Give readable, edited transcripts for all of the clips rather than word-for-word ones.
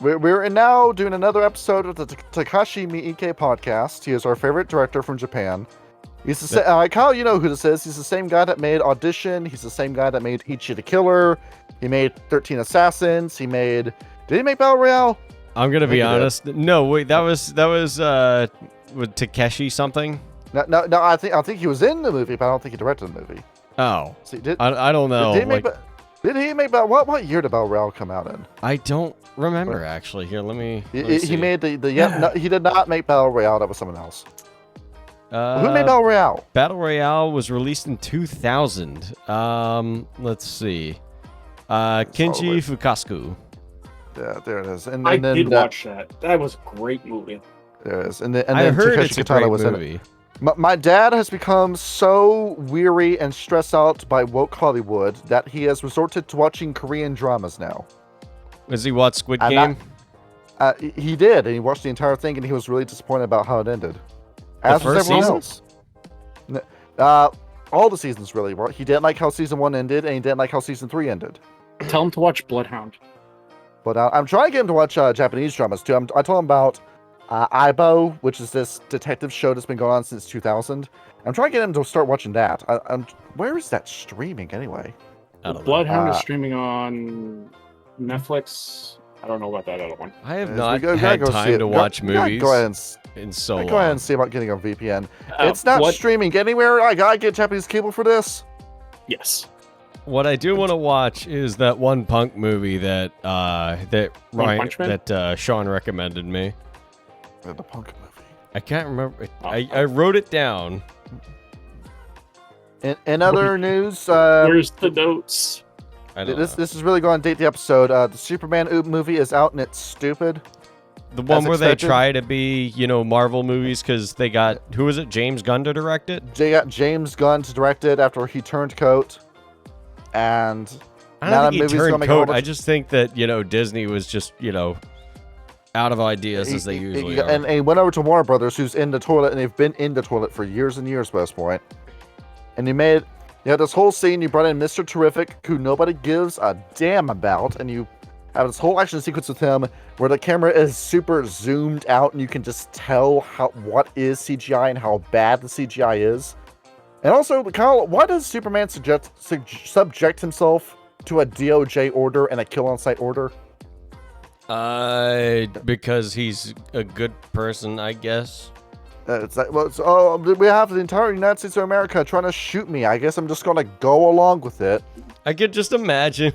We're now doing another episode of the Takashi Miike podcast. He is our favorite director from Japan. He's Kyle, you know who this is. He's the same guy that made Audition. He's the same guy that made Ichi the Killer. He made 13 Assassins. Did he make Battle Royale? I'm gonna be honest. No, wait, that was with Takeshi something. No. I think he was in the movie, but I don't think he directed the movie. Oh, See, I don't know. Did he make what year did Battle Royale come out in? I don't remember actually. Here, let me He see. made no, he did not make Battle Royale. That was someone else. Who made Battle Royale? Battle Royale was released in 2000. Let's see. Kenji Fukasaku. Yeah, there it is. I did watch that. That was a great movie. There it is. And then I heard Takeshi it's a Kitano great was movie. in it. My dad has become so weary and stressed out by woke Hollywood that he has resorted to watching Korean dramas now. Does he watch Squid Game? He did, and he watched the entire thing, and he was really disappointed about how it ended. As was everyone else. All the seasons, really. He didn't like how season 1 ended, and he didn't like how season 3 ended. Tell him to watch Bloodhound. But I'm trying to get him to watch Japanese dramas, too. I told him about Aibo, which is this detective show that's been going on since 2000. I'm trying to get him to start watching that. Where is that streaming, anyway? I don't know. Bloodhound is streaming on Netflix. I don't know about that other one. I have not had time to watch movies in so long. Go ahead and see about getting on VPN. It's not streaming anywhere. I gotta get Japanese cable for this. Yes. What I do want to watch is that one punk movie that Sean recommended me. The punk movie. I can't remember. I wrote it down. In other news, where's the notes? This is really going to date the episode. The Superman movie is out and it's stupid. The one where they try to be, Marvel movies because they got, who was it, James Gunn to direct it? They got James Gunn to direct it after he turned coat. And I don't think he turned coat. I just think that, Disney was just, out of ideas as they usually are. And he went over to Warner Brothers, who's in the toilet, and they've been in the toilet for years and years by this point. And he made... You had this whole scene, you brought in Mr. Terrific, who nobody gives a damn about, and you have this whole action sequence with him where the camera is super zoomed out and you can just tell what is CGI and how bad the CGI is. And also, Kyle, why does Superman subject himself to a DOJ order and a kill-on-sight order? Because he's a good person, I guess. It's like, we have the entire United States of America trying to shoot me. I guess I'm just gonna go along with it. I could just imagine,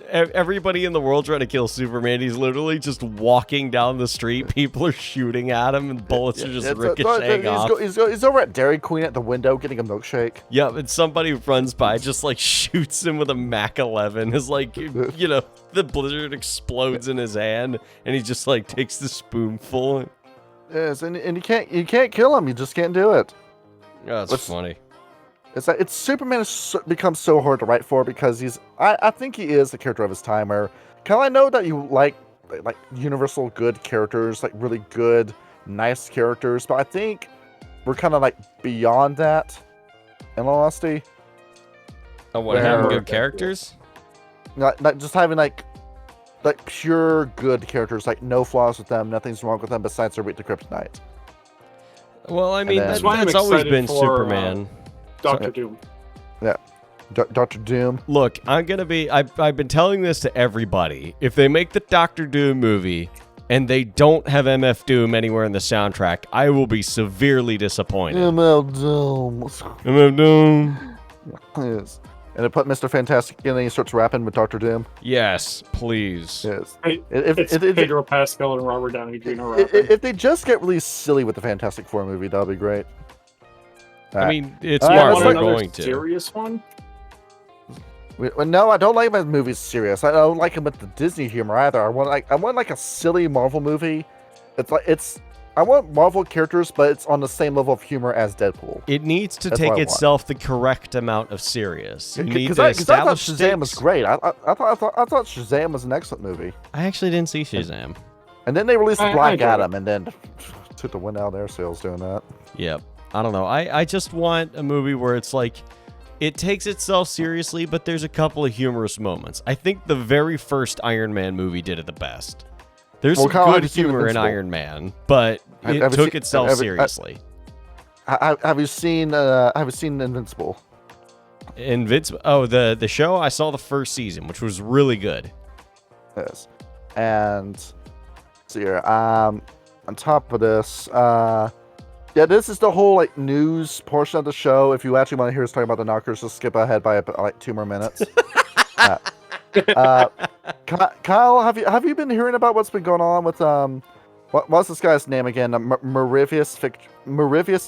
everybody in the world trying to kill Superman. He's literally just walking down the street. People are shooting at him, and bullets are just ricocheting off. He's over at Dairy Queen at the window getting a milkshake. Yeah, and somebody runs by, just shoots him with a Mac 11. It's the blizzard explodes in his hand, and he just takes the spoonful. Yes, and you can't kill him. You just can't do it. Yeah, that's funny. It's Superman has become so hard to write for because I think he is the character of his time. I know that you like universal good characters, really good, nice characters, but I think we're kind of beyond that. In all honesty. Oh, what, having good characters? Not just having pure good characters, no flaws with them, nothing's wrong with them besides their weak to kryptonite. Well, I mean, that's always been Superman. Dr. Doom. Yeah. Dr. Doom. Look, I've been telling this to everybody. If they make the Dr. Doom movie and they don't have MF Doom anywhere in the soundtrack, I will be severely disappointed. MF Doom. MF Doom. Yes. And it put Mr. Fantastic in and he starts rapping with Dr. Doom. Yes, please. Yes. It's Pedro Pascal and Robert Downey Jr. rapping. If they just get really silly with the Fantastic Four movie, that'll be great. I mean, it's smart they're going to. Serious one? No, I don't like my movies serious. I don't like them with the Disney humor either. I want a silly Marvel movie. I want Marvel characters, but it's on the same level of humor as Deadpool. It needs to take itself the correct amount of serious. Because I thought Shazam was great. I thought Shazam was an excellent movie. I actually didn't see Shazam. And then they released Black Adam, and then took the wind out of their sails doing that. Yep. I don't know. I just want a movie where it's It takes itself seriously, but there's a couple of humorous moments. I think the very first Iron Man movie did it the best. There's some Kyle, have good you seen humor in Invincible? Iron Man, but Have it you took seen- itself have you- seriously. Have you seen Invincible? Invincible. Oh, the show. I saw the first season, which was really good. Yes. And see here. On top of this, yeah, this is the whole like news portion of the show. If you actually want to hear us talking about the Nockers, just skip ahead by like 2 more minutes. Kyle, have you been hearing about what's been going on with what's this guy's name again? Merivius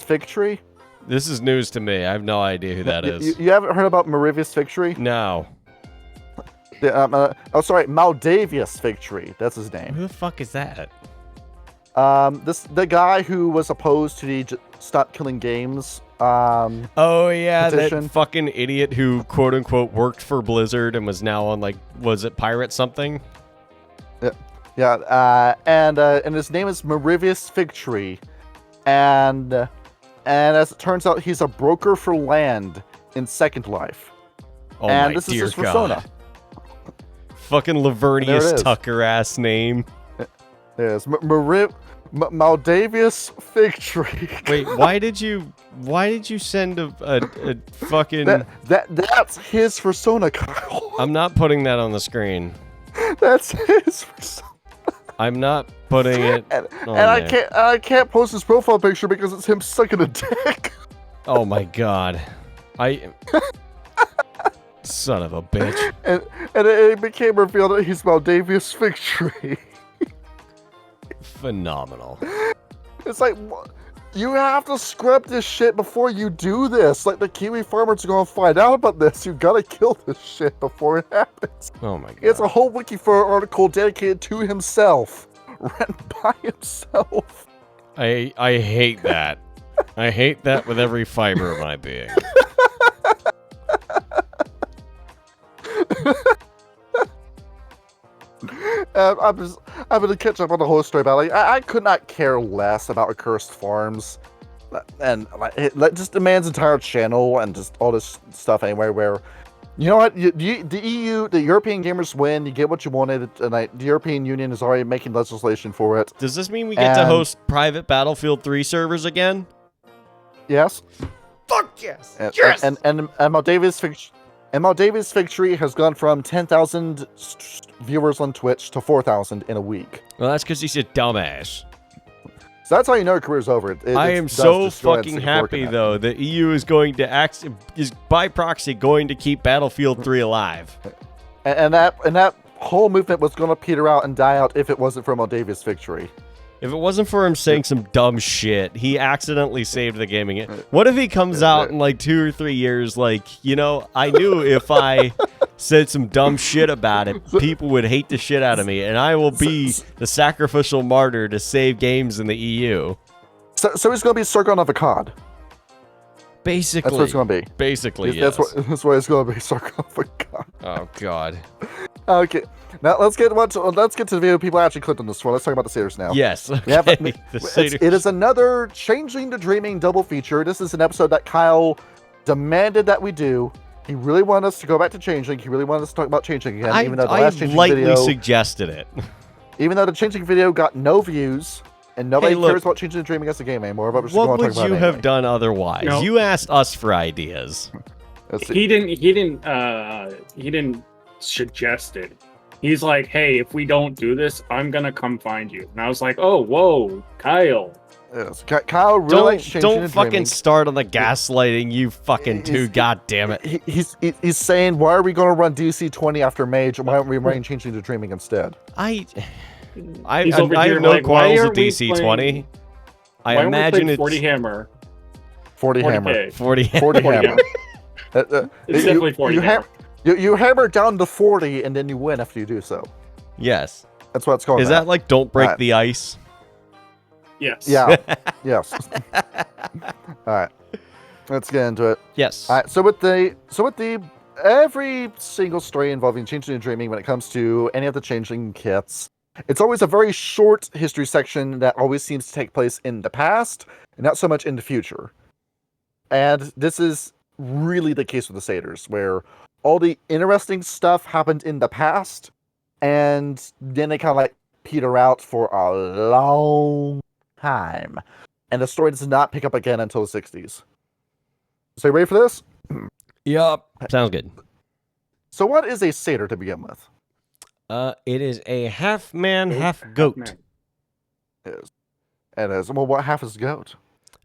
Fig Tree? This is news to me. I have no idea who that is. You haven't heard about Merivius Fig Tree? No. Sorry, Maldavius Fig Tree. That's his name. Who the fuck is that? The guy who was opposed to the Stop Killing Games. Oh yeah, petition. that fucking idiot who quote unquote worked for Blizzard and was now on like, was it Pirate something? Yeah. And his name is Merivius Fig Tree, and as it turns out, he's a broker for land in Second Life. Oh and my this dear is his persona. God. Fucking There it Lavernius is. Tucker ass name. There's Maldavius Fig Tree. Wait, why did you send a fucking? That's his persona, Kyle. I'm not putting that on the screen. That's his persona. I'm not putting it And on I there. can't post his profile picture because it's him sucking a dick. Oh my God. Son of a bitch. And it became revealed that he's Maldavius Fig Tree. Phenomenal. It's like, you have to scrub this shit before you do this. Like, the Kiwi farmers are going to find out about this. You gotta kill this shit before it happens. Oh my God. It's a whole wiki for an article dedicated to himself. Written by himself. I hate that. I hate that with every fiber of my being. I'm gonna catch up on the whole story about like I could not care less about Accursed Farms, and like just the man's entire channel and just all this stuff anyway. Where you know what, the EU, the European gamers win. You get what you wanted, and the European Union is already making legislation for it. Does this mean we get to host private Battlefield 3 servers again? Yes. Fuck yes. And Maldavius Fig Tree has gone from 10,000 viewers on Twitch to 4,000 in a week. Well, that's because he's a dumbass. So that's how you know your career's over. I am so fucking happy though. The EU is going to is by proxy going to keep Battlefield 3 alive. And that whole movement was going to peter out and die out if it wasn't for Maldavius Fig Tree. If it wasn't for him saying some dumb shit, he accidentally saved the gaming. What if he comes out in like 2 or 3 years like, you know, I knew if I said some dumb shit about it, people would hate the shit out of me, and I will be the sacrificial martyr to save games in the EU. So he's going to be Sargon of Akkad. Basically. That's what it's going to be. Basically, yes. That's what it's going to be, Sargon of Akkad. Oh, God. Okay. Now let's get to the video people actually clicked on this one. Let's talk about the Satyrs now. Yes. Okay. We have, The Satyrs. it is another Changeling to Dreaming double feature. This is an episode that Kyle demanded that we do. He really wanted us to go back to Changeling. He really wanted us to talk about Changeling again, even though the last Changeling lightly video, suggested it. even though the Changeling video got no views and nobody Hey, look, cares about Changeling to Dreaming as a game anymore. But we're just What going to would talk about you it have anyway. done otherwise? No. You asked us for ideas. Let's see. He didn't suggest it. He's like, hey, if we don't do this, I'm gonna come find you. And I was like, oh, whoa, Kyle. Yes. Kyle really likes Changeling Don't to fucking Dreaming. start on the gaslighting, you fucking two. He's- God damn it. He's saying, why are we going to run DC-20 after Mage? Why aren't we running Changeling to Dreaming instead? I He's over have here no like, why quarrels aren't with we DC playing- 20. I Why don't we imagine play it's 40 Hammer? 40 hammer. 40K. 40. 40 hammer. It's definitely 40 hammer. You hammer down to 40 and then you win after you do so. Yes. That's what it's called. Is that like don't break Right. the ice? Yes. Yeah. Yes. All right. Let's get into it. Yes. All right. So with the every single story involving Changeling and Dreaming when it comes to any of the Changeling kits, it's always a very short history section that always seems to take place in the past and not so much in the future. And this is really the case with the Satyrs, where all the interesting stuff happened in the past, and then they kind of like peter out for a long time. And the story does not pick up again until the 60s. So you ready for this? Yup. Sounds good. So what is a satyr to begin with? It is a half man, half goat. And as well, what half is goat?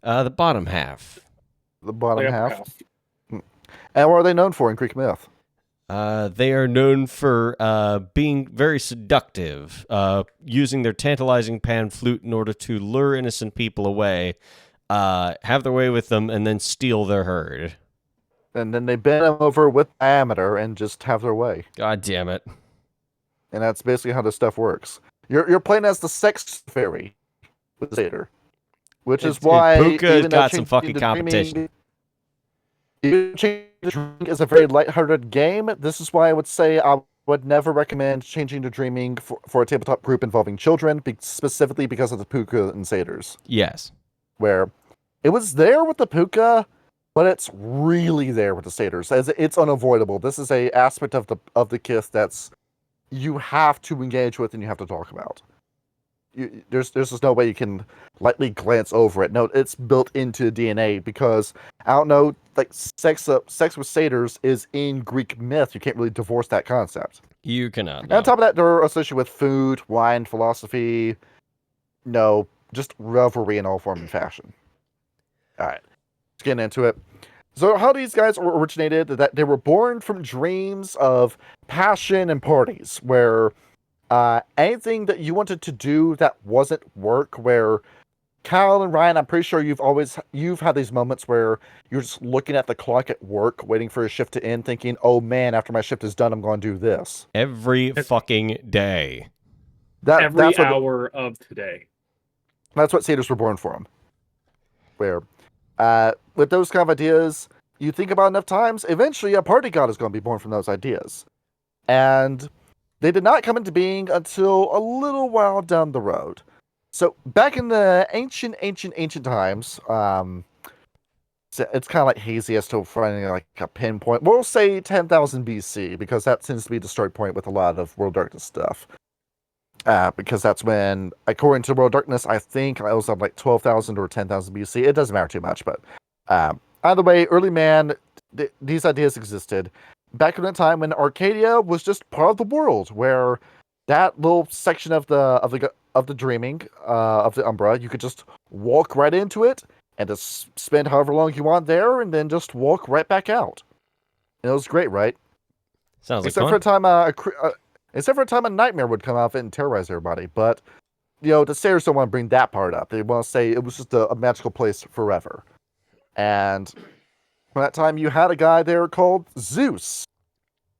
The bottom half. The bottom half. And what are they known for in Greek myth? They are known for being very seductive, using their tantalizing pan flute in order to lure innocent people away, have their way with them, and then steal their herd. And then they bend them over with diameter and just have their way. God damn it. And that's basically how this stuff works. You're playing as the sex fairy with the satyr. Which is why Puka got some fucking competition. Even Changing the Dreaming is a very lighthearted game. This is why I would say I would never recommend Changing the Dreaming for a tabletop group involving children, specifically because of the Puka and Satyrs. Yes. Where it was there with the Puka, but it's really there with the Satyrs. As it's unavoidable. This is a aspect of the Kith that's you have to engage with and you have to talk about. There's just no way you can lightly glance over it. No, it's built into DNA because I don't know, like sex with satyrs is in Greek myth. You can't really divorce that concept. You cannot. And on top of that, they're associated with food, wine, philosophy. No, just revelry in all form and fashion. All right, let's get into it. So how these guys originated, that they were born from dreams of passion and parties, where anything that you wanted to do that wasn't work, where Kyle and Ryan, I'm pretty sure you've had these moments where you're just looking at the clock at work, waiting for a shift to end, thinking, oh man, after my shift is done, I'm going to do this. Every fucking day. Every hour of today. That's what satyrs were born from. Where, with those kind of ideas, you think about enough times, eventually a party god is going to be born from those ideas. And they did not come into being until a little while down the road. So back in the ancient times, it's kind of like hazy as to finding like a pinpoint. We'll say 10,000 BC because that tends to be the start point with a lot of World Darkness stuff. Because that's when, according to World Darkness, I think I was up like 12,000 or 10,000 BC. It doesn't matter too much, but either way, early man, these ideas existed. Back in the time when Arcadia was just part of the world, where that little section of the dreaming of the Umbra, you could just walk right into it and just spend however long you want there, and then just walk right back out. And it was great, right? Sounds like except for a time a nightmare would come out of it and terrorize everybody. But the Satyrs don't want to bring that part up. They want to say it was just a magical place forever. And from that time, you had a guy there called Zeus,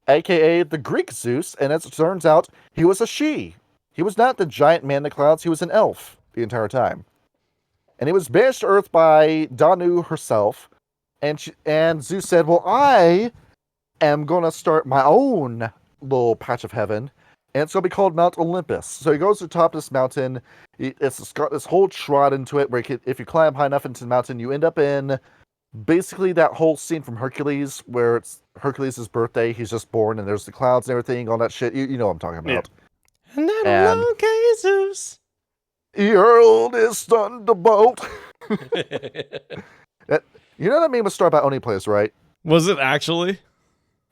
aka the Greek Zeus, and as it turns out, he was a she. He was not the giant man in the clouds, he was an elf the entire time. And he was banished to Earth by Danu herself, and Zeus said, well, I am going to start my own little patch of heaven, and it's going to be called Mount Olympus. So he goes to the top of this mountain, it's got this whole trot into it, where if you climb high enough into the mountain, you end up in basically that whole scene from Hercules, where it's Hercules' birthday, he's just born, and there's the clouds and everything, all that shit. You know what I'm talking about. Yeah. And that alone Jesus. Your oldest thunderbolt. You know that meme was started by Oni Place, right? Was it actually?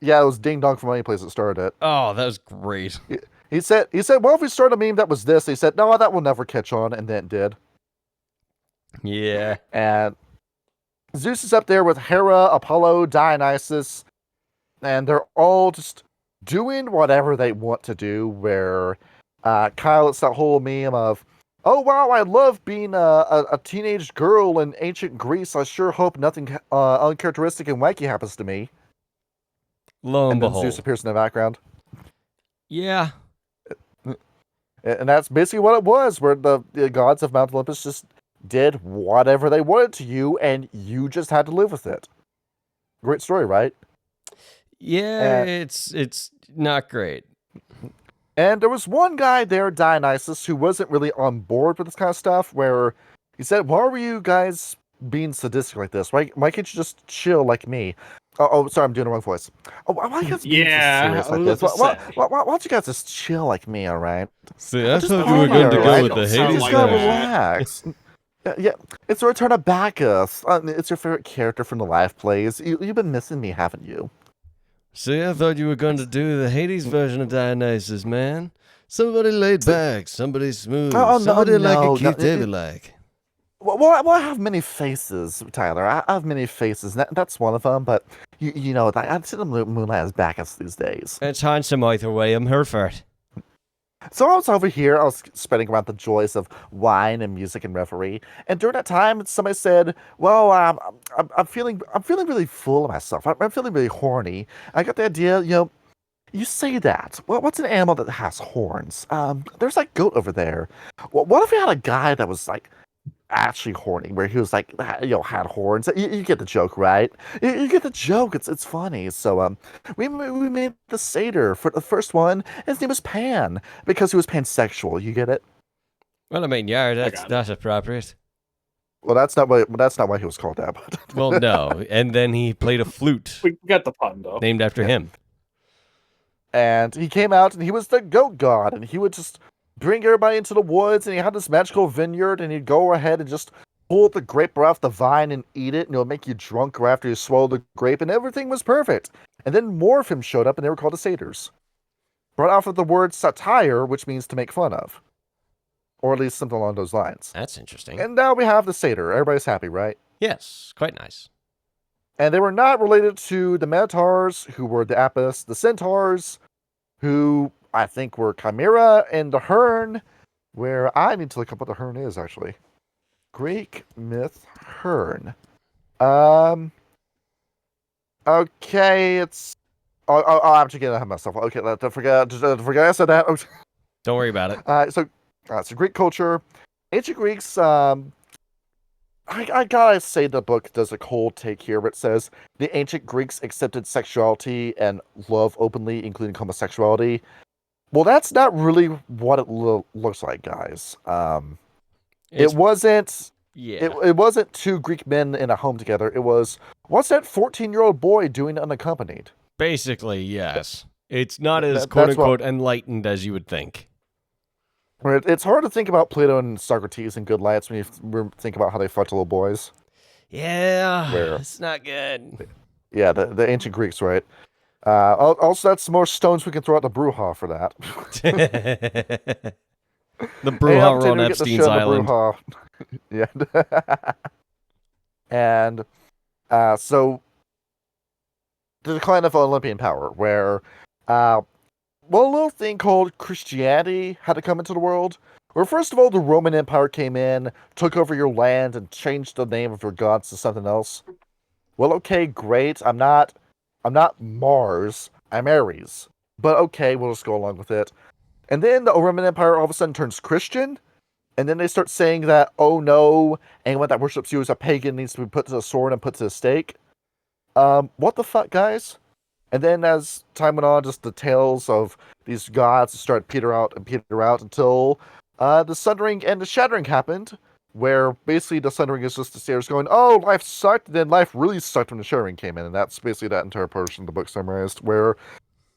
Yeah, it was Ding Dong from Oni Place that started it. Oh, that was great. He said, well, if we start a meme that was this, he said, no, that will never catch on, and then it did. Yeah. And Zeus is up there with Hera, Apollo, Dionysus, and they're all just doing whatever they want to do, where Kyle, it's that whole meme of, oh wow, I love being a teenage girl in ancient Greece. I sure hope nothing uncharacteristic and wacky happens to me. Lo and then behold. Zeus appears in the background. Yeah. And that's basically what it was, where the gods of Mount Olympus just did whatever they wanted to you, and you just had to live with it. Great story, right? Yeah, it's not great. And there was one guy there, Dionysus, who wasn't really on board with this kind of stuff, where he said, why were you guys being sadistic like this? Why can't you just chill like me? Sorry, I'm doing the wrong voice. Oh, why are you guys being so Yeah, serious I like was this? about to say. Why don't you guys just chill like me, all right? See, I Just thought you were party, going to all go right? with the Don't sound You Hades just like gotta version. that. relax. Yeah, it's the return of Bacchus. It's your favorite character from the live plays. You've been missing me, haven't you? See, I thought you were going to do the Hades version of Dionysus, man. Somebody laid back, somebody smooth, Oh, no, somebody like a no, Keith no. David like. Well, I have many faces, Tyler. I have many faces. That's one of them. But you know, I'd see the Moonlight as Bacchus these days. It's handsome either way, I'm here for it. So I was over here. I was spreading around the joys of wine and music and revelry. And during that time, somebody said, "Well, I'm feeling really full of myself. I'm feeling really horny." I got the idea. You say that. What's an animal that has horns? There's like goat over there. What if we had a guy that was like actually horny, where he was like, had horns. You get the joke, right? You get the joke. It's funny. So we made the satyr for the first one. His name was Pan because he was pansexual. You get it? Well, I mean, yeah, got that's appropriate. Well, that's not why he was called that. But Well, no. And then he played a flute We got the pun though. named after him. and he came out and he was the goat god, and he would just bring everybody into the woods, and he had this magical vineyard, and he'd go ahead and just pull the grape off the vine and eat it, and it'll make you drunk after you swallow the grape, and everything was perfect. And then more of him showed up, and they were called the satyrs. Brought off of the word satire, which means to make fun of. Or at least something along those lines. That's interesting. And now we have the satyr. Everybody's happy, right? Yes, quite nice. And they were not related to the Minotaurs, who were the Apis, the Centaurs, who I think were Chimera, and the Hern, where I need to look up what the Hern is, actually. Greek myth Hern. Okay, it's... I'm actually getting ahead of myself. Okay, don't forget I said that. Don't worry about it. So Greek culture. Ancient Greeks, I gotta say the book does a cold take here, where it says the ancient Greeks accepted sexuality and love openly, including homosexuality. Well, that's not really what it looks like, guys. It wasn't. Yeah. It wasn't two Greek men in a home together. It was, what's that 14-year-old boy doing unaccompanied? Basically, yes. It's not as That's quote-unquote enlightened as you would think. It's hard to think about Plato and Socrates and good lights when you think about how they fucked little boys. Yeah, Where? it's not good. Yeah, the ancient Greeks, right? Also, that's some more stones we can throw at the Bruja for that. The Bruja were on Get to Epstein's show the Island. Bruja. Yeah. And so the decline of Olympian power, where a little thing called Christianity had to come into the world. Where first of all, the Roman Empire came in, took over your land, and changed the name of your gods to something else. Well, okay, great. I'm not Mars. I'm Ares. But okay, we'll just go along with it. And then the Roman Empire all of a sudden turns Christian. And then they start saying that, oh no, anyone that worships you as a pagan needs to be put to the sword and put to the stake. What the fuck, guys? And then as time went on, just the tales of these gods started peter out until the Sundering and the Shattering happened, where basically the Sundering is just the Satyrs going, oh, life sucked, then life really sucked when the Shattering came in, and that's basically that entire portion of the book summarized, where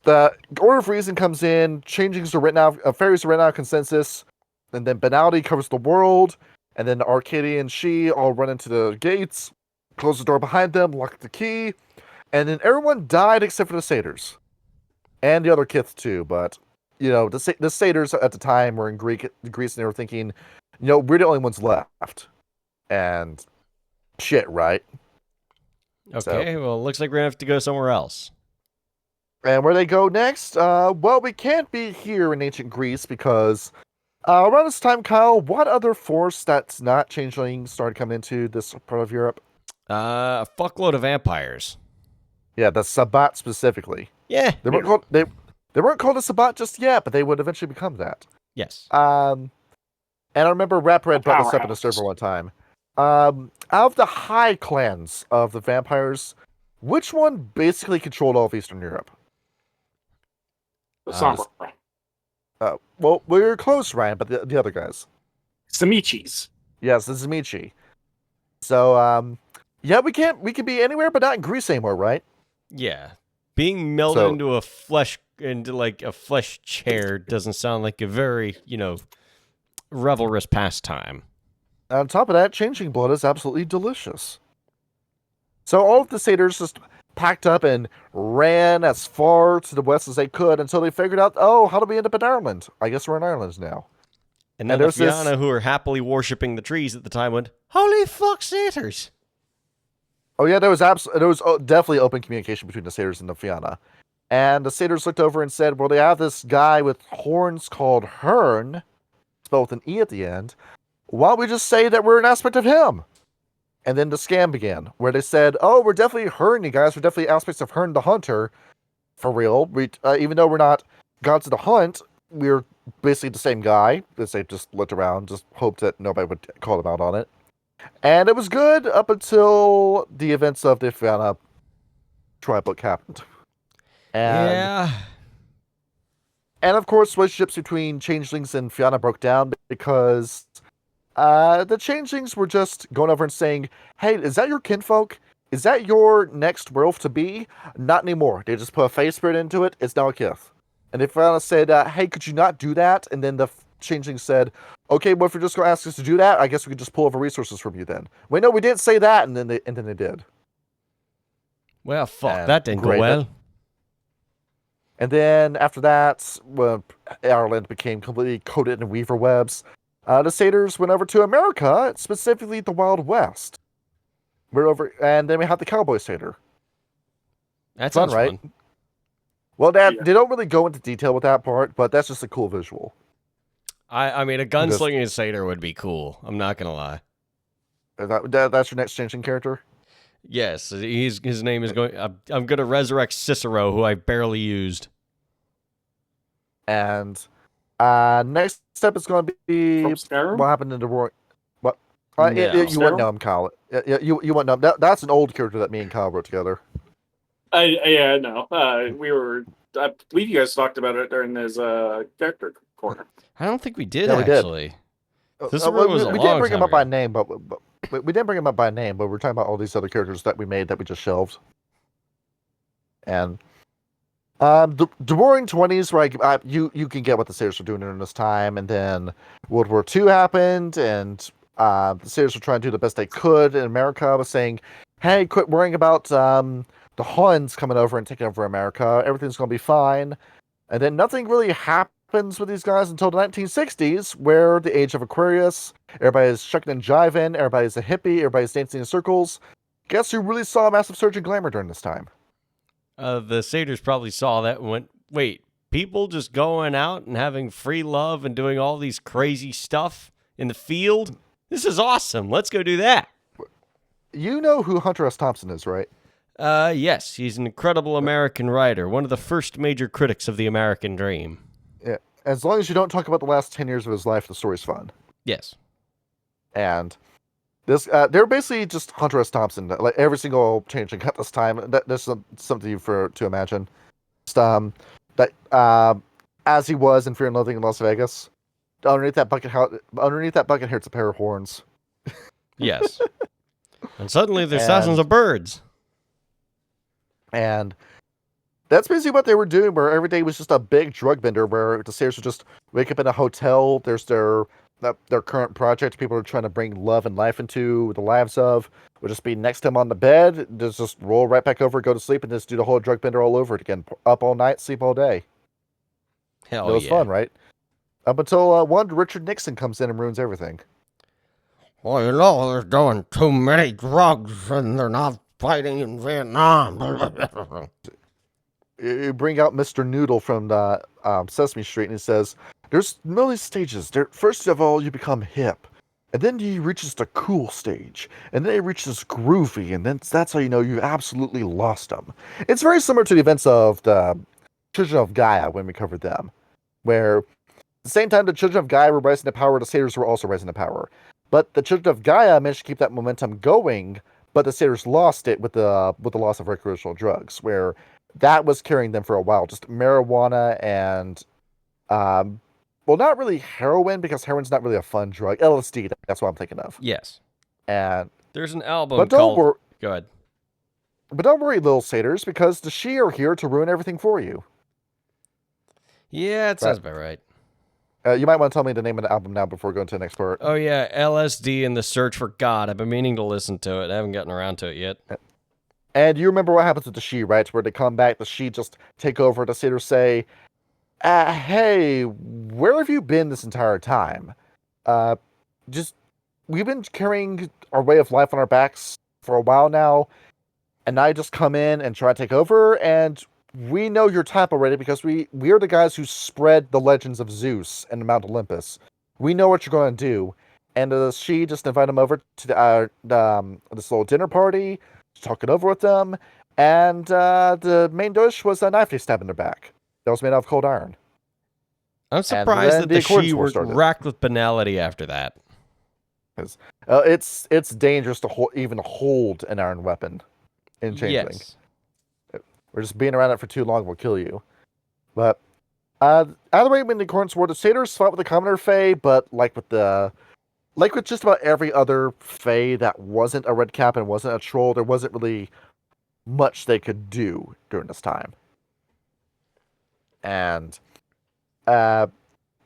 the Order of Reason comes in, Changelings are written out, Fairies are written out of consensus, and then Banality covers the world, and then the Arcadian and She all run into the gates, close the door behind them, lock the key, and then everyone died except for the Satyrs. And the other Kith too, but, the Satyrs at the time were in Greece, and they were thinking, we're the only ones left. And shit, right? Okay, well, it looks like we're going to have to go somewhere else. And where they go next? Well, we can't be here in ancient Greece because around this time, Kyle, what other force that's not Changeling started coming into this part of Europe? A fuckload of vampires. Yeah, the Sabbat specifically. Yeah. They weren't called they weren't called a Sabbat just yet, but they would eventually become that. Yes. And I remember Rapred brought this up in a Powerhouse. server one time. Out of the high clans of the vampires, which one basically controlled all of Eastern Europe? The Sombra. Well, we were close, Ryan, but the other guys. Samichis. Yes, the Zimichi. So, yeah, we can be anywhere but not in Greece anymore, right? Yeah. Being melded So- into like a flesh chair doesn't sound like a very, revelrous pastime. On top of that, changing blood is absolutely delicious. So all of the satyrs just packed up and ran as far to the west as they could until they figured out, oh, how do we end up in Ireland? I guess we're in Ireland now. And then And the there's this- Fianna, who were happily worshipping the trees at the time, went, "Holy fuck, satyrs!" Oh yeah, there was definitely open communication between the satyrs and the Fianna. And the satyrs looked over and said, well, they have this guy with horns called Hearn, spelled with an E at the end. Why don't we just say that we're an aspect of him? And then the scam began, where they said, oh, we're definitely Hearn, you guys. We're definitely aspects of Hearn the Hunter. For real. We, even though we're not gods of the hunt, we're basically the same guy. They just looked around, just hoped that nobody would call them out on it. And it was good up until the events of the Fianna trial book happened. And of course, relationships between changelings and Fianna broke down because the changelings were just going over and saying, hey, is that your kinfolk? Is that your next werewolf to be? Not anymore. They just put a face spirit into it. It's now a kith. And if Fianna said, hey, could you not do that? And then the changeling said, okay, well, if you're just going to ask us to do that, I guess we could just pull over resources from you then. Wait, no, we didn't say that. And then they did. Well, fuck, And that didn't go great, well. And then after that, when Ireland became completely coated in weaver webs, the satyrs went over to America, specifically the Wild West. We're over, and then we have the cowboy satyr. That Fun, sounds right? fun. Well, Yeah. they don't really go into detail with that part, but that's just a cool visual. I mean, a gunslinging satyr would be cool. I'm not gonna lie. That's your next changing character? Yes, his name is going. I'm gonna resurrect Cicero, who I barely used. And next step is going to be From Skyrim? what happened in the war. What? No. You wouldn't Skyrim? know him, Kyle. You wouldn't know him. That's an old character that me and Kyle wrote together. I know. I believe you guys talked about it during his character corner. I don't think we did Yeah, we did. actually. Cicero was a we long didn't bring him time up by ago. name, but we didn't bring him up by name. But we're talking about all these other characters that we made that we just shelved. And the Roaring 20s, where you can get what the Satyrs were doing during this time, and then World War II happened, and the Satyrs were trying to do the best they could. And America was saying, "Hey, quit worrying about the Huns coming over and taking over America. Everything's going to be fine." And then nothing really happens with these guys until the 1960s, where the age of Aquarius, everybody's shucking and jiving, everybody's a hippie, everybody's dancing in circles. Guess who really saw a massive surge in glamour during this time? The satyrs probably saw that and went, "Wait, people just going out and having free love and doing all these crazy stuff in the field? This is awesome. Let's go do that." You know who Hunter S. Thompson is, right? Yes, he's an incredible American writer, one of the first major critics of the American dream. Yeah. As long as you don't talk about the last 10 years of his life, the story's fun. Yes. And this, they're basically just Hunter S. Thompson, like every single changeling at this time. That's something to imagine. Just, as he was in Fear and Loathing in Las Vegas, underneath that bucket hair, it's a pair of horns. Yes. And suddenly there's And- thousands of birds. And that's basically what they were doing, where every day was just a big drug bender, where the Satyrs would just wake up in a hotel. There's their current project people are trying to bring love and life into the lives of. Would just be next to him on the bed, just roll right back over, go to sleep, and just do the whole drug bender all over it again. Up all night, sleep all day. Hell It was yeah. fun, right? Up until one Richard Nixon comes in and ruins everything. Well, you know, they're doing too many drugs and they're not fighting in Vietnam. You bring out Mr. Noodle from the Sesame Street, and he says, "There's many stages. First of all, you become hip, and then he reaches the cool stage, and then he reaches groovy, and then that's how you know you absolutely lost him." It's very similar to the events of the Children of Gaia when we covered them, where at the same time the Children of Gaia were rising to power, the Satyrs were also rising to power. But the Children of Gaia managed to keep that momentum going, but the Satyrs lost it with the loss of recreational drugs, where that was carrying them for a while. Just marijuana and, well, not really heroin, because heroin's not really a fun drug. LSD, that's what I'm thinking of. Yes. And There's an album But don't called... worry. Go ahead. But don't worry, little satyrs, because the She are here to ruin everything for you. Yeah, it sounds about right. You might want to tell me the name of the album now before going to the next part. Oh, yeah, LSD and the Search for God. I've been meaning to listen to it. I haven't gotten around to it yet. And you remember what happens with the She, right? Where they come back, the She just take over, the satyrs say, hey, where have you been this entire time? We've been carrying our way of life on our backs for a while now, and now you just come in and try to take over, and we know your type already because we are the guys who spread the legends of Zeus and Mount Olympus. We know what you're going to do. And She just invited them over to this little dinner party, to talk it over with them, and the main dish was a knife they stabbed in their back. That was made out of cold iron. I'm surprised that the She were started. racked with banality after that. It's dangerous to even hold an iron weapon in Changeling. Yes. We're just being around it for too long will kill you. But either way, in the Accordance War, the Satyrs fought with the Commoner Fae, but like with just about every other Fae that wasn't a Red Cap and wasn't a troll, there wasn't really much they could do during this time. And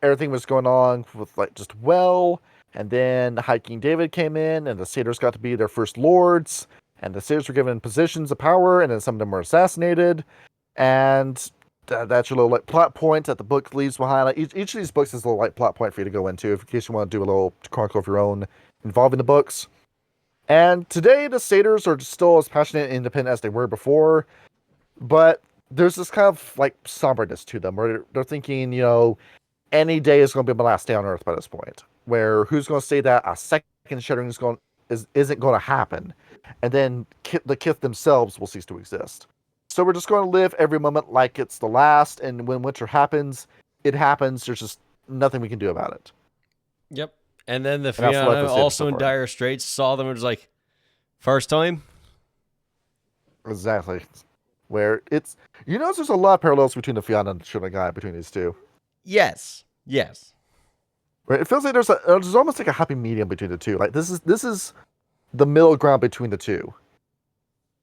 everything was going on with just well. And then High King David came in, and the Satyrs got to be their first lords. And the Satyrs were given positions of power, and then some of them were assassinated. And that's your little plot point that the book leaves behind. Each of these books is a little plot point for you to go into, in case you want to do a little chronicle of your own involving the books. And today, the Satyrs are still as passionate and independent as they were before. But there's this kind of somberness to them, where they're thinking, any day is going to be my last day on Earth by this point. Where who's going to say that a second shattering isn't going to happen, and then the Kith themselves will cease to exist. So we're just going to live every moment like it's the last, and when winter happens, it happens. There's just nothing we can do about it. Yep. And then the Fianna, also in dire straits, saw them and was like, first time? Exactly. Where it's... there's a lot of parallels between the Fianna and the Shinagai between these two. Yes. Right? It feels like there's almost like a happy medium between the two. Like this is the middle ground between the two,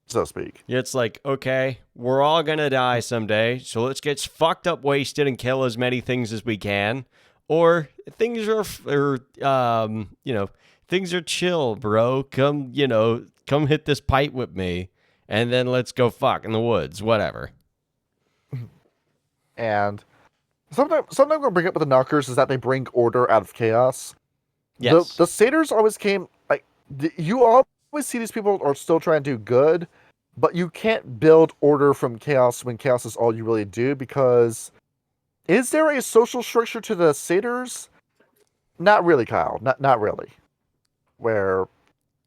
so to speak. It's like, okay, we're all gonna die someday, so let's get fucked up, wasted, and kill as many things as we can. Or things are things are chill, bro. Come hit this pipe with me, and then let's go fuck in the woods, whatever. And something I'm going to bring up with the Nockers is that they bring order out of chaos. Yes. The Satyrs always came, you always see these people are still trying to do good, but you can't build order from chaos when chaos is all you really do, because is there a social structure to the Satyrs? Not really, Kyle. Not really. Where,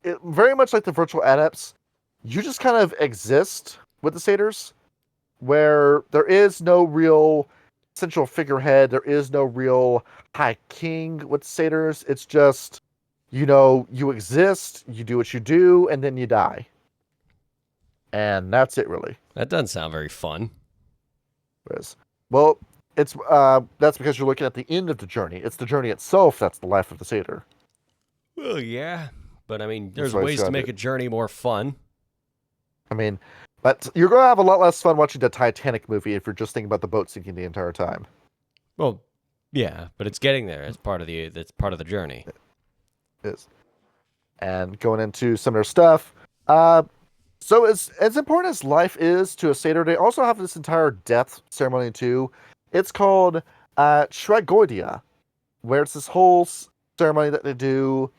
very much like the virtual adepts, you just kind of exist with the Satyrs, where there is no real central figurehead, there is no real high king with Satyrs. It's just, you exist, you do what you do, and then you die. And that's it, really. That doesn't sound very fun. Well, it's that's because you're looking at the end of the journey. It's the journey itself that's the life of the Satyr. Well, yeah. But, there's ways to make a journey more fun. But you're going to have a lot less fun watching the Titanic movie if you're just thinking about the boat sinking the entire time. Well, yeah, but it's getting there. It's part of the journey. It is. And going into some of their stuff. So as important as life is to a satyr, they also have this entire death ceremony too. It's called Shragoidia, where it's this whole ceremony that they do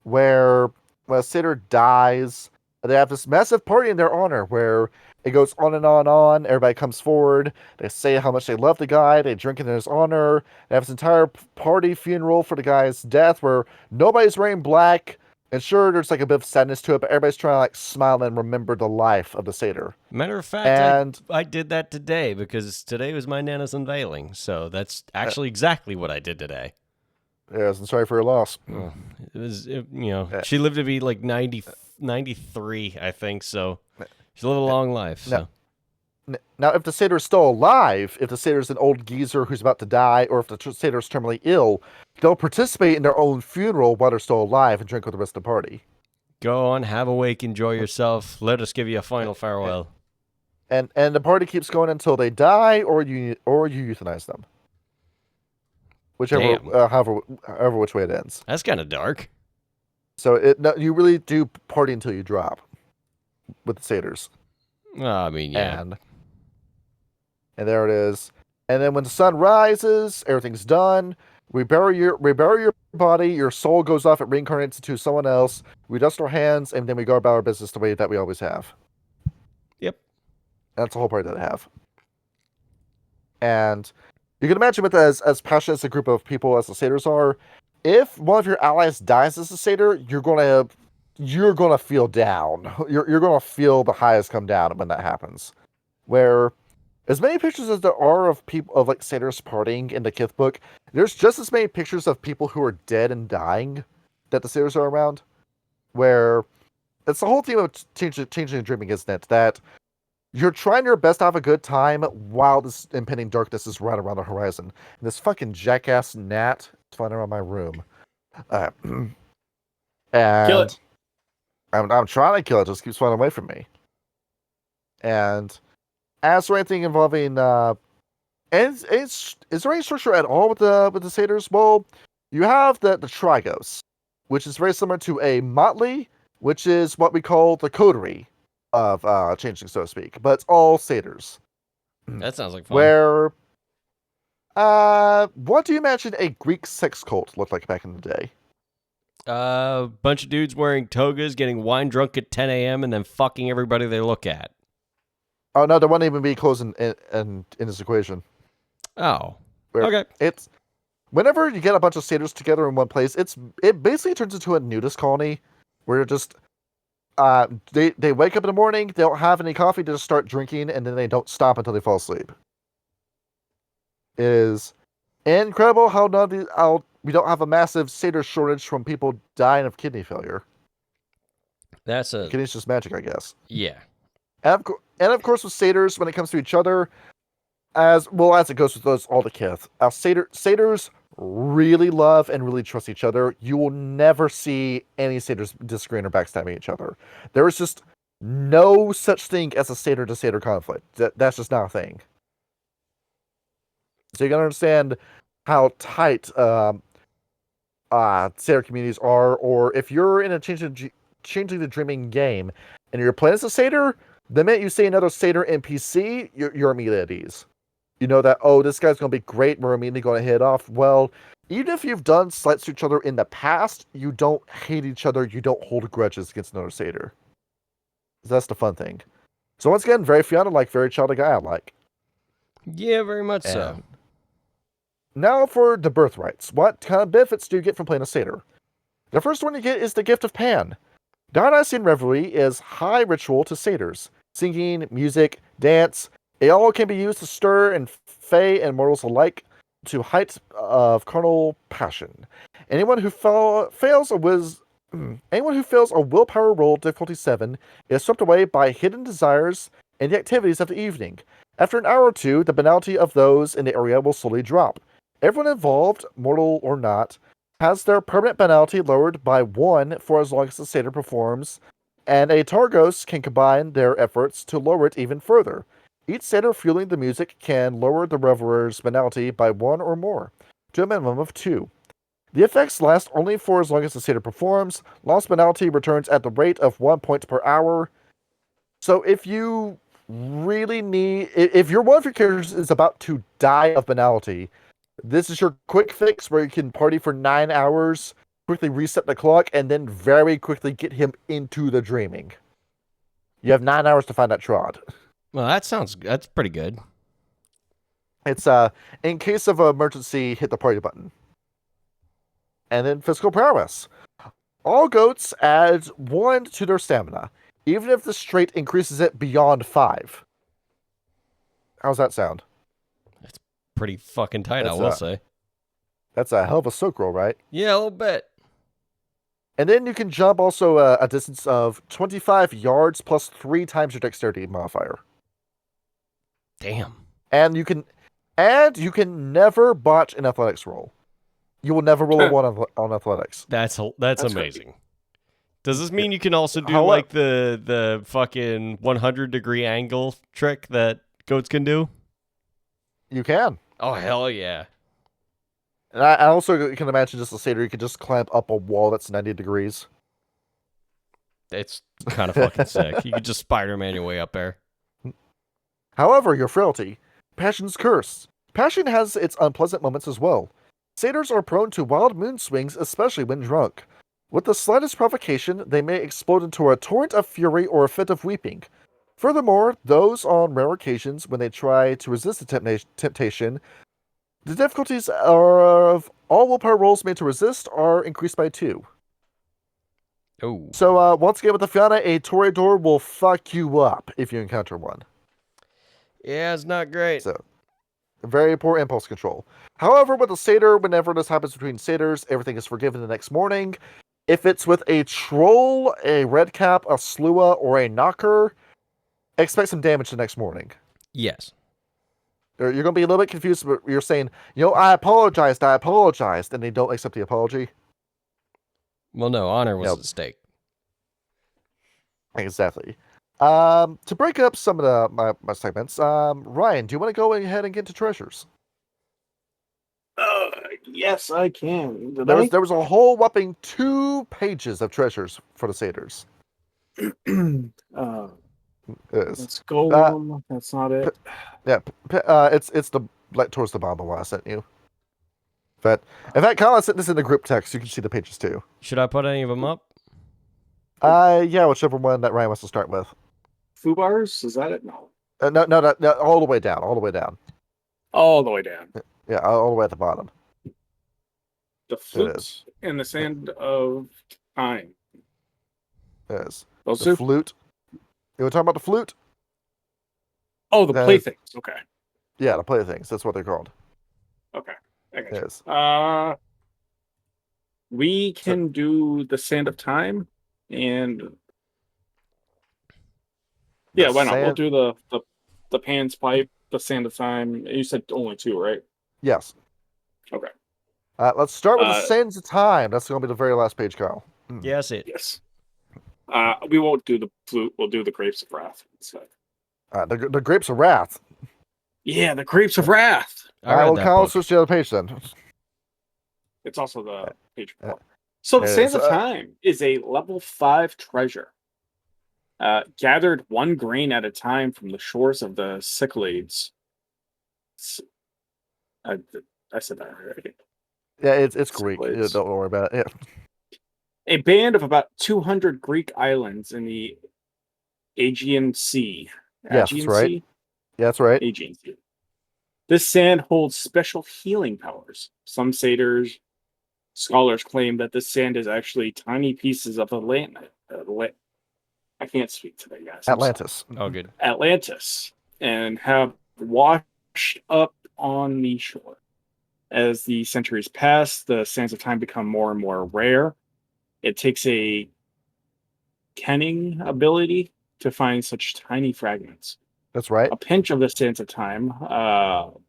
where when a satyr dies, they have this massive party in their honor where it goes on and on and on. Everybody comes forward. They say how much they love the guy. They drink in his honor. They have this entire party funeral for the guy's death where nobody's wearing black. And sure, there's a bit of sadness to it, but everybody's trying to smile and remember the life of the satyr. Matter of fact, I did that today because today was my Nana's unveiling. So that's actually exactly what I did today. Yes, I'm sorry for your loss. Well, it was, she lived to be 93, I think. So she lived a long life. So. Now, if the satyr is still alive, if the satyr is an old geezer who's about to die, or if the satyr is terminally ill, they'll participate in their own funeral while they're still alive and drink with the rest of the party. Go on, have a wake, enjoy yourself. Let us give you a final farewell. And the party keeps going until they die, or you euthanize them. Whichever, Damn. however which way it ends. That's kind of dark. So you really do party until you drop with the satyrs. I mean, yeah. And there it is. And then when the sun rises, everything's done. We bury your body. Your soul goes off. It reincarnates into someone else. We dust our hands, and then we go about our business the way that we always have. Yep. That's the whole party that I have. And you can imagine with as passionate as a group of people as the satyrs are, if one of your allies dies as a satyr, you're gonna feel down. You're gonna feel the highs come down when that happens. Where as many pictures as there are of people of like satyrs partying in the Kith book, there's just as many pictures of people who are dead and dying that the satyrs are around. Where it's the whole theme of changing and dreaming, isn't it? That you're trying your best to have a good time while this impending darkness is right around the horizon. And this fucking jackass gnat is flying around my room. And Kill it. I'm trying to kill it, just keeps flying away from me. And as for anything involving is there any structure at all with the satyrs? Well, you have the Trigos, which is very similar to a motley, which is what we call the coterie of Changeling, so to speak. But it's all satyrs. That sounds like fun. Where what do you imagine a Greek sex cult looked like back in the day? Bunch of dudes wearing togas, getting wine drunk at 10 a.m. and then fucking everybody they look at. Oh no, there wouldn't even be clothes in this equation. Oh, Where okay. It's whenever you get a bunch of satyrs together in one place, it basically turns into a nudist colony where you're just they wake up in the morning, they don't have any coffee, they just start drinking, and then they don't stop until they fall asleep. It is incredible how we don't have a massive satyr shortage from people dying of kidney failure. Kidney's just magic, I guess. Yeah. And of course, with satyrs, when it comes to each other, as it goes with all the Kith, satyrs really love and really trust each other. You will never see any satyrs disagreeing or backstabbing each other. There is just no such thing as a satyr to satyr conflict. That's just not a thing. So you gotta understand how tight satyr communities are, or if you're in a changing the dreaming game and you're playing as a satyr, the minute you see another satyr NPC, you're immediately at ease. You know that, oh, this guy's going to be great, we're immediately going to hit off. Well, even if you've done slights to each other in the past, you don't hate each other, you don't hold grudges against another satyr. That's the fun thing. So once again, very Fiona-like, very childlike. Yeah, very much so. Now for the birthrights. What kind of benefits do you get from playing a satyr? The first one you get is the gift of Pan. Dionysian revelry is high ritual to satyrs. Singing, music, dance, it all can be used to stir and fae and mortals alike to heights of carnal passion. Anyone who fails a willpower roll difficulty 7 is swept away by hidden desires and the activities of the evening. After an hour or two, the banality of those in the area will slowly drop. Everyone involved, mortal or not, has their permanent banality lowered by 1 for as long as the satyr performs, and a Targos can combine their efforts to lower it even further. Each satyr fueling the music can lower the reveler's banality by 1 or more, to a minimum of 2. The effects last only for as long as the satyr performs. Lost banality returns at the rate of 1 point per hour. So if you really need, if one of your characters is about to die of banality, this is your quick fix where you can party for 9 hours, quickly reset the clock, and then very quickly get him into the dreaming. You have 9 hours to find that trod. Well, that's pretty good. It's in case of emergency, hit the party button. And then physical prowess. All goats add 1 to their stamina, even if the straight increases it beyond 5. How's that sound? That's pretty fucking tight, I will say. That's a hell of a soak roll, right? Yeah, a little bit. And then you can jump also a distance of 25 yards plus 3 times your dexterity modifier. Damn. And you can never botch an athletics roll. You will never roll a 1 on athletics. That's amazing. Does this mean you can also do How- like the fucking 100-degree angle trick that goats can do? You can. Oh hell yeah! And I also can imagine just a satyr, you could just climb up a wall that's 90 degrees. It's kind of fucking sick. You could just Spider-Man your way up there. However, your frailty, passion's curse. Passion has its unpleasant moments as well. Satyrs are prone to wild mood swings, especially when drunk. With the slightest provocation, they may explode into a torrent of fury or a fit of weeping. Furthermore, those on rare occasions when they try to resist the temptation, the difficulties of all willpower rolls made to resist are increased by 2. Oh. So, once again with the Fianna, a Toreador will fuck you up if you encounter one. Yeah, it's not great. So, very poor impulse control. However, with a satyr, whenever this happens between satyrs, everything is forgiven the next morning. If it's with a troll, a redcap, a slua, or a knocker, expect some damage the next morning. Yes. You're going to be a little bit confused, but you're saying, I apologized, and they don't accept the apology. Well, no, honor was at stake. Exactly. To break up some of my segments, Ryan, do you want to go ahead and get to treasures? Yes, I can. There was a whole whopping 2 pages of treasures for the satyrs. Let's go. That's not it. It's the towards the bottom of what I sent you. But in fact, Colin sent this in the group text. You can see the pages too. Should I put any of them up? Yeah, whichever one that Ryan wants to start with. Foo bars? Is that it? No. No, all the way down. All the way down. Yeah, all the way at the bottom. The flute and the sand of time. Yes. Those The two? flute. You want to talk about the flute? Oh, the playthings. Okay. Yeah, the playthings. That's what they're called. Okay. I got you. Yes. We can do the sand of time, and yeah, why not? We'll do the Pan's pipe, the sand of time. You said only 2, right? Yes. Okay. Let's start with the sands of time. That's going to be the very last page, Kyle. Yes, it. Yes. We won't do the flute. We'll do the grapes of wrath instead. The grapes of wrath. Yeah, the grapes of wrath. All right, well, Kyle, switch to the other page then. It's also the page 4. So the sands of time is a level 5 treasure. Gathered 1 grain at a time from the shores of the Cyclades. I said that already. Yeah, it's Greek. Yeah, don't worry about it. Yeah. A band of about 200 Greek islands in the Aegean Sea. Yes, that's right. Sea? Yeah, that's right. Aegean Sea. This sand holds special healing powers. Some satyrs scholars claim that this sand is actually tiny pieces of Atlantis. I can't speak today, guys. Atlantis. Oh, good. Atlantis, and have washed up on the shore. As the centuries pass, the sands of time become more and more rare. It takes a kenning ability to find such tiny fragments. That's right. A pinch of the sands of time,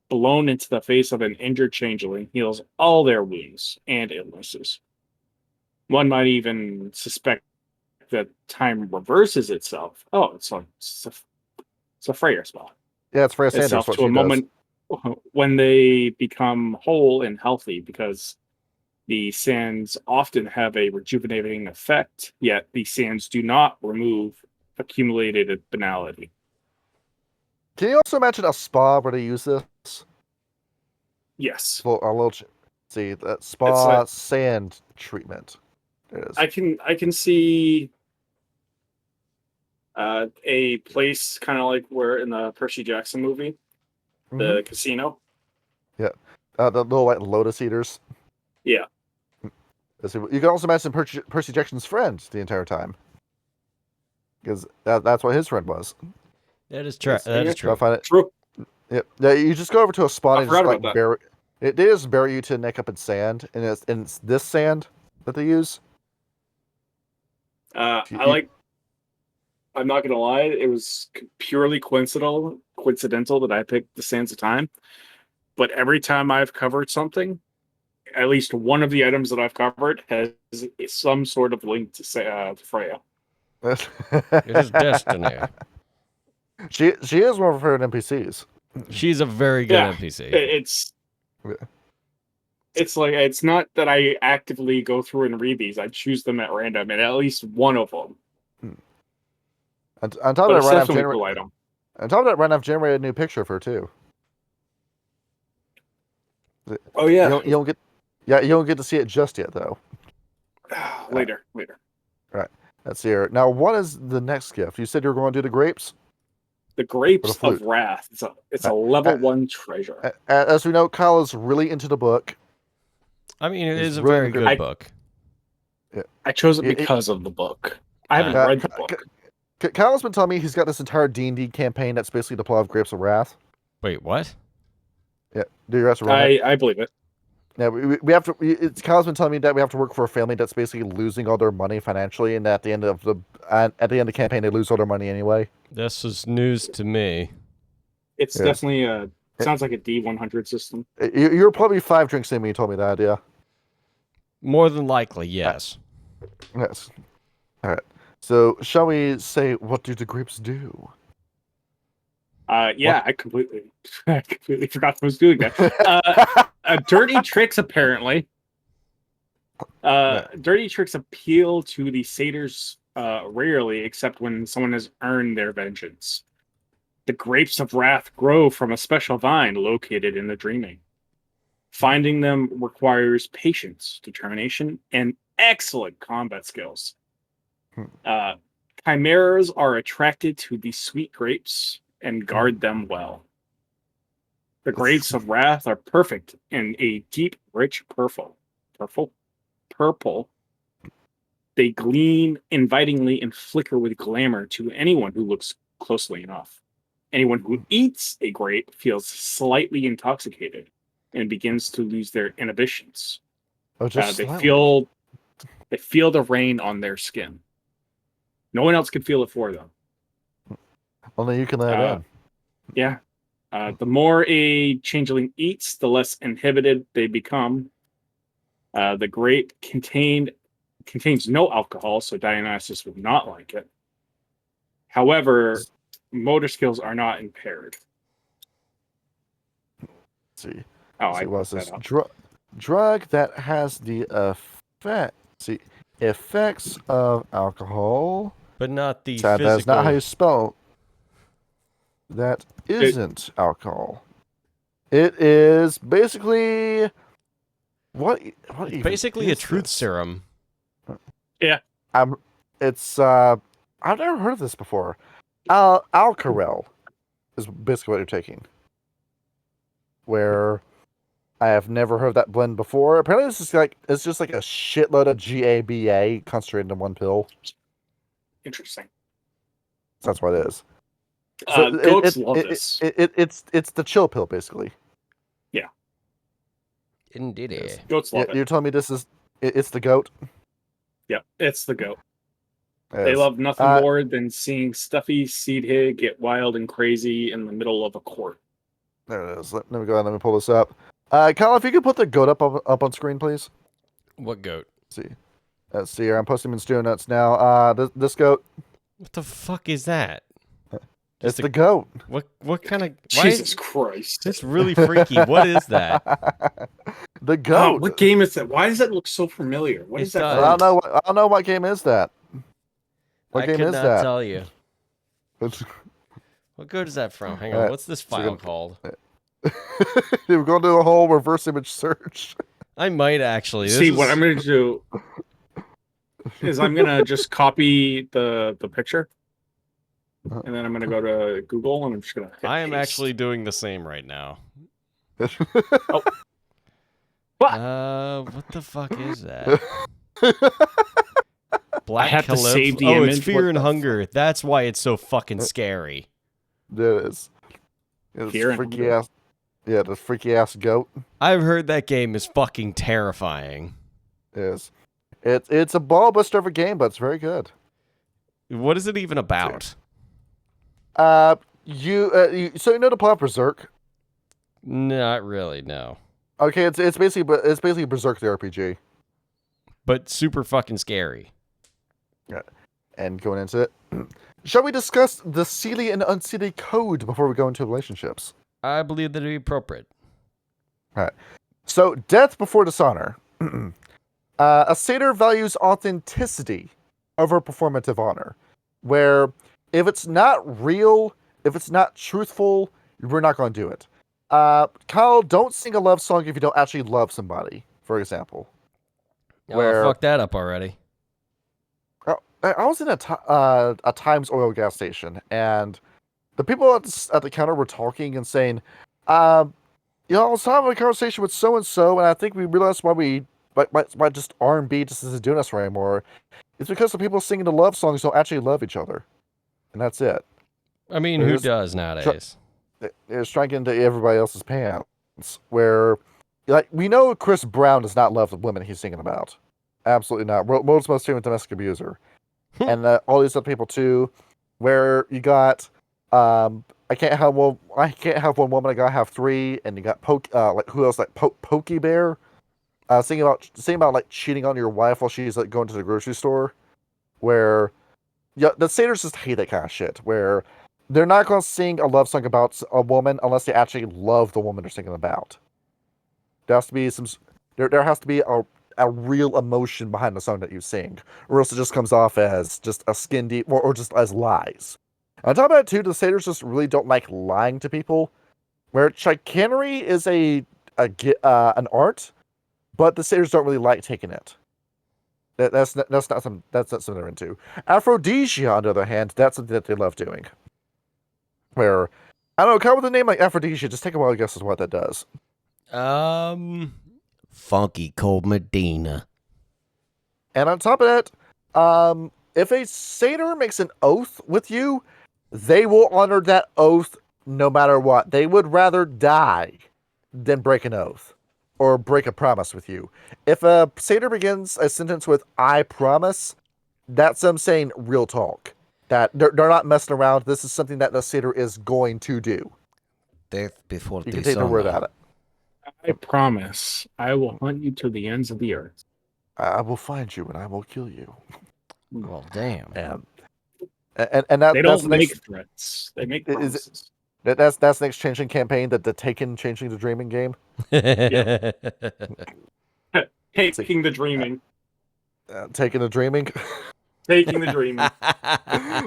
blown into the face of an injured changeling, heals all their wounds and illnesses. One might even suspect that time reverses itself. Oh, it's a Freya spot. Yeah, it's Freya Sanders. Itself to a moment when they become whole and healthy, because the sands often have a rejuvenating effect, yet the sands do not remove accumulated banality. Can you also imagine a spa where they use this? Yes. Well, a little. See that spa sand treatment. It is. I can see a place kind of like where in the Percy Jackson movie, the casino. Yeah, the little white lotus eaters. Yeah. You can also imagine Percy Jackson's friend the entire time, because that's what his friend was. That is true. That is true. True. Yeah, you just go over to a spot and just like bury. They just bury you to the neck up in sand, and it's this sand that they use. I'm not gonna lie, it was purely coincidental that I picked the sands of time. But every time I've covered something, at least one of the items that I've covered has some sort of link to Freya. It is destiny. She is one of her NPCs. She's a very good NPC. It's like, it's not that I actively go through and read these. I choose them at random, and at least one of them. On top But of it's that, definitely a cool item. on top of that, I've generated a new picture of her too. Oh yeah. You don't get to see it just yet though. Later. Right. Let's see here. Now, what is the next gift? You said you were going to do the grapes. The Grapes Or the flute. of Wrath. It's a level 1 treasure. As we know, Kyle is really into the book. I mean, it It's is a really very good. good book. I chose it It- because of the book. I haven't Uh, read the book. Kyle's been telling me he's got this entire D&D campaign that's basically the plot of Grapes of Wrath. Wait, what? Yeah, do your rest of it. I believe it. Yeah, we have to. Kyle's been telling me that we have to work for a family that's basically losing all their money financially, and at the end of the campaign, they lose all their money anyway. This is news to me. It's Yeah. definitely sounds like a D100 system. You were probably 5 drinks in when you told me that, yeah. More than likely, yes. Yes. All right. So, shall we say, what do the grapes do? I completely forgot what I was doing that. Dirty tricks, apparently. Dirty tricks appeal to the satyrs rarely, except when someone has earned their vengeance. The Grapes of Wrath grow from a special vine located in the dreaming. Finding them requires patience, determination, and excellent combat skills. Chimeras are attracted to the sweet grapes and guard them well. The Grapes of Wrath are perfect in a deep, rich purple. They gleam invitingly and flicker with glamour to anyone who looks closely enough. Anyone who eats a grape feels slightly intoxicated and begins to lose their inhibitions. Oh, just They slightly. feel the rain on their skin. No one else can feel it for them. Only you can let it in. Yeah. The more a changeling eats, the less inhibited they become. The grape contains no alcohol, so Dionysus would not like it. However, motor skills are not impaired. Let's see. Oh, Let's I see, what's looked this? that up. Drug that has the effects of alcohol. But not the Sad, physical. that's not how you spell. That isn't alcohol. It is basically what even Basically a is truth this? serum. It's I've never heard of this before. Alcarel is basically what you're taking. Where I have never heard of that blend before. Apparently, it's just like a shitload of GABA concentrated in one pill. Interesting. That's what it is. Goats love this. It's the chill pill, basically. Indeed. Goats love it. You're telling me it's the goat? Yeah, it's the goat. Yes. They love nothing more than seeing stuffy Seedhig get wild and crazy in the middle of a court. There it is. Let me go ahead. Let me pull this up. Kyle, if you could put the goat up on screen, please. What goat? Let's see here. I'm posting him in Stu Notes now. This goat. What the fuck is that? It's the goat. What kind of... Jesus Christ. It's really freaky. What is that? The goat. What game is that? Why does that look so familiar? What It is that? does. I don't know what game is that. What I game could is not that? tell you. What goat is that from? Hang on. Alright, What's this so file called? We're going to do a whole reverse image search. I might actually. See, what I'm going to do is I'm going to just copy the picture. And then I'm going to go to Google and I'm just going to I am actually doing the same right now. What? What the fuck is that? Black I have to Calypso. save the Oh, image. it's Fear What and the Hunger. That's why it's so fucking scary. There it is. It's Fear and freaky Hunger. ass. Yeah, the freaky ass goat. I've heard that game is fucking terrifying. Is. It's a ball buster of a game, but it's very good. What is it even about? So you know the plot of Berserk? Not really, no. Okay, it's basically Berserk the RPG. But super fucking scary. Yeah. And going into it, shall we discuss the Seelie and Unseelie code before we go into relationships? I believe that it'd be appropriate. All right. So, death before dishonor. A satyr values authenticity over performative honor, where if it's not real, if it's not truthful, we're not going to do it. Kyle, don't sing a love song if you don't actually love somebody, for example. Oh, fuck that up already. I was in a Times Oil gas station, and the people at the counter were talking and saying, I was having a conversation with so and so, and I think we realized why just R&B just isn't doing us right anymore. It's because the people singing the love songs don't actually love each other, and that's it. I mean, who does nowadays? It's trying to get into everybody else's pants. Where, like, we know Chris Brown does not love the women he's singing about. Absolutely not. World's most famous domestic abuser. And all these other people too, where you got I can't have one woman, I gotta have three, and you got who else, like Pokey Bear, singing about like cheating on your wife while she's like going to the grocery store, where the satyrs just hate that kind of shit, where they're not gonna sing a love song about a woman unless they actually love the woman they're singing about. There has to be there has to be a real emotion behind the song that you sing, or else it just comes off as just a skin deep, or just as lies. On top of that too, the satyrs just really don't like lying to people, where chicanery is an art, but the satyrs don't really like taking it. That's not something they're into. Aphrodisia, on the other hand, that's something that they love doing. Where, I don't know, come with a name like Aphrodisia, just take a wild guess as what that does. Funky Cold Medina. And on top of that, if a satyr makes an oath with you, they will honor that oath no matter what. They would rather die than break an oath or break a promise with you. If a satyr begins a sentence with "I promise," that's them saying real talk. That they're not messing around. This is something that the satyr is going to do. Death before You can take their word at it. I promise I will hunt you to the ends of the earth. I will find you and I will kill you. Well, damn. And that, They that's don't the make next, threats. They make Is promises. that's the next Changeling campaign, that the Taken Changeling the Dreaming game. Taking the dreaming. Taking the Dreaming. Taking the dreaming.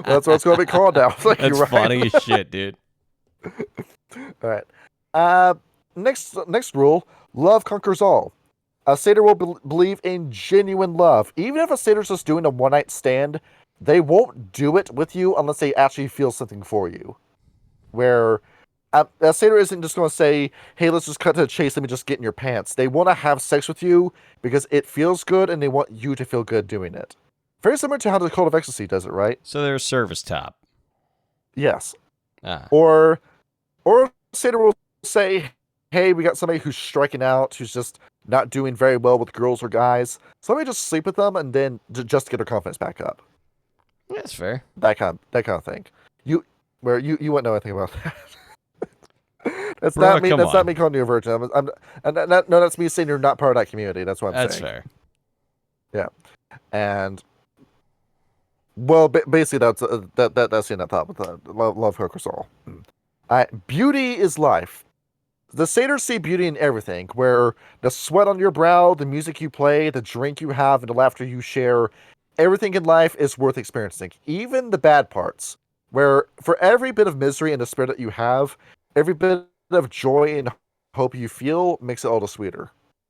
That's what it's going to be called now. Like, That's you're right. funny as shit, dude. All right. Next rule: love conquers all. A satyr will believe in genuine love, even if a satyr's just doing a one-night stand. They won't do it with you unless they actually feel something for you. Where a satyr isn't just going to say, "Hey, let's just cut to the chase. Let me just get in your pants." They want to have sex with you because it feels good, and they want you to feel good doing it. Very similar to how the Cult of Ecstasy does it, right? So they're a service top. Yes. Ah. Or a satyr will say, "Hey, we got somebody who's striking out, who's just not doing very well with girls or guys. So let me just sleep with them, and then just get her confidence back up." That's fair. That kind of thing. You wouldn't know anything about that. That's Bro, not me. come That's on. not me calling you a virgin. That's me saying you're not part of that community. That's what I'm That's saying. fair. Yeah, and well, basically that's the end of that with the love conquers all. Beauty is life. The satyrs see beauty in everything, where the sweat on your brow, the music you play, the drink you have, and the laughter you share. Everything in life is worth experiencing, even the bad parts, where for every bit of misery and despair that you have, every bit of joy and hope you feel makes it all the sweeter.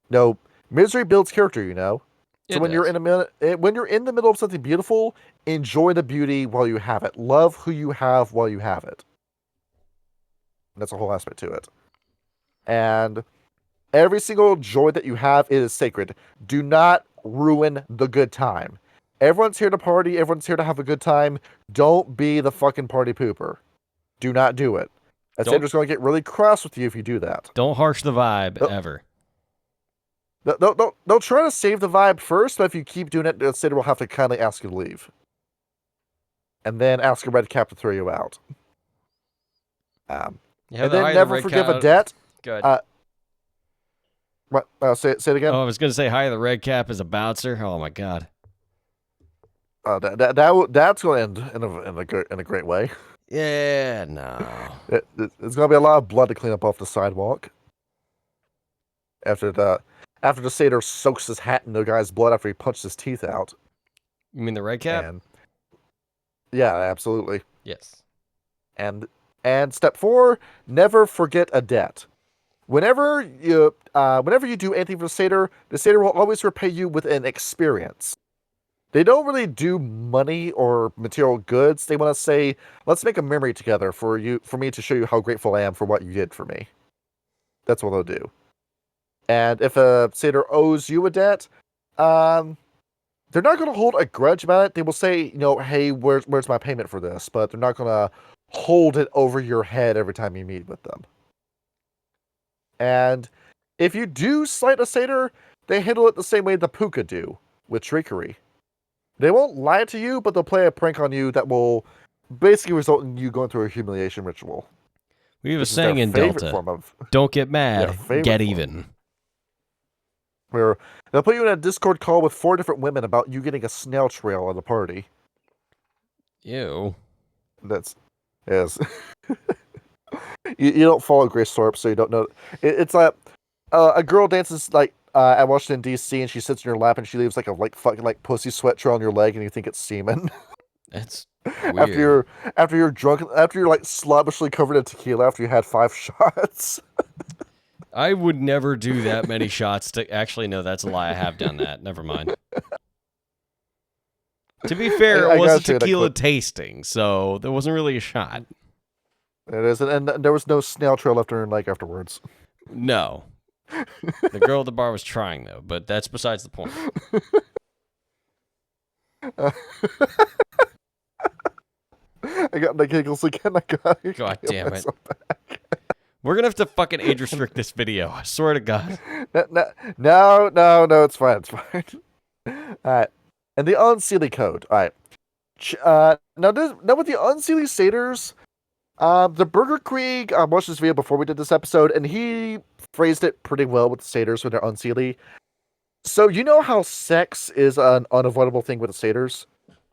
No, misery builds character, you know. So when you're in the middle of something beautiful, enjoy the beauty while you have it. Love who you have while you have it. That's a whole aspect to it. And every single joy that you have is sacred. Do not ruin the good time. Everyone's here to party. Everyone's here to have a good time. Don't be the fucking party pooper. Do not do it. A satyr's going to get really cross with you if you do that. Don't harsh the vibe ever. They'll try to save the vibe first, but if you keep doing it, the satyr will have to kindly ask you to leave. And then ask a red cap to throw you out. And then never forgive a debt. Good. What? Say it again. Oh, I was gonna say hi. The red cap is a bouncer. Oh my god. That's going to end in a great way. Yeah, no. It's going to be a lot of blood to clean up off the sidewalk. After the satyr soaks his hat in the guy's blood after he punched his teeth out. You mean the red cap? And, yeah, absolutely. Yes. And step 4, never forget a debt. Whenever you do anything for the satyr will always repay you with an experience. They don't really do money or material goods. They want to say, let's make a memory together for me to show you how grateful I am for what you did for me. That's what they'll do. And if a satyr owes you a debt, they're not going to hold a grudge about it. They will say, hey, where's my payment for this? But they're not going to hold it over your head every time you meet with them. And if you do slight a satyr, they handle it the same way the puka do, with trickery. They won't lie to you, but they'll play a prank on you that will basically result in you going through a humiliation ritual. We have a saying in Delta. Don't get mad, get even. Where they'll put you in a Discord call with 4 different women about you getting a snail trail at a party. Ew. Yes. you don't follow Grace Thorpe, so you don't know. It's like a girl dances at Washington D.C. and she sits in your lap and she leaves like a fucking pussy sweat trail on your leg and you think it's semen. That's weird. After you're drunk, after you're slavishly covered in tequila after you had 5 shots. I would never do that many shots to actually no, that's a lie. I have done that. Never mind. To be fair, it was a tequila tasting, so there wasn't really a shot. It is, and there was no snail trail left in her leg afterwards. No. The girl at the bar was trying, though, but that's besides the point. I got the giggles again. God damn it. We're going to have to fucking age restrict this video. I swear to God. No, it's fine. It's fine. All right. And the Unseelie Code. All right. Now with the Unseelie Satyrs, the Burger Krieg watched this video before we did this episode, and he phrased it pretty well with the Satyrs when they're Unseelie. So you know how sex is an unavoidable thing with the Satyrs?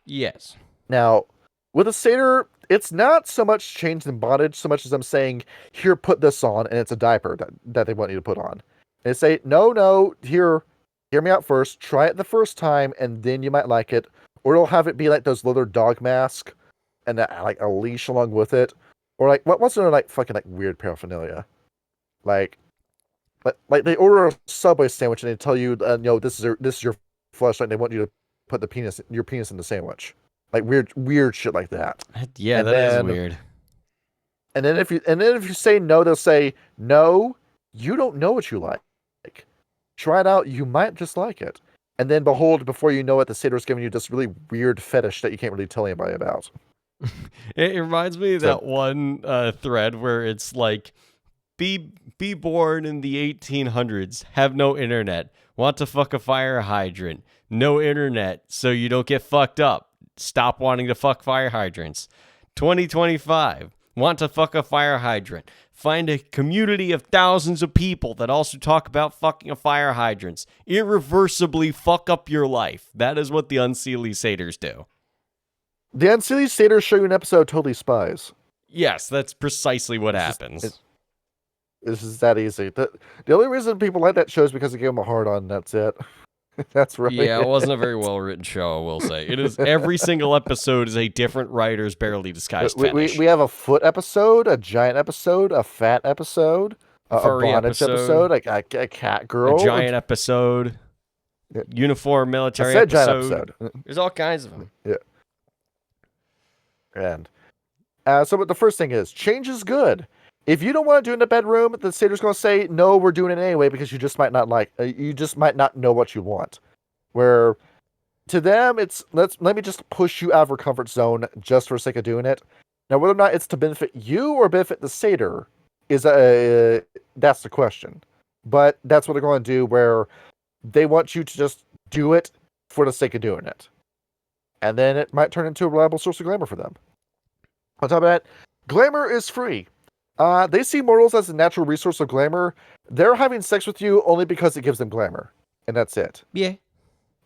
Yes. Now, with a satyr, it's not so much change in bondage, so much as I'm saying, here, put this on, and it's a diaper that they want you to put on. And they say, no, here, hear me out first, try it the first time, and then you might like it. Or it'll have it be like those leather dog mask, and a leash along with it. Or what's another fucking weird paraphernalia? Like they order a Subway sandwich and they tell you, this is your fleshlight, and they want you to put your penis in the sandwich. Weird shit like that. Yeah, that is weird. And then if you say no, they'll say, no, you don't know what you like. Try it out, you might just like it. And then behold, before you know it, the satyr's giving you this really weird fetish that you can't really tell anybody about. It reminds me of that one thread where it's be born in the 1800s, have no internet, want to fuck a fire hydrant, no internet, so you don't get fucked up. Stop wanting to fuck fire hydrants. 2025, want to fuck a fire hydrant. Find a community of thousands of people that also talk about fucking a fire hydrants. Irreversibly fuck up your life. That is what the Unseelie Satyrs do. The Unseelie Satyrs show you an episode of Totally Spies. Yes, that's precisely what happens. This is that easy. The only reason people like that show is because it gave them a hard on, that's it. That's right. Yeah, it wasn't a very well written show, I will say. It is every single episode is a different writer's barely disguised fetish. We have a foot episode, a giant episode, a fat episode, a bondage episode, a cat girl, a giant episode, uniform military episode. There's all kinds of them. Yeah. And so the first thing is, change is good. If you don't want to do it in the bedroom, the satyr's going to say, no, we're doing it anyway, because you just might not know what you want. Where to them, it's, let me just push you out of your comfort zone just for the sake of doing it. Now, whether or not it's to benefit you or benefit the satyr that's the question. But that's what they're going to do, where they want you to just do it for the sake of doing it. And then it might turn into a reliable source of glamour for them. On top of that, glamour is free. They see mortals as a natural resource of glamour. They're having sex with you only because it gives them glamour, and that's it. Yeah.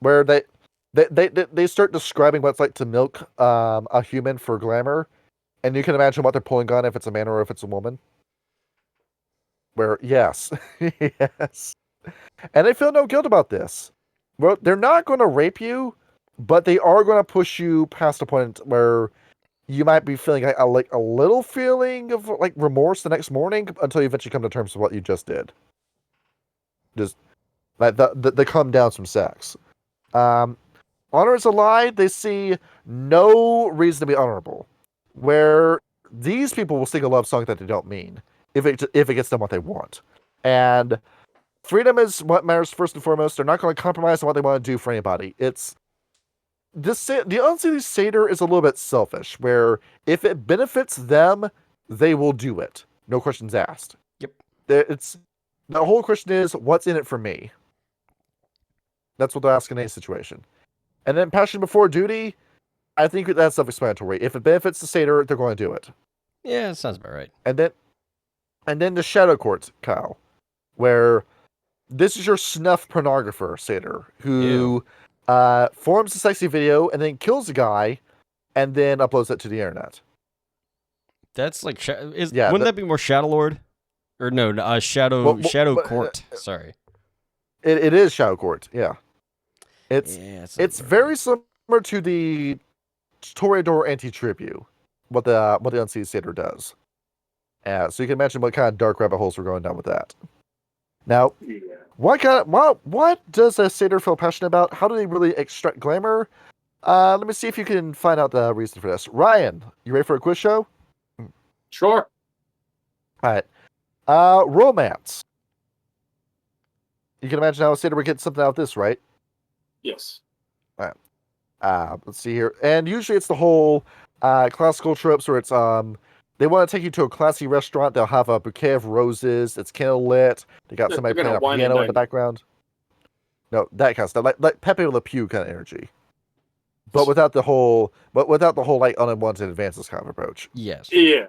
Where they start describing what it's like to milk a human for glamour, and you can imagine what they're pulling on if it's a man or if it's a woman. Where yes, yes, and they feel no guilt about this. Well, they're not going to rape you, but they are going to push you past a point where you might be feeling like a little feeling of like remorse the next morning until you eventually come to terms with what you just did. Just like the come down from sex. Honor is a lie. They see no reason to be honorable. Where these people will sing a love song that they don't mean if it gets them what they want. And freedom is what matters first and foremost. They're not going to compromise on what they want to do for anybody. It's the unseen satyr is a little bit selfish, where if it benefits them, they will do it. No questions asked. Yep. The whole question is, what's in it for me? That's what they're asking in any situation. And then passion before duty, I think that's self-explanatory. If it benefits the satyr, they're going to do it. Yeah, that sounds about right. And then the shadow court, Kyle, where this is your snuff pornographer satyr who forms a sexy video and then kills a guy and then uploads it to the internet. That's like wouldn't that be more Shadow Lord? Or no, Shadow Court. Sorry. It is Shadow Court, yeah. It's very similar to the Toreador anti-tribute, what the Unseen Satyr does. So you can imagine what kind of dark rabbit holes we're going down with that. Now, what does a satyr feel passionate about? How do they really extract glamour? Let me see if you can find out the reason for this. Ryan, you ready for a quiz show? Sure. All right. Romance. You can imagine how a satyr would get something out of this, right? Yes. All right. Let's see here. And usually it's the whole classical tropes where it's they want to take you to a classy restaurant. They'll have a bouquet of roses. It's candlelit. They got somebody playing a piano in the background. No, that kind of stuff, like Pepe Le Pew kind of energy, but without the whole like unwanted advances kind of approach. Yes. Yeah.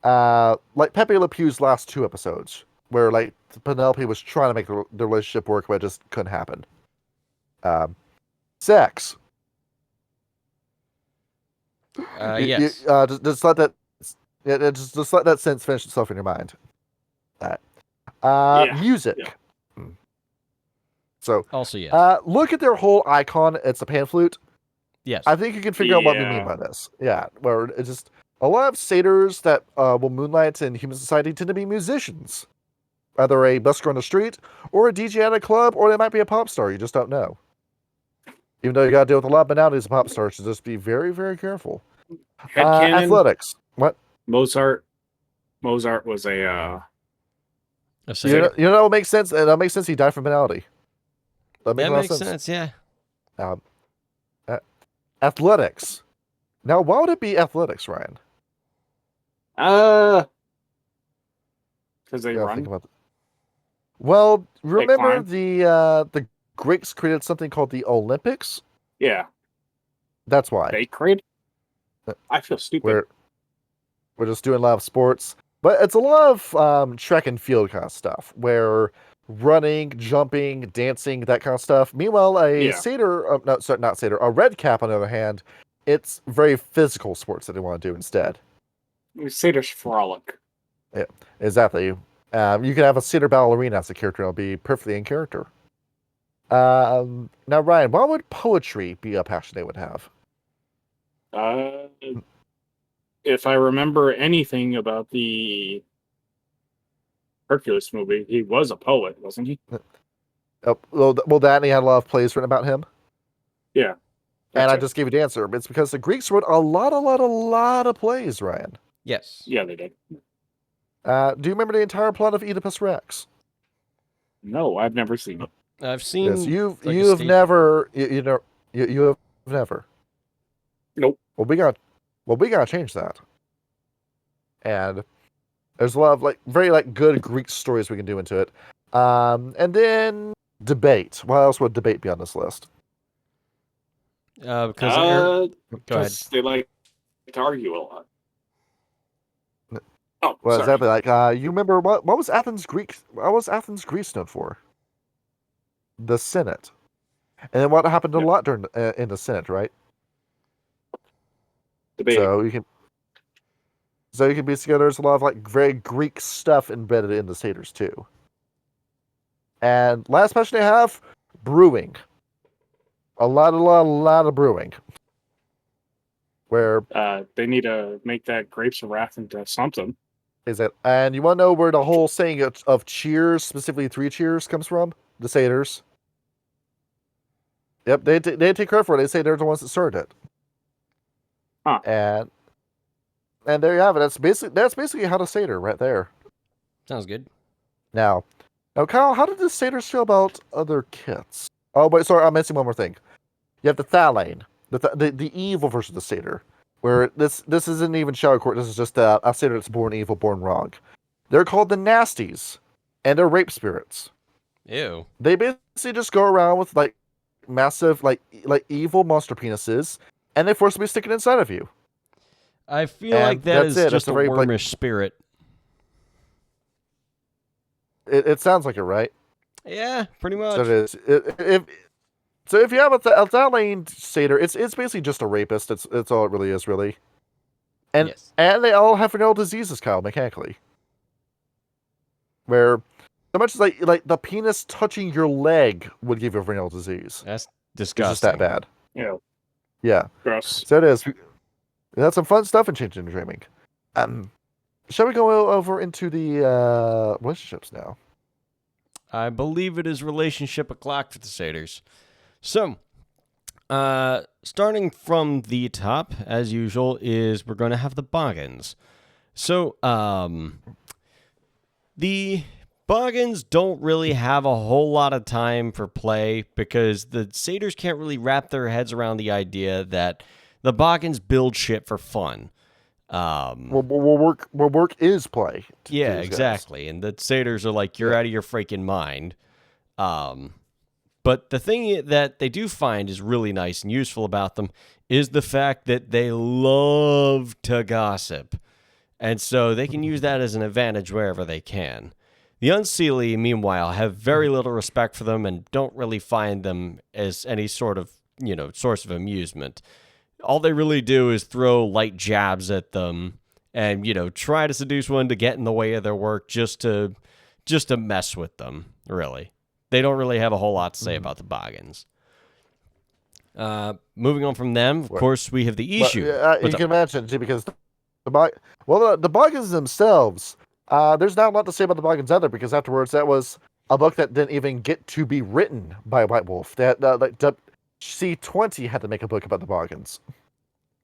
Like Pepe Le Pew's last 2 episodes, where like Penelope was trying to make the relationship work, but it just couldn't happen. Sex. Yes. Just let that. Just let that sentence finish itself in your mind. Music. Yeah. So also yes. Look at their whole icon. It's a pan flute. Yes. I think you can figure out what we mean by this. Yeah, where it's just a lot of satyrs that will moonlight in human society tend to be musicians, either a busker on the street or a DJ at a club, or they might be a pop star. You just don't know. Even though you got to deal with a lot of banalities of pop stars, so just be very, very careful. Headcanon. Athletics. What? Mozart was a you know that would make sense. That makes sense. He died from banality. That makes sense. Yeah. Athletics. Now, why would it be athletics, Ryan? because they Yeah, run. think about that. Well, remember climb. the Greeks created something called the Olympics? Yeah, That's why. they create. Uh, I feel stupid. We're just doing a lot of sports. But it's a lot of track and field kind of stuff, where running, jumping, dancing, that kind of stuff. Meanwhile, a satyr, not satyr, a red cap, on the other hand, it's very physical sports that they want to do instead. Satyrs frolic. Yeah, exactly. You can have a satyr ballerina as a character; it'll be perfectly in character. Now, Ryan, what would poetry be a passion they would have? If I remember anything about the Hercules movie, he was a poet, wasn't he? Well, that and he had a lot of plays written about him. Yeah. And I just gave you the answer. It's because the Greeks wrote a lot of plays, Ryan. Yes. Yeah, they did. Do you remember the entire plot of Oedipus Rex? No, I've never seen it. I've seen. Yes, you have never. You have never. Nope. Well, we gotta change that. And there's a lot of very good Greek stories we can do into it. And then debate. Why else would debate be on this list? Because they like to argue a lot. Oh, Well, sorry. exactly. Like, you remember what was Athens, Greek? What was Athens, Greece known for? The Senate. And then what happened a Yeah. lot during in the Senate, right? Debate. So you can be together. There's a lot of like very Greek stuff embedded in the satyrs too. And last question I have, brewing. A lot of brewing. Where They need to make that grapes of wrath into something. is it? And you want to know where the whole saying of cheers, specifically 3 cheers, comes from? The satyrs. Yep, they take credit for it. They say they're the ones that started it. Huh. And there you have it. That's basically how to satyr right there. Sounds good. Now, Kyle, how did the satyrs feel about other kits? Oh, wait, sorry, I'm missing one more thing. You have the Thalane, the evil version of the satyr, where this isn't even Shadow Court. This is just a satyr that's born evil, born wrong. They're called the Nasties, and they're rape spirits. Ew. They basically just go around with like massive, like evil monster penises, and they forcibly stick it inside of you. I feel And like that is that's it. just That's a a very, like- wormish spirit. It sounds like it, right? Yeah, pretty much. So it is. If you have a Thalane satyr, it's basically just a rapist. It's all it really is, really. And Yes. and they all have venereal diseases, Kyle, mechanically. Where so much as like the penis touching your leg would give you a venereal disease. That's It's disgusting. just that bad. Yeah. Yeah. Gross. So it is. That's some fun stuff in Changing and Dreaming. Shall we go over into the relationships now? I believe it is relationship o'clock for the satyrs. So, starting from the top, as usual, is we're going to have the Boggins. So, the Boggins don't really have a whole lot of time for play because the satyrs can't really wrap their heads around the idea that the Boggins build shit for fun. Well, work is play. to Yeah, these guys. exactly. And the satyrs are like, you're out of your freaking mind. But the thing that they do find is really nice and useful about them is the fact that they love to gossip. And so they can use that as an advantage wherever they can. The Unseelie, meanwhile, have very little respect for them and don't really find them as any sort of, source of amusement. All they really do is throw light jabs at them and, try to seduce one to get in the way of their work just to mess with them, really. They don't really have a whole lot to say about the Boggins. Moving on from them, of course, we have the issue. You can imagine, too, because the Boggins themselves, there's not a lot to say about the Boggins either, because afterwards that was a book that didn't even get to be written by White Wolf. That C20 had to make a book about the Boggins.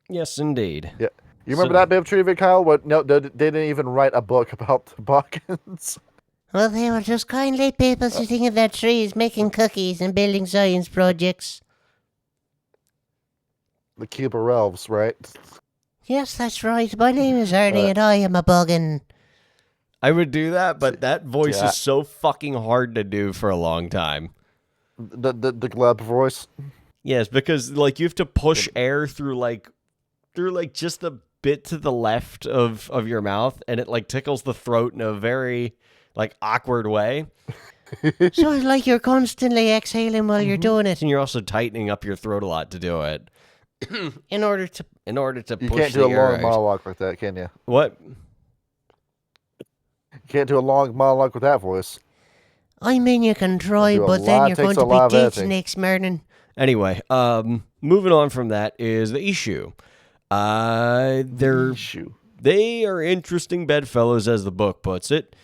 Yes, indeed. Yeah, you remember that bit of trivia, Kyle? No, they didn't even write a book about the Boggins. Well, they were just kindly people sitting in their trees making cookies and building science projects. The Cuba Elves, right? Yes, that's right. My name is Ernie and I am a Boggin. I would do that, but that voice Yeah. is so fucking hard to do for a long time. The glub voice. Yes, because you have to push air through just a bit to the left of your mouth, and it tickles the throat in a very awkward way. So it's like you're constantly exhaling while you're doing it. And you're also tightening up your throat a lot to do it. In order to... You push can't do the a air long out. monologue like that, can you? What? You can't do a long monologue with that voice. I mean, you can try, Do a but then lot, you're takes going a to lot of be ditched editing. next morning. Anyway, moving on from that is the issue. Issue. They are interesting bedfellows, as the book puts it.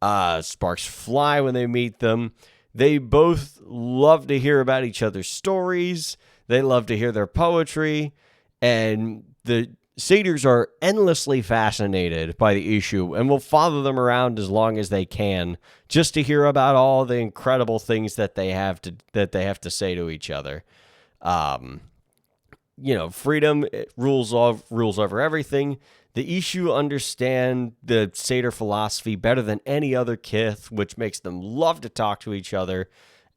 Sparks fly when they meet them. They both love to hear about each other's stories. They love to hear their poetry. And the satyrs are endlessly fascinated by the issue and will follow them around as long as they can just to hear about all the incredible things that they have to say to each other. Freedom rules over everything. The Ishu understand the satyr philosophy better than any other kith, which makes them love to talk to each other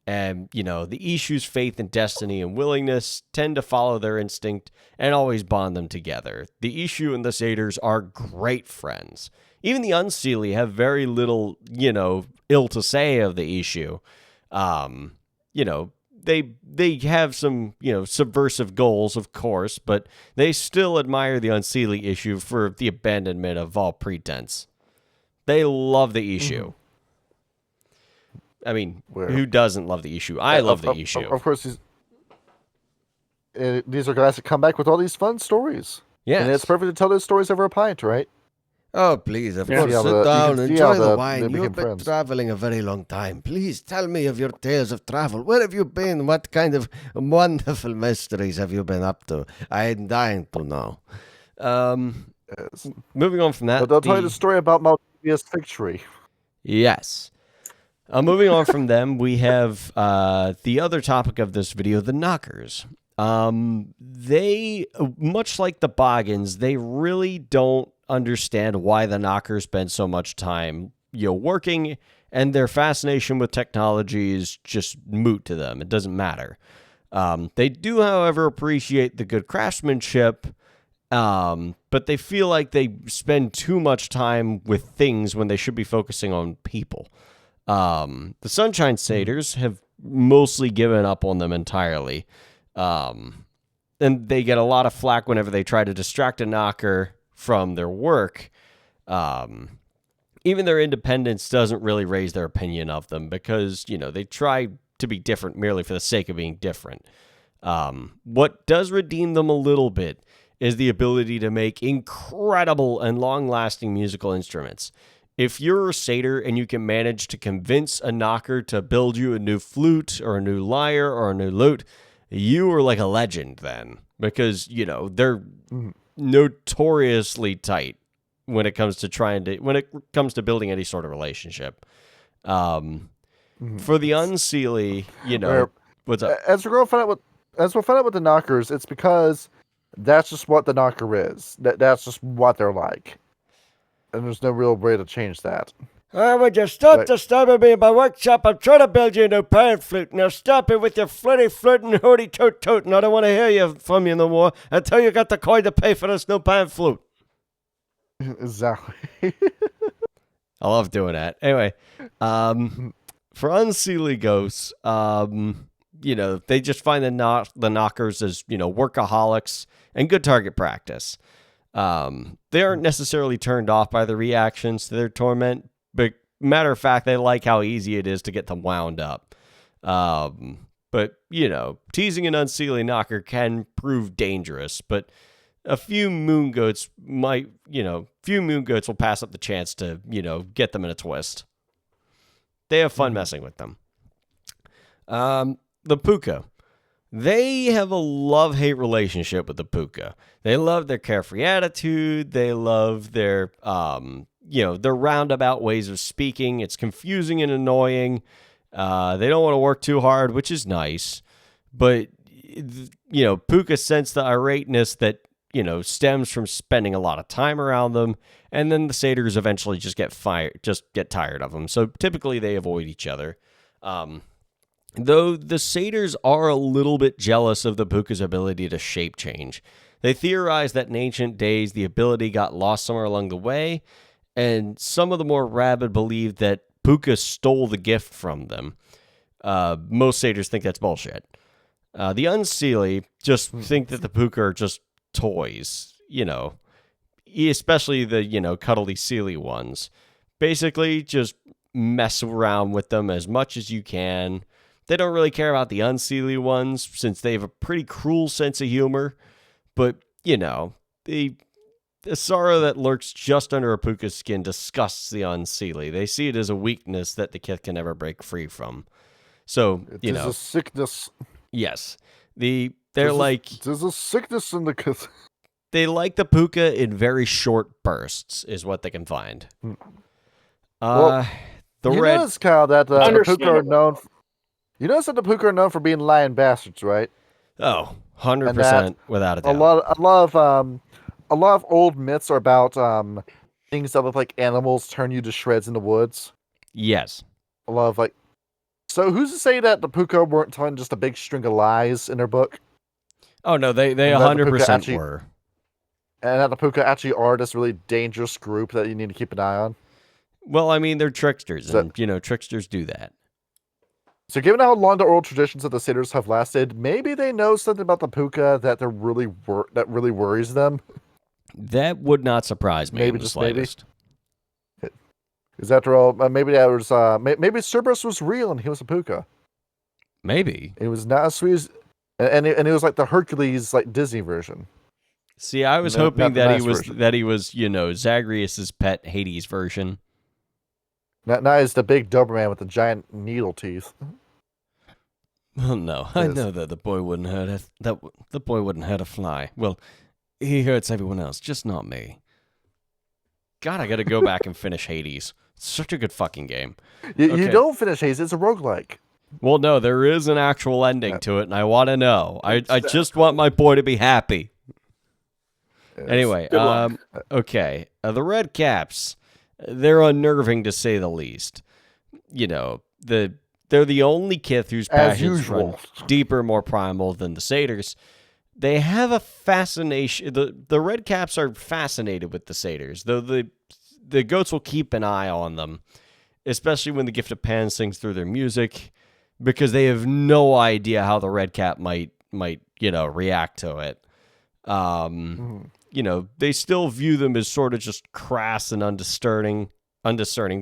And, the Ishu's faith in destiny and willingness tend to follow their instinct and always bond them together. The Ishu and the Satyrs are great friends. Even the Unseelie have very little, ill to say of the Ishu. They have some, subversive goals, of course, but they still admire the Unseelie Ishu for the abandonment of all pretense. They love the Ishu. I mean, who doesn't love the Ishu? I love the Ishu. Of course, these are guys that come back with all these fun stories. Yes. And it's perfect to tell those stories over a pint, right? Oh, please, of course, Yeah, sit down, you can see enjoy how the they wine. became You've been friends. traveling a very long time. Please tell me of your tales of travel. Where have you been? What kind of wonderful mysteries have you been up to? I am dying to know. Yes. Moving on from that. But they'll tell you the story about Maldivia's fig tree. Yes. Moving on from them, we have the other topic of this video, the Nockers. They, much like the Boggins, they really don't understand why the Nockers spend so much time, working, and their fascination with technology is just moot to them. It doesn't matter. They do, however, appreciate the good craftsmanship, but they feel like they spend too much time with things when they should be focusing on people. The Sunshine Satyrs have mostly given up on them entirely. And they get a lot of flack whenever they try to distract a Nocker from their work. Even their independence doesn't really raise their opinion of them because, they try to be different merely for the sake of being different. What does redeem them a little bit is the ability to make incredible and long-lasting musical instruments. If you're a satyr and you can manage to convince a Nocker to build you a new flute or a new lyre or a new lute, you are like a legend then. Because, they're notoriously tight when it comes to building any sort of relationship. For the Unseelie, what's up? As we'll find out with the Nockers, it's because that's just what the Knocker is. That's just what they're like. And there's no real way to change that. Would you stop disturbing me in my workshop? I'm trying to build you a new pan flute. Now stop it with your flitty flute and hooty toot toot. And I don't want to hear from you no more until you got the coin to pay for this new pan flute. Exactly. I love doing that. Anyway, for Unseelie ghosts, they just find the Knockers as, workaholics and good target practice. They aren't necessarily turned off by the reactions to their torment, but matter of fact, they like how easy it is to get them wound up. But, teasing an Unseelie Knocker can prove dangerous, but a few moon goats will pass up the chance to, get them in a twist. They have fun messing with them. The Puka. They have a love-hate relationship with the Puka. They love their carefree attitude. They love their, their roundabout ways of speaking. It's confusing and annoying. They don't want to work too hard, which is nice. But, Puka sense the irateness that, stems from spending a lot of time around them. And then the Satyrs eventually just get tired of them. So typically they avoid each other. Though the Satyrs are a little bit jealous of the Puka's ability to shape change. They theorize that in ancient days, the ability got lost somewhere along the way, and some of the more rabid believe that Puka stole the gift from them. Most Satyrs think that's bullshit. The Unseelie just think that the Puka are just toys, especially the, cuddly Seelie ones. Basically, just mess around with them as much as you can. They don't really care about the Unseelie ones since they have a pretty cruel sense of humor. But, the sorrow that lurks just under a Puka's skin disgusts the Unseelie. They see it as a weakness that the kith can never break free from. So, It is a sickness. Yes. There's a sickness in the kith. They like the Puka in very short bursts, is what they can find. Well, notice, Kyle, that the Puka are known. You notice that the Puka are known for being lying bastards, right? Oh, 100% without a doubt. A lot of old myths are about things that look like animals turn you to shreds in the woods. Yes. A lot of So who's to say that the Puka weren't telling just a big string of lies in their book? Oh no, they And that the 100% Puka actually- were. And that the Puka actually are this really dangerous group that you need to keep an eye on? Well, I mean, they're tricksters, So- and tricksters do that. So given how long the oral traditions of the Satyrs have lasted, maybe they know something about the Puka that that really worries them. That would not surprise me Maybe in the just maybe. slightest. Because after all, maybe that was maybe Cerberus was real and he was a Puka. Maybe. It was not as sweet as, and it was like the Hercules like Disney version. See, I was No, hoping not the that he nice was version. Zagreus's pet Hades version. Not is the big Doberman with the giant needle teeth. Well, no, I Yes. know that the boy wouldn't hurt the boy wouldn't hurt a fly. Well, he hurts everyone else, just not me. God, I got to go back and finish Hades. It's such a good fucking game. You Okay. don't finish Hades, it's a roguelike. Well, no, there is an actual ending to it, and I want to know. I just want my boy to be happy. Yes. Anyway, Good luck. okay. The Red Caps, they're unnerving to say the least. They're the only kith whose As passions usual. run deeper, more primal than the Satyrs. They have a fascination. The Red Caps are fascinated with the Satyrs, though the goats will keep an eye on them, especially when the Gift of Pan sings through their music, because they have no idea how the Red Cap might react to it. They still view them as sort of just crass and undiscerning,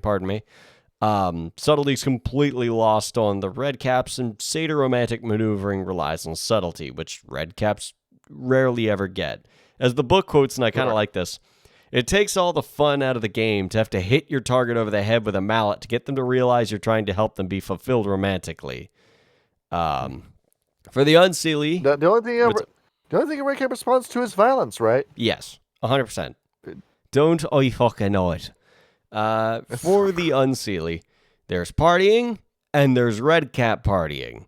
pardon me. Subtlety's completely lost on the Red Caps, and Satyr romantic maneuvering relies on subtlety, which Red Caps rarely ever get. As the book quotes, and I kind of like this, it takes all the fun out of the game to have to hit your target over the head with a mallet to get them to realize you're trying to help them be fulfilled romantically. For the Unseelie, The only thing a Red Cap responds to is violence, right? yes, 100%. Don't I fucking know it. For the Unseelie, there's partying and there's Red Cap partying.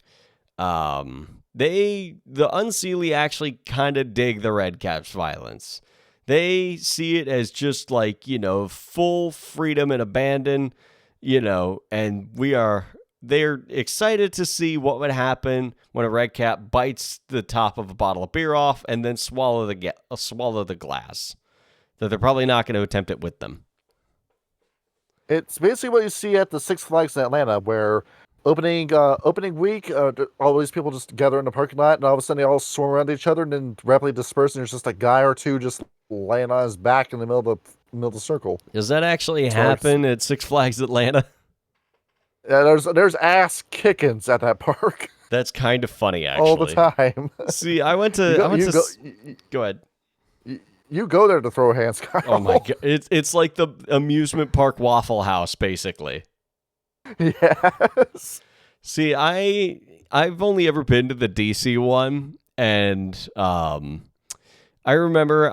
The Unseelie actually kind of dig the Red Cap's violence. They see it as just like, full freedom and abandon, and they're excited to see what would happen when a Red Cap bites the top of a bottle of beer off and then swallow the glass. That they're probably not going to attempt it with them. It's basically what you see at the Six Flags in Atlanta, where opening week, all these people just gather in the parking lot, and all of a sudden they all swarm around each other and then rapidly disperse, and there's just a guy or two just laying on his back in the middle of the circle. Does that actually happen at Six Flags Atlanta? Yeah, there's ass kickings at that park That's kind of funny, actually. all the time. See, I went to. Go ahead. You go there to throw hands, Kyle. Oh my god, it's like the amusement park Waffle House, basically. Yes. See, I've only ever been to the DC one, and I remember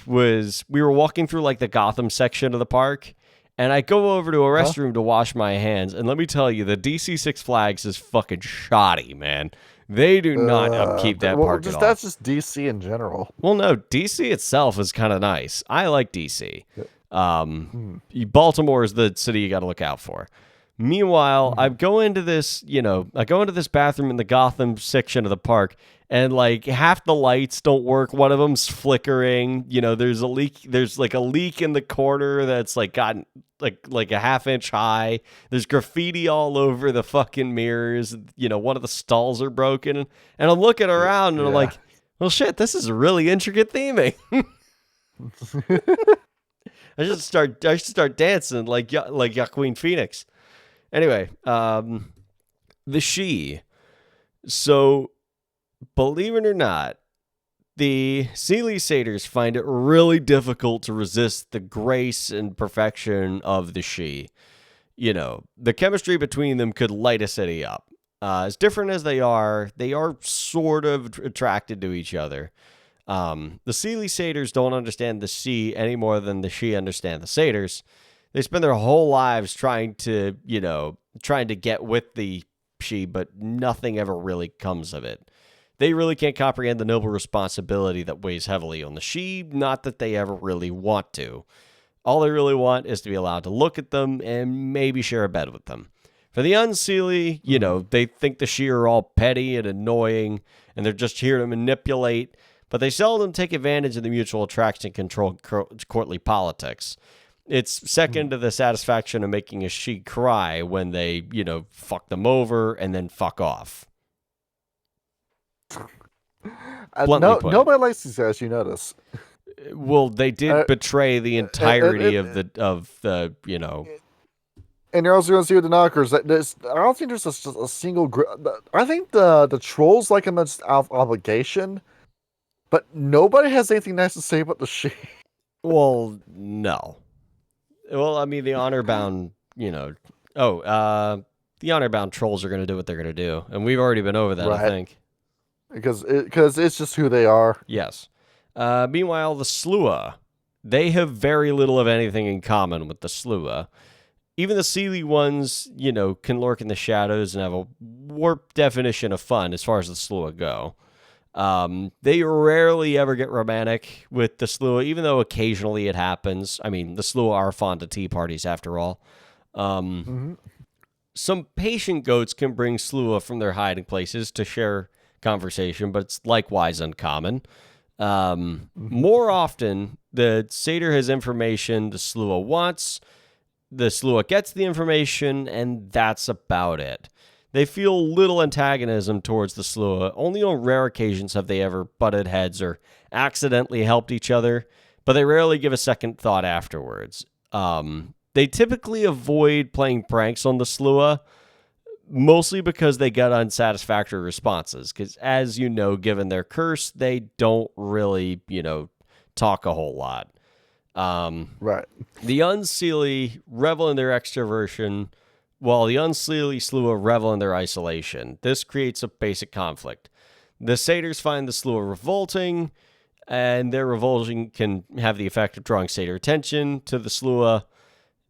we were walking through like the Gotham section of the park, and I go over to a restroom to wash my hands, and let me tell you, the DC Six Flags is fucking shoddy, man. They do not upkeep that park at all. That's just DC in general. Well, no, DC itself is kind of nice. I like DC. Baltimore is the city you got to look out for. Meanwhile, I go into this bathroom in the Gotham section of the park, and like half the lights don't work. One of them's flickering. There's a leak. There's like a leak in the corner that's like gotten like a half-inch high. There's graffiti all over the fucking mirrors. One of the stalls are broken, and I'm looking around and I'm like, well, shit, this is a really intricate theming. I should start dancing like Joaquin Phoenix. Anyway, the She. So, believe it or not, the Seelie Satyrs find it really difficult to resist the grace and perfection of the She. The chemistry between them could light a city up. As different as they are sort of attracted to each other. The Seelie Satyrs don't understand the She any more than the She understand the Satyrs. They spend their whole lives trying to get with the She, but nothing ever really comes of it. They really can't comprehend the noble responsibility that weighs heavily on the She, not that they ever really want to. All they really want is to be allowed to look at them and maybe share a bed with them. For the Unseelie, they think the Shi are all petty and annoying, and they're just here to manipulate, but they seldom take advantage of the mutual attraction control courtly politics. It's second to the satisfaction of making a Shi cry when they, fuck them over and then fuck off. Nobody likes these guys, you notice. Well, they did betray the entirety of the. And you're also going to see with the Nockers. I don't think there's just a single group. I think the trolls like him as obligation, but nobody has anything nice to say about the Shi. Well, no. Well, I mean, the honor-bound, the honor-bound trolls are going to do what they're going to do, and we've already been over that, right. I think. Because it's just who they are. Yes. Meanwhile, the Slua, they have very little of anything in common with the Slua. Even the Seelie ones, can lurk in the shadows and have a warped definition of fun as far as the Slua go. They rarely ever get romantic with the Slua, even though occasionally it happens. I mean, the Slua are fond of tea parties, after all. Some patient goats can bring Slua from their hiding places to share conversation, but it's likewise uncommon. More often, the Satyr has information the Slua wants, the Slua gets the information, and that's about it. They feel little antagonism towards the Slua. Only on rare occasions have they ever butted heads or accidentally helped each other, but they rarely give a second thought afterwards. They typically avoid playing pranks on the Slua, mostly because they get unsatisfactory responses. Because, as you know, given their curse, they don't really, talk a whole lot. Right. The Unseelie revel in their extroversion, while the Unseelie Slua revel in their isolation. This creates a basic conflict. The Satyrs find the Slua revolting, and their revulsion can have the effect of drawing Satyr attention to the Slua.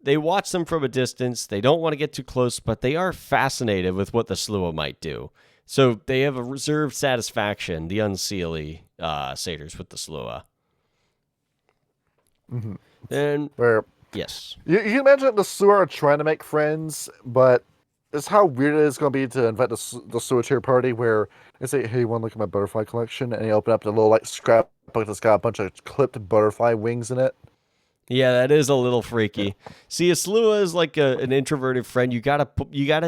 They watch them from a distance. They don't want to get too close, but they are fascinated with what the Slua might do. So they have a reserved satisfaction, the Unseelie Satyrs, with the Slua. Mm-hmm. And where yes, you can imagine the Slua are trying to make friends, but it's how weird it is going to be to invite the Slua to your party where they say, "Hey, you want to look at my butterfly collection?" And you open up the little scrapbook that's got a bunch of clipped butterfly wings in it. Yeah, that is a little freaky. See, a Slua is like an introverted friend. You gotta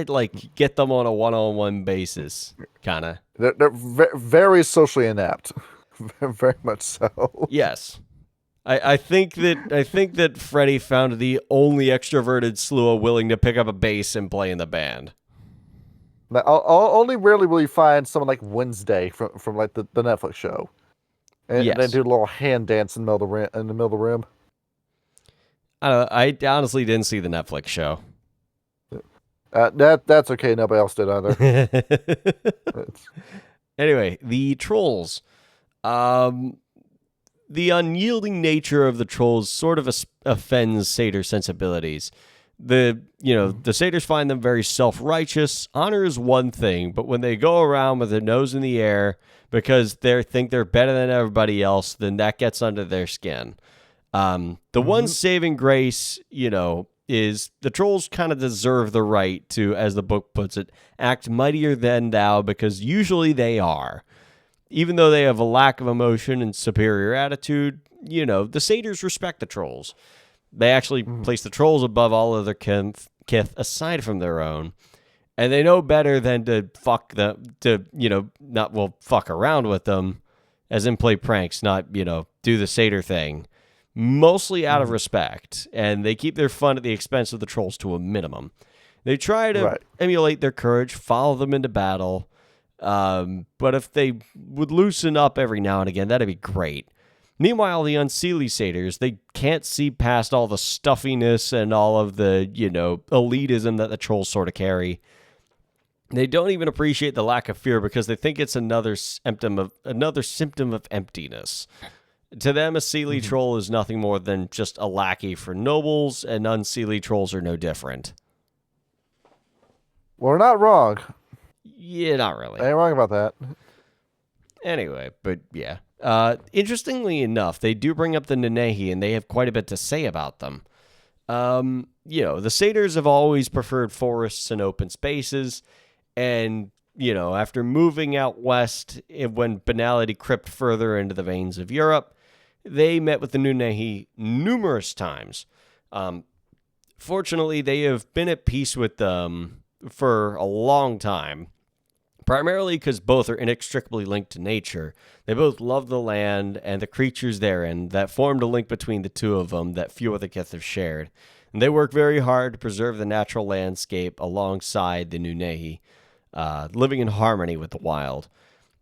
like get them on a one-on-one basis, kind of. They're very socially inept, very much so. Yes. I think that Freddie found the only extroverted Slua willing to pick up a bass and play in the band. Now, only rarely will you find someone like Wednesday from like the Netflix show, and then do a little hand dance in the middle of the room. I honestly didn't see the Netflix show. That's okay. Nobody else did either. Anyway, the trolls. The unyielding nature of the trolls sort of offends Satyr sensibilities. The Satyrs find them very self-righteous. Honor is one thing, but when they go around with their nose in the air because they think they're better than everybody else, then that gets under their skin. The one saving grace, is the trolls kind of deserve the right to, as the book puts it, act mightier than thou, because usually they are. Even though they have a lack of emotion and superior attitude, the Satyrs respect the trolls. They actually place the trolls above all other kith aside from their own. And they know better than to fuck around with them, as in play pranks, not, do the Satyr thing. Mostly out of respect. And they keep their fun at the expense of the trolls to a minimum. They try to emulate their courage, follow them into battle. But if they would loosen up every now and again, that'd be great. Meanwhile, the Unseelie Satyrs, they can't see past all the stuffiness and all of the, elitism that the trolls sort of carry. They don't even appreciate the lack of fear because they think it's another symptom of emptiness. To them, a Seelie troll is nothing more than just a lackey for nobles, and Unseelie trolls are no different. Well, we're not wrong. Yeah, not really. I ain't wrong about that. Anyway, but yeah. Interestingly enough, they do bring up the Nenehi, and they have quite a bit to say about them. The Satyrs have always preferred forests and open spaces, and, after moving out west, when banality crept further into the veins of Europe, they met with the Nunehi numerous times. Fortunately, they have been at peace with them for a long time, primarily because both are inextricably linked to nature. They both love the land and the creatures therein that formed a link between the two of them that few other kith have shared. And they work very hard to preserve the natural landscape alongside the Nunehi, living in harmony with the wild.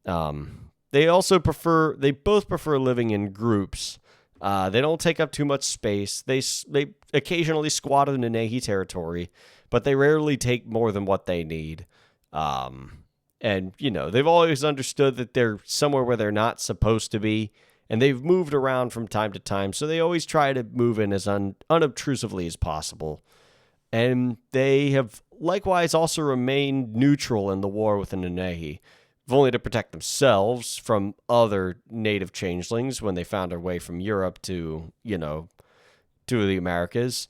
They both prefer living in groups. They don't take up too much space. They occasionally squat in Nunehi territory, but they rarely take more than what they need. And, they've always understood that they're somewhere where they're not supposed to be, and they've moved around from time to time, so they always try to move in as unobtrusively as possible. And they have likewise also remained neutral in the war with the Nunehi, if only to protect themselves from other native changelings when they found their way from Europe to the Americas.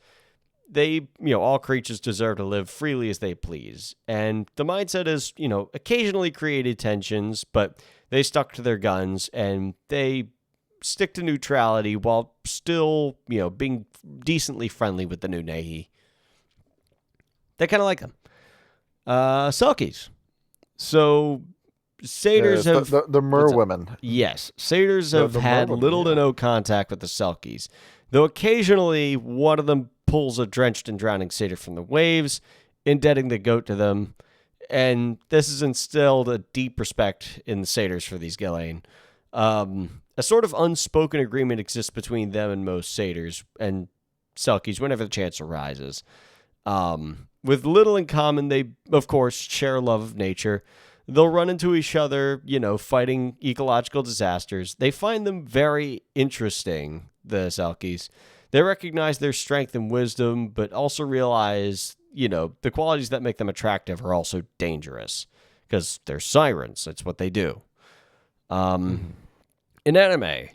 They, all creatures deserve to live freely as they please. And the mindset is, occasionally created tensions, but they stuck to their guns and they stick to neutrality while still, being decently friendly with the Nunehi. They kind of like them. Selkies. So Satyrs have... The merwomen. Yes. Satyrs have had little to no contact with the Selkies, though occasionally one of them pulls a drenched and drowning satyr from the waves, indebting the goat to them, and this has instilled a deep respect in the satyrs for these Ghislain. A sort of unspoken agreement exists between them and most satyrs and Selkies whenever the chance arises. With little in common, they, of course, share a love of nature. They'll run into each other, fighting ecological disasters. They find them very interesting, the Selkies. They recognize their strength and wisdom, but also realize, the qualities that make them attractive are also dangerous. Because they're sirens. That's what they do. In anime,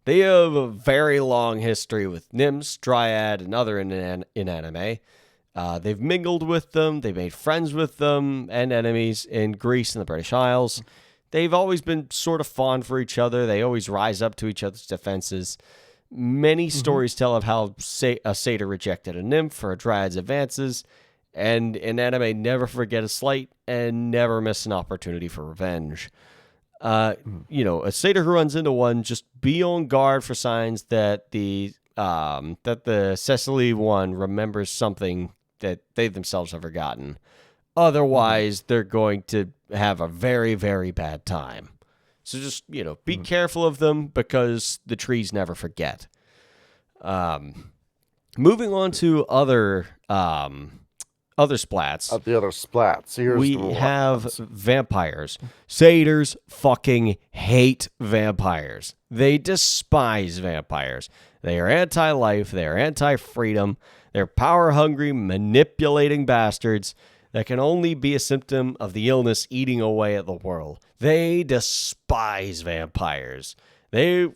they have a very long history with nymphs, dryad, and other in anime. They've mingled with them. They've made friends with them and enemies in Greece and the British Isles. They've always been sort of fond for each other. They always rise up to each other's defenses. Many stories tell of how a satyr rejected a nymph for a dryad's advances, and in anime, never forget a slight and never miss an opportunity for revenge. A satyr who runs into one, just be on guard for signs that the Cecily one remembers something that they themselves have forgotten. Otherwise, they're going to have a very, very bad time. So just, be careful of them because the trees never forget. Moving on to other splats. The other splats. We have vampires. Satyrs fucking hate vampires. They despise vampires. They are anti-life. They are anti-freedom. They're power-hungry, manipulating bastards that can only be a symptom of the illness eating away at the world. They despise vampires. They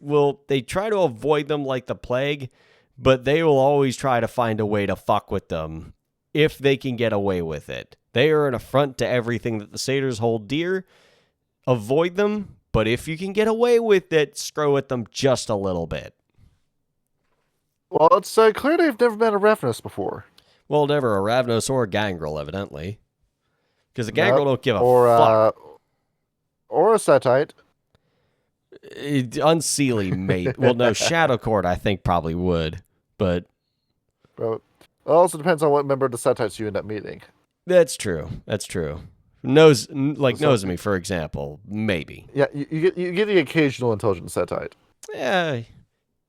try to avoid them like the plague, but they will always try to find a way to fuck with them if they can get away with it. They are an affront to everything that the satyrs hold dear. Avoid them, but if you can get away with it, screw at them just a little bit. Well, it's clear they've never met a Ravenous before. Well, never a Ravnos or a Gangrel, evidently. Because the Gangrel don't give a fuck. Or a Setite. Unseelie, mate. Well, no, Shadowcourt, I think, probably would. But Bro, it also depends on what member of the Setites you end up meeting. That's true. Nozomi, for example, maybe. Yeah, you get the occasional intelligent Setite. Yeah.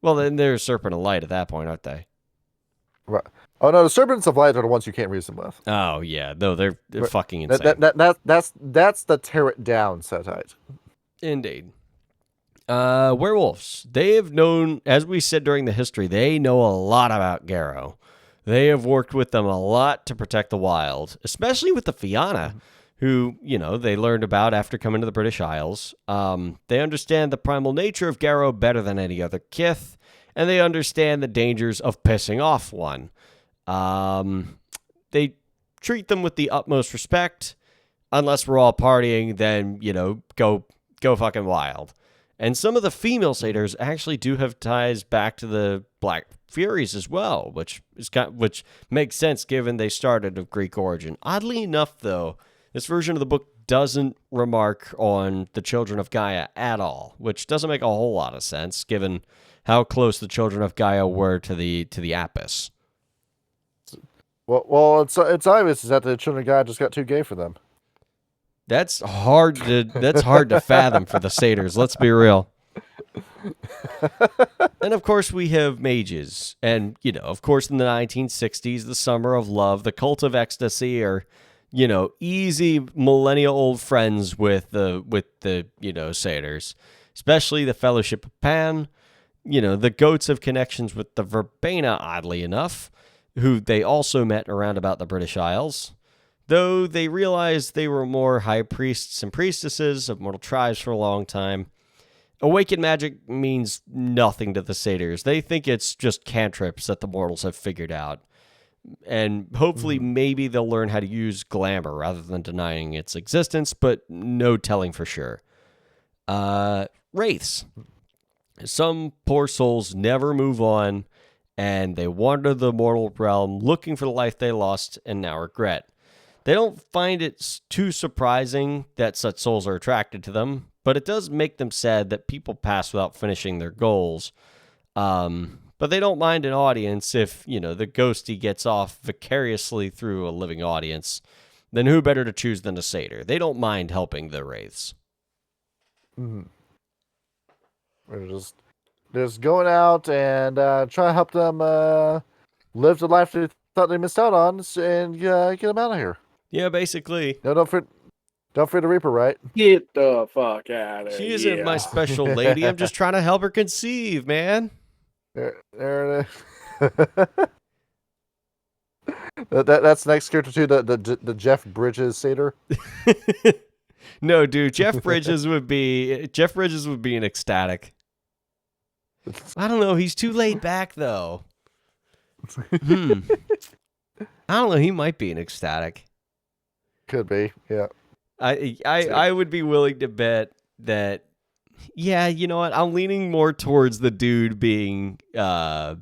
Well, then they're Serpent of Light at that point, aren't they? Right. Oh no, the Serpents of Light are the ones you can't reason with. Oh yeah, no, they're fucking insane. That's the tear it down Setite. Indeed. Werewolves. They have known, as we said during the history, they know a lot about Garrow. They have worked with them a lot to protect the wild, especially with the Fianna, who, they learned about after coming to the British Isles. They understand the primal nature of Garrow better than any other kith, and they understand the dangers of pissing off one. They treat them with the utmost respect. Unless we're all partying, then, go fucking wild. And some of the female satyrs actually do have ties back to the Black Furies as well, which makes sense given they started of Greek origin. Oddly enough, though, this version of the book doesn't remark on the children of Gaia at all, which doesn't make a whole lot of sense given how close the children of Gaia were to the Apis. Well, it's obvious that the children of Gaia just got too gay for them. That's hard to fathom for the satyrs. Let's be real. And of course we have mages, and of course in the 1960s, the summer of love, the cult of ecstasy are, easy millennial-old friends with the satyrs, especially the Fellowship of Pan. The goats have connections with the Verbena, oddly enough, who they also met around about the British Isles. Though they realized they were more high priests and priestesses of mortal tribes for a long time. Awakened magic means nothing to the satyrs. They think it's just cantrips that the mortals have figured out. And hopefully maybe they'll learn how to use glamour rather than denying its existence, but no telling for sure. Wraiths. Some poor souls never move on, and they wander the mortal realm looking for the life they lost and now regret. They don't find it too surprising that such souls are attracted to them, but it does make them sad that people pass without finishing their goals. But they don't mind an audience if, the ghosty gets off vicariously through a living audience. Then who better to choose than a satyr? They don't mind helping the wraiths. Mm-hmm. We're just going out and trying to help them live the life they thought they missed out on and get them out of here. Yeah, basically. No, don't forget the Reaper, right? Get the fuck out of here. She isn't my special lady. I'm just trying to help her conceive, man. There that's next character too, the Jeff Bridges satyr. No, dude, Jeff Bridges would be an ecstatic. I don't know, he's too laid back though. I don't know, he might be an ecstatic. Could be, yeah. I would be willing to bet that. Yeah, you know what? I'm leaning more towards the dude being, yeah.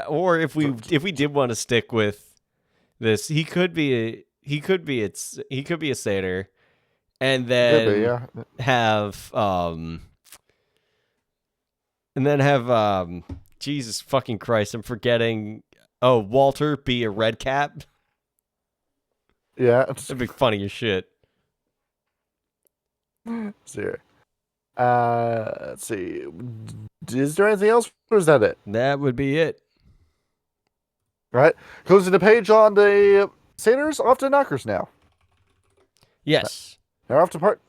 Or if we did want to stick with this, he could be a satyr, and then have Jesus fucking Christ, I'm forgetting. Oh, Walter be a red cap. Yeah, that'd be funny as shit. Let's see. Is there anything else, or is that it? That would be it. Right. Closing the page on the satyrs, off to Nockers now. Yes. Now off to part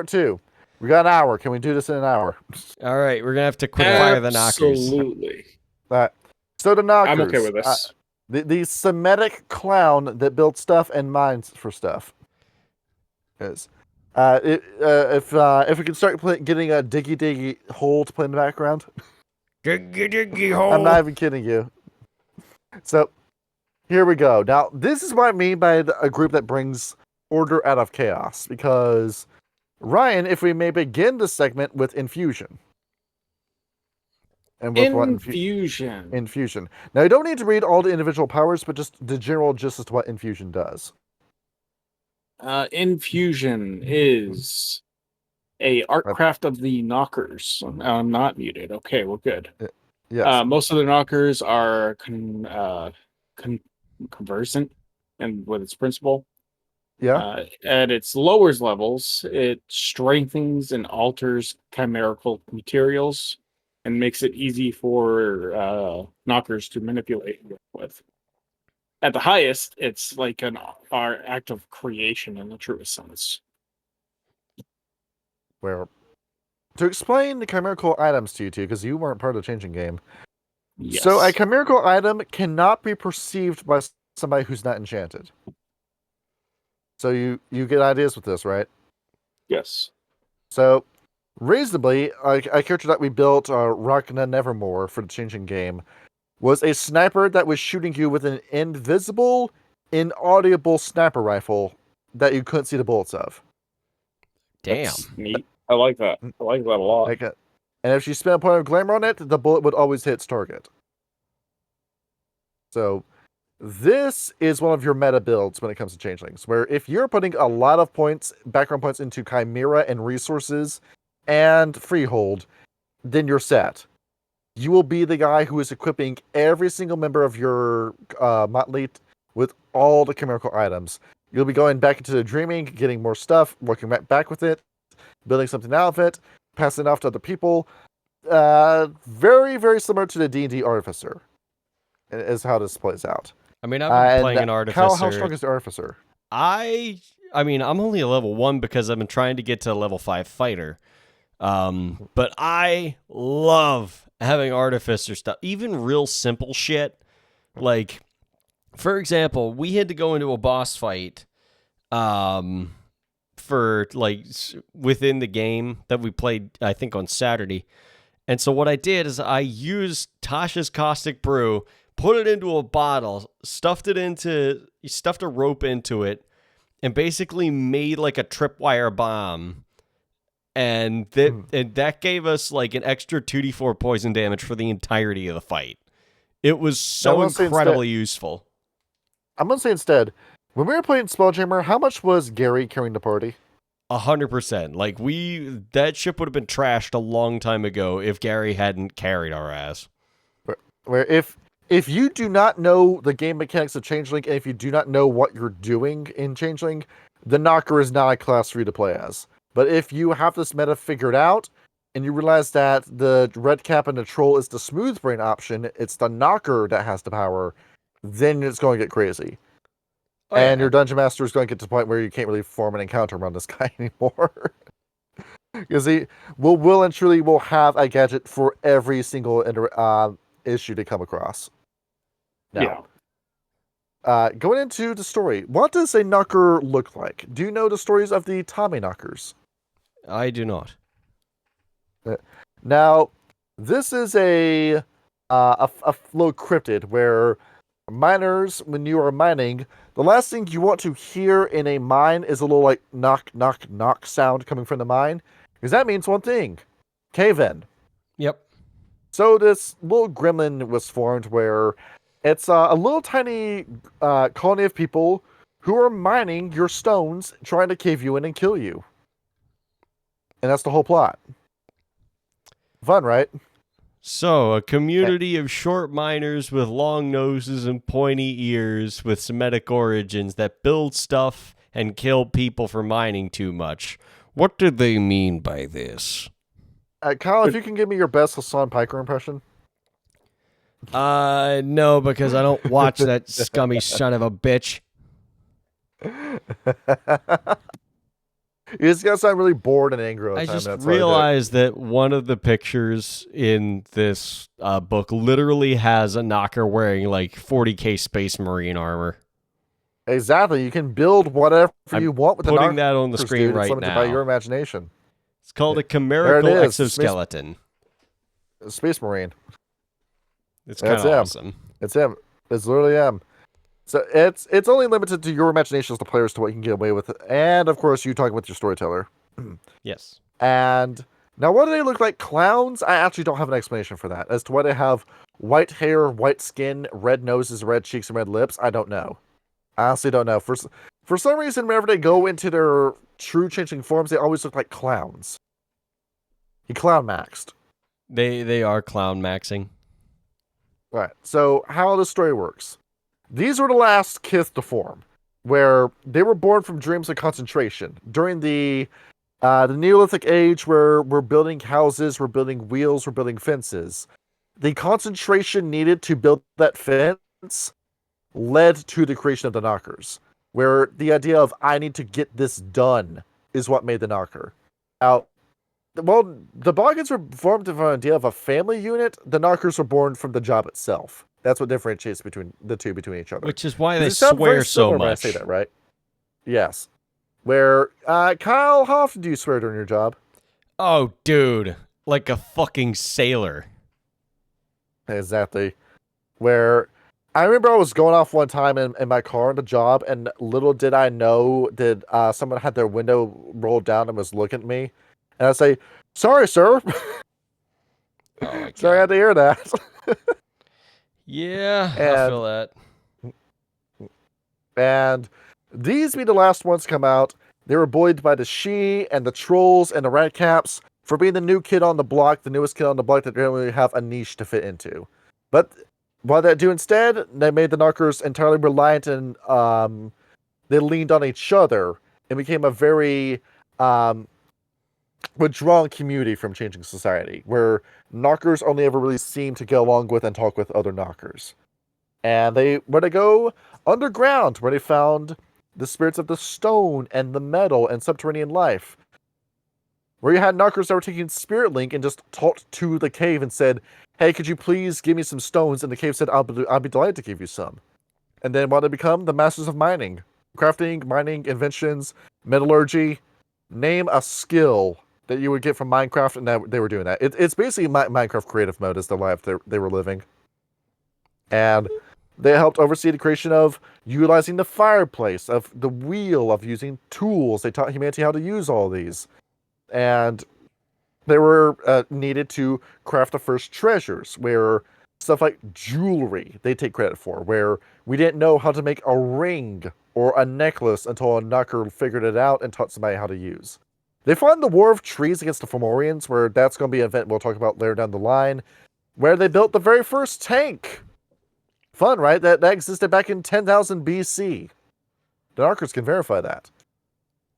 2. We got an hour. Can we do this in an hour? All right, we're gonna have to quick fire the Nockers. Absolutely. All right. So the Nockers. I'm okay with this. The Semitic clown that built stuff and mines for stuff. Is. If we can start getting a diggy hole to play in the background. Diggy hole. I'm not even kidding you. So, here we go. Now, this is what I mean by a group that brings order out of chaos. Because, Ryan, if we may begin this segment with infusion. And with Infusion. Infusion. Now, you don't need to read all the individual powers, but just the general gist as to what infusion does. Infusion is a art craft of the Nockers. I'm not muted. Okay, well, good. Yes. Most of the Nockers are conversant and with its principle. Yeah. At its lower levels, it strengthens and alters chimerical materials and makes it easy for Nockers to manipulate with. At the highest, it's like our act of creation in the truest sense. Where, to explain the chimerical items to you two, because you weren't part of the changing game. Yes. So a chimerical item cannot be perceived by somebody who's not enchanted. So you get ideas with this, right? Yes. So reasonably, a character that we built, Ragna Nevermore, for the Changing game, was a sniper that was shooting you with an invisible, inaudible sniper rifle that you couldn't see the bullets of. Damn. That's neat. I like that. I like that a lot. And if you spent a point of glamour on it, the bullet would always hit its target. So, this is one of your meta builds when it comes to Changelings, where if you're putting a lot of points, background points into Chimera and resources and Freehold, then you're set. You will be the guy who is equipping every single member of your motley with all the chimerical items. You'll be going back into the dreaming, getting more stuff, working back with it, building something out of it, passing it off to other people. Very, very similar to the D&D Artificer, is how this plays out. I mean, I've been playing an Artificer. How strong is the Artificer? I mean, I'm only a level 1 because I've been trying to get to a level 5 fighter. But I love having Artificer stuff, even real simple shit. Like, for example, we had to go into a boss fight for, like, within the game that we played, I think, on Saturday. And so what I did is I used Tasha's Caustic Brew, put it into a bottle, stuffed a rope into it, and basically made like a tripwire bomb. And that gave us like an extra 2d4 poison damage for the entirety of the fight. It was so incredibly useful. I'm going to say instead, when we were playing Spelljammer, how much was Gary carrying the party? 100%. Like, that ship would have been trashed a long time ago if Gary hadn't carried our ass. Where if you do not know the game mechanics of Changeling, and if you do not know what you're doing in Changeling, the Knocker is not a class for you to play as. But if you have this meta figured out, and you realize that the Red Cap and the Troll is the smooth brain option, it's the Knocker that has the power, then it's going to get crazy. And your Dungeon Master is going to get to the point where you can't really form an encounter around this guy anymore. Because he will and truly will have a gadget for every single issue to come across. Now, going into the story, what does a Knocker look like? Do you know the stories of the Tommy Knockers? I do not. Now, this is a little cryptid where miners, when you are mining, the last thing you want to hear in a mine is a little like knock, knock, knock sound coming from the mine. Because that means one thing. Cave-in. Yep. So this little gremlin was formed where it's a little tiny colony of people who are mining your stones, trying to cave you in and kill you. And that's the whole plot. Fun, right? So, a community of short miners with long noses and pointy ears with Semitic origins that build stuff and kill people for mining too much. What did they mean by this? Kyle, if you can give me your best Hassan Piker impression. No, because I don't watch that scummy son of a bitch. You just gotta sound really bored and angry all the I time. just realized that one of the pictures in this book literally has a Knocker wearing like 40k Space Marine armor. Exactly. You can build whatever you want with the Knocker. Putting that on the screen right now. By your imagination. It's called a chimerical exoskeleton. Space Marine. It's kind of awesome. It's him. It's literally him. So it's only limited to your imagination as the players to what you can get away with, and of course you talking with your storyteller. Yes. And now, what do they look like? Clowns? I actually don't have an explanation for that. As to why they have white hair, white skin, red noses, red cheeks, and red lips, I don't know. I honestly don't know. For some reason, whenever they go into their true Changeling forms, they always look like clowns. He clown maxed. They are clown maxing. Right. So how the story works. These were the last Kith to form, where they were born from dreams of concentration. During the Neolithic age, where we're building houses, we're building wheels, we're building fences. The concentration needed to build that fence led to the creation of the Knockers, where the idea of, I need to get this done, is what made the Knocker. Now, well, the Boggins were formed from an idea of a family unit. The Knockers were born from the job itself. That's what differentiates between each other. Which is why they swear so much. When I say that, right? Yes. Where, Kyle, how often do you swear during your job? Oh, dude. Like a fucking sailor. Exactly. Where I remember I was going off one time in my car on the job, and little did I know that someone had their window rolled down and was looking at me. And I say, "Sorry, sir." Oh my Sorry, I had god. to hear that. Yeah, I And feel that. and these be the last ones to come out. They were bullied by the She and the Trolls and the Redcaps for being the new kid on the block, the newest kid on the block that didn't really have a niche to fit into. But what they do instead, they made the Nockers entirely reliant and they leaned on each other and became a very withdrawn community from changing society, where Nockers only ever really seemed to get along with and talk with other Nockers. And they were to go underground, where they found the spirits of the stone and the metal and subterranean life. Where you had Nockers that were taking Spirit Link and just talked to the cave and said, "Hey, could you please give me some stones?" And the cave said, I'll be delighted to give you some. And then what they become? The masters of mining. Crafting, mining, inventions, metallurgy. Name a skill that you would get from Minecraft, and they were doing that. It's basically Minecraft creative mode is the life they were living. And they helped oversee the creation of utilizing the fireplace, of the wheel, of using tools. They taught humanity how to use all these. And they were needed to craft the first treasures, where stuff like jewelry they take credit for, where we didn't know how to make a ring or a necklace until a Knocker figured it out and taught somebody how to use. They fought the War of Trees against the Fomorians, where that's going to be an event we'll talk about later down the line, where they built the very first tank. Fun, right? That existed back in 10,000 BC. The Knockers can verify that.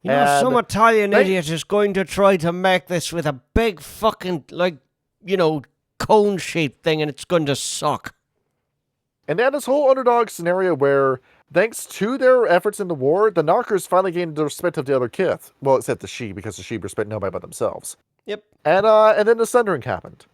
You know, And some Italian they- idiot is going to try to make this with a big fucking, like, you know, cone-shaped thing, and it's going to suck. And they had this whole underdog scenario where, thanks to their efforts in the war, the Knockers finally gained the respect of the other kith. Well, except the She, because the She respect nobody but themselves. Yep. And then the Sundering happened.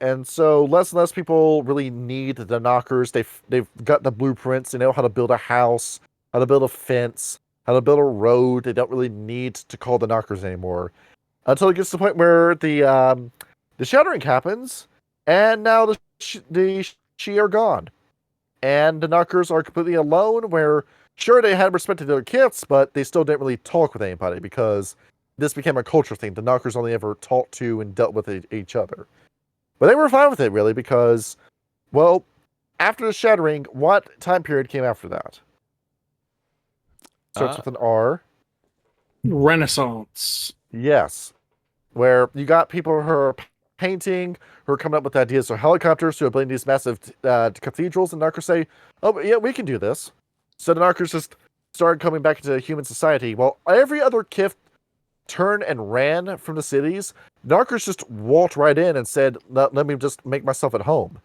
And so less and less people really need the Knockers. They've got the blueprints. They know how to build a house, how to build a fence, how to build a road. They don't really need to call the Knockers anymore. Until it gets to the point where the Shattering happens, and now the She are gone. And the Knockers are completely alone, where, sure, they had respect to their kiths, but they still didn't really talk with anybody, because this became a culture thing. The Knockers only ever talked to and dealt with each other. But they were fine with it, really, because, well, after the Shattering, what time period came after that? Starts with an R. Renaissance. Yes. Where you got people who are painting, who are coming up with ideas for helicopters, who are building these massive cathedrals, and Knockers say, "Oh, yeah, we can do this." So the Knockers just started coming back into human society. While every other kith turned and ran from the cities, Knockers just walked right in and said, let me just make myself at home.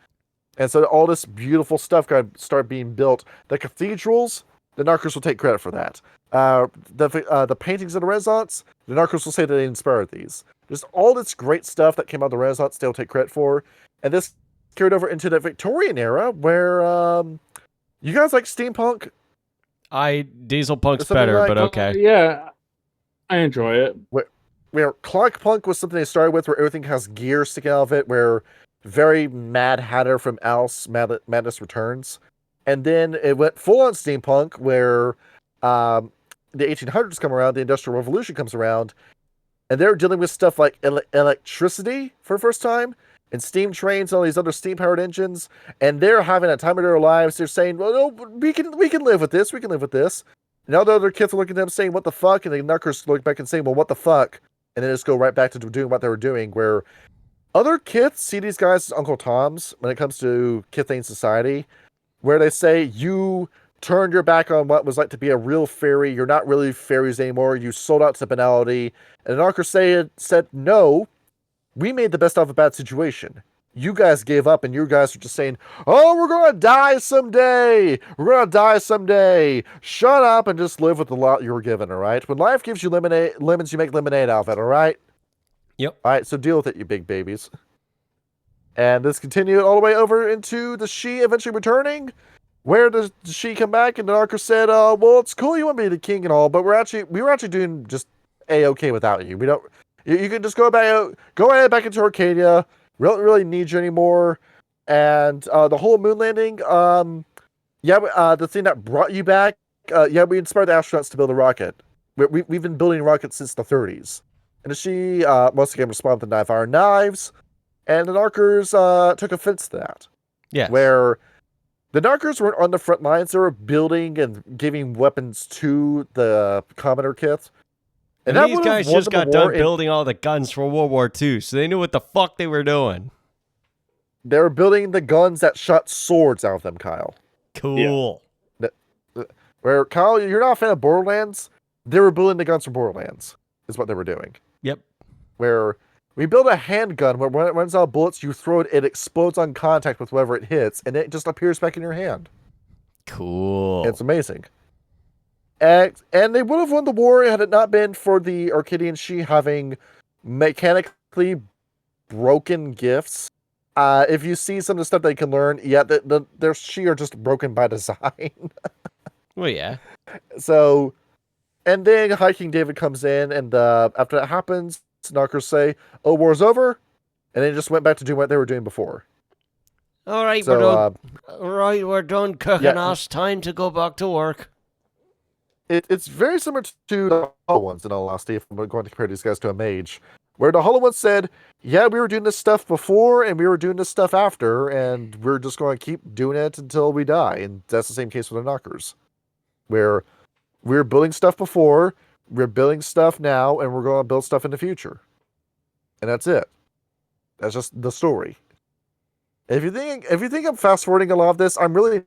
And so all this beautiful stuff got started being built. The cathedrals, the Knockers will take credit for that. The paintings of the Renaissance, the Knockers will say that they inspired these. Just all this great stuff that came out of the Renaissance, they'll take credit for. And this carried over into the Victorian era, where you guys like steampunk? Diesel Punk's Something better, like- but okay. Yeah, I enjoy it. Where clockpunk was something they started with, where everything has gear sticking out of it, where very Mad Hatter from Alice Madness Returns. And then it went full on steampunk, where the 1800s come around, the Industrial Revolution comes around, and they're dealing with stuff like electricity for the first time, and steam trains, and all these other steam-powered engines, and they're having a time of their lives. They're saying, "Well, no, we can live with this. We can live with this." And all the other kids are looking at them saying, "What the fuck?" And the Knockers look back and say, "Well, what the fuck?" And then just go right back to doing what they were doing, where other kiths see these guys as Uncle Toms when it comes to Kithane society, where they say, "You turned your back on what was like to be a real fairy. You're not really fairies anymore. You sold out to banality." And the Knockers said, "No, we made the best of a bad situation. You guys gave up, and you guys were just saying, 'Oh, we're gonna die someday. We're gonna die someday.' Shut up and just live with the lot you were given, all right? When life gives you lemons, you make lemonade out of it, all right? Yep. All right, so deal with it, you big babies." And this continued all the way over into the She eventually returning, where does She come back, and the Knocker said, "Well, it's cool you want to be the king and all, but we were actually doing just A-okay without you. We don't. You can just go ahead back into Arcadia. We don't really need you anymore. And the whole moon landing, the thing that brought you back, we inspired the astronauts to build a rocket. We've been building rockets since the 30s. And she, once again, responded with the knife iron knives. And the Nockers took offense to that. Yes. Where the Nockers weren't on the front lines. They were building and giving weapons to the Commoner Kith. And these guys just got done building all the guns for World War II, so they knew what the fuck they were doing. They were building the guns that shot swords out of them, Kyle. Cool. Yeah. Where, Kyle, you're not a fan of Borderlands? They were building the guns for Borderlands, is what they were doing. Yep. Where we build a handgun where when it runs out of bullets, you throw it, it explodes on contact with whatever it hits, and it just appears back in your hand. Cool. It's amazing. And they would have won the war had it not been for the Arcadian She having mechanically broken gifts. If you see some of the stuff they can learn, their She are just broken by design. Well, yeah. So, and then High King David comes in, and after that happens, Nockers say, "Oh, war's over," and they just went back to doing what they were doing before. All right, So, we're done cooking us. Time to go back to work. It's very similar to the Hollow Ones, in all honesty, if I'm going to compare these guys to a mage, where the Hollow Ones said, yeah, we were doing this stuff before, and we were doing this stuff after, and we're just going to keep doing it until we die. And that's the same case with the Nockers, where we're building stuff before, we're building stuff now, and we're going to build stuff in the future. And that's it. That's just the story. If you think I'm fast forwarding a lot of this, I'm really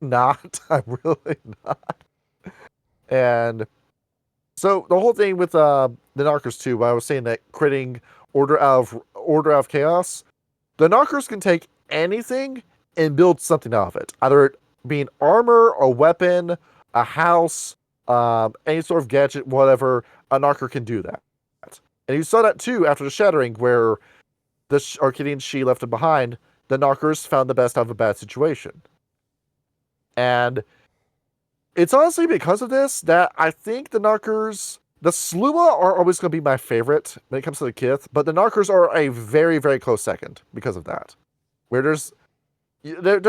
not. I'm really not. And so the whole thing with the Nockers too, when I was saying that critting Order out of Chaos, the Nockers can take anything and build something out of it. Either it being armor, a weapon, a house, any sort of gadget, whatever, a Knocker can do that. And you saw that too after the Shattering, where the Arcadian She left it behind, the Knockers found the best out of a bad situation. And it's honestly because of this that I think the Knockers, the Slua are always going to be my favorite when it comes to the Kith, but the Knockers are a very, very close second because of that. Where there's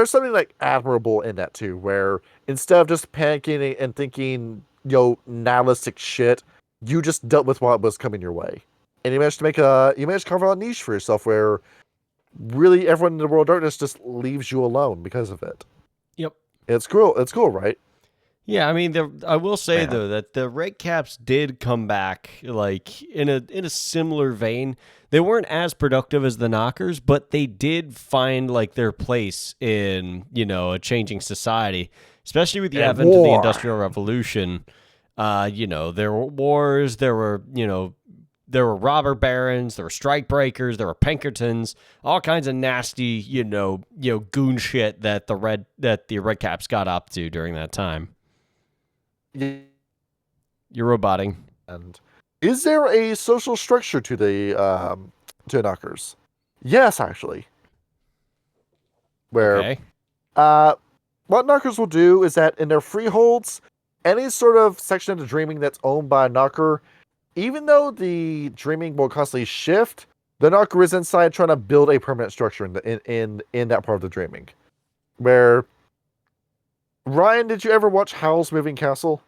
something like admirable in that too, where instead of just panicking and thinking, nihilistic shit, you just dealt with what was coming your way. And you managed to carve out a niche for yourself where really everyone in the World of Darkness just leaves you alone because of it. Yep. It's cool, right? Yeah, I mean, I will say though that the Red Caps did come back like in a similar vein. They weren't as productive as the Knockers, but they did find like their place in a changing society, especially with the advent of the Industrial Revolution. There were wars, there were robber barons, there were strike breakers, there were Pinkertons, all kinds of nasty goon shit that the Red Caps got up to during that time. You're roboting. And is there a social structure to the Knockers? Yes, actually. Where what Knockers will do is that in their freeholds, any sort of section of the dreaming that's owned by a Knocker, even though the dreaming will constantly shift, the Knocker is inside trying to build a permanent structure in that part of the dreaming. Where Ryan, did you ever watch Howl's Moving Castle?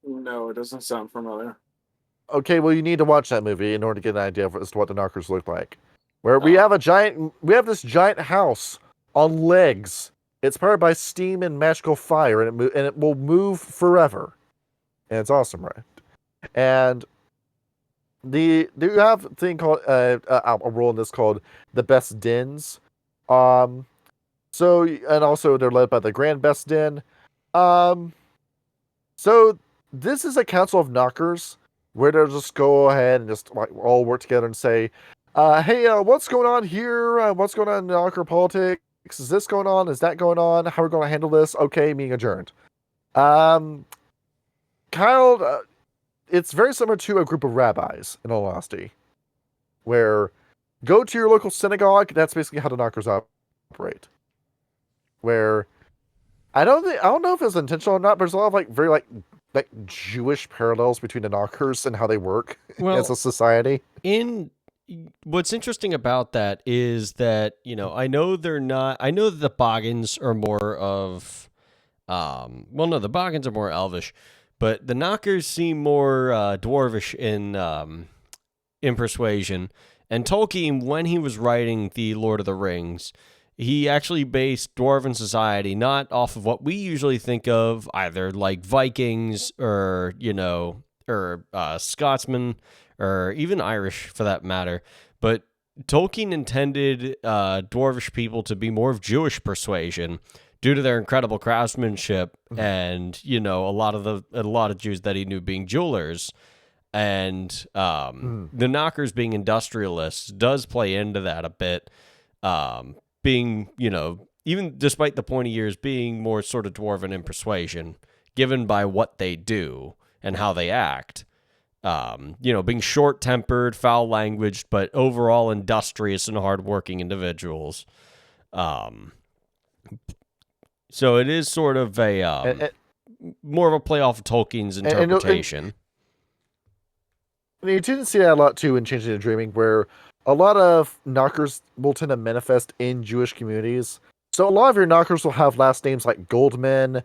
No, it doesn't sound familiar. Okay, well, you need to watch that movie in order to get an idea as to what the Knockers look like. Where we have this giant house on legs. It's powered by steam and magical fire, and it will move forever. And it's awesome, right? And you have a thing called a role in this called the Best Dens. And also they're led by the Grand Best Den. So this is a council of Knockers where they'll just go ahead and just like all work together and say, hey, what's going on here? What's going on in Knocker politics? Is this going on? Is that going on? How are we going to handle this? Okay, meeting adjourned. Kyle, it's very similar to a group of rabbis, in all honesty, where go to your local synagogue. That's basically how the Knockers operate. Where I don't know if it's intentional or not, but there's a lot of very like Jewish parallels between the Nockers and how they work Well, as a society. What's interesting about that is that, I know they're not, I know that the Boggans are more of, well, no, the Boggans are more elvish, but the Knockers seem more dwarvish in persuasion. And Tolkien, when he was writing the Lord of the Rings, he actually based Dwarven society not off of what we usually think of, either like Vikings or, Scotsmen, or even Irish for that matter. But Tolkien intended Dwarvish people to be more of Jewish persuasion due to their incredible craftsmanship and, a lot of Jews that he knew being jewelers. And the Knockers being industrialists does play into that a bit. Being, even despite the pointy years, being more sort of dwarven in persuasion, given by what they do and how they act. Being short-tempered, foul-languaged, but overall industrious and hardworking individuals. So it is sort of a more of a play off of Tolkien's interpretation. And you didn't see that a lot too in Changing and Dreaming, where a lot of Knockers will tend to manifest in Jewish communities. So a lot of your Knockers will have last names like Goldman,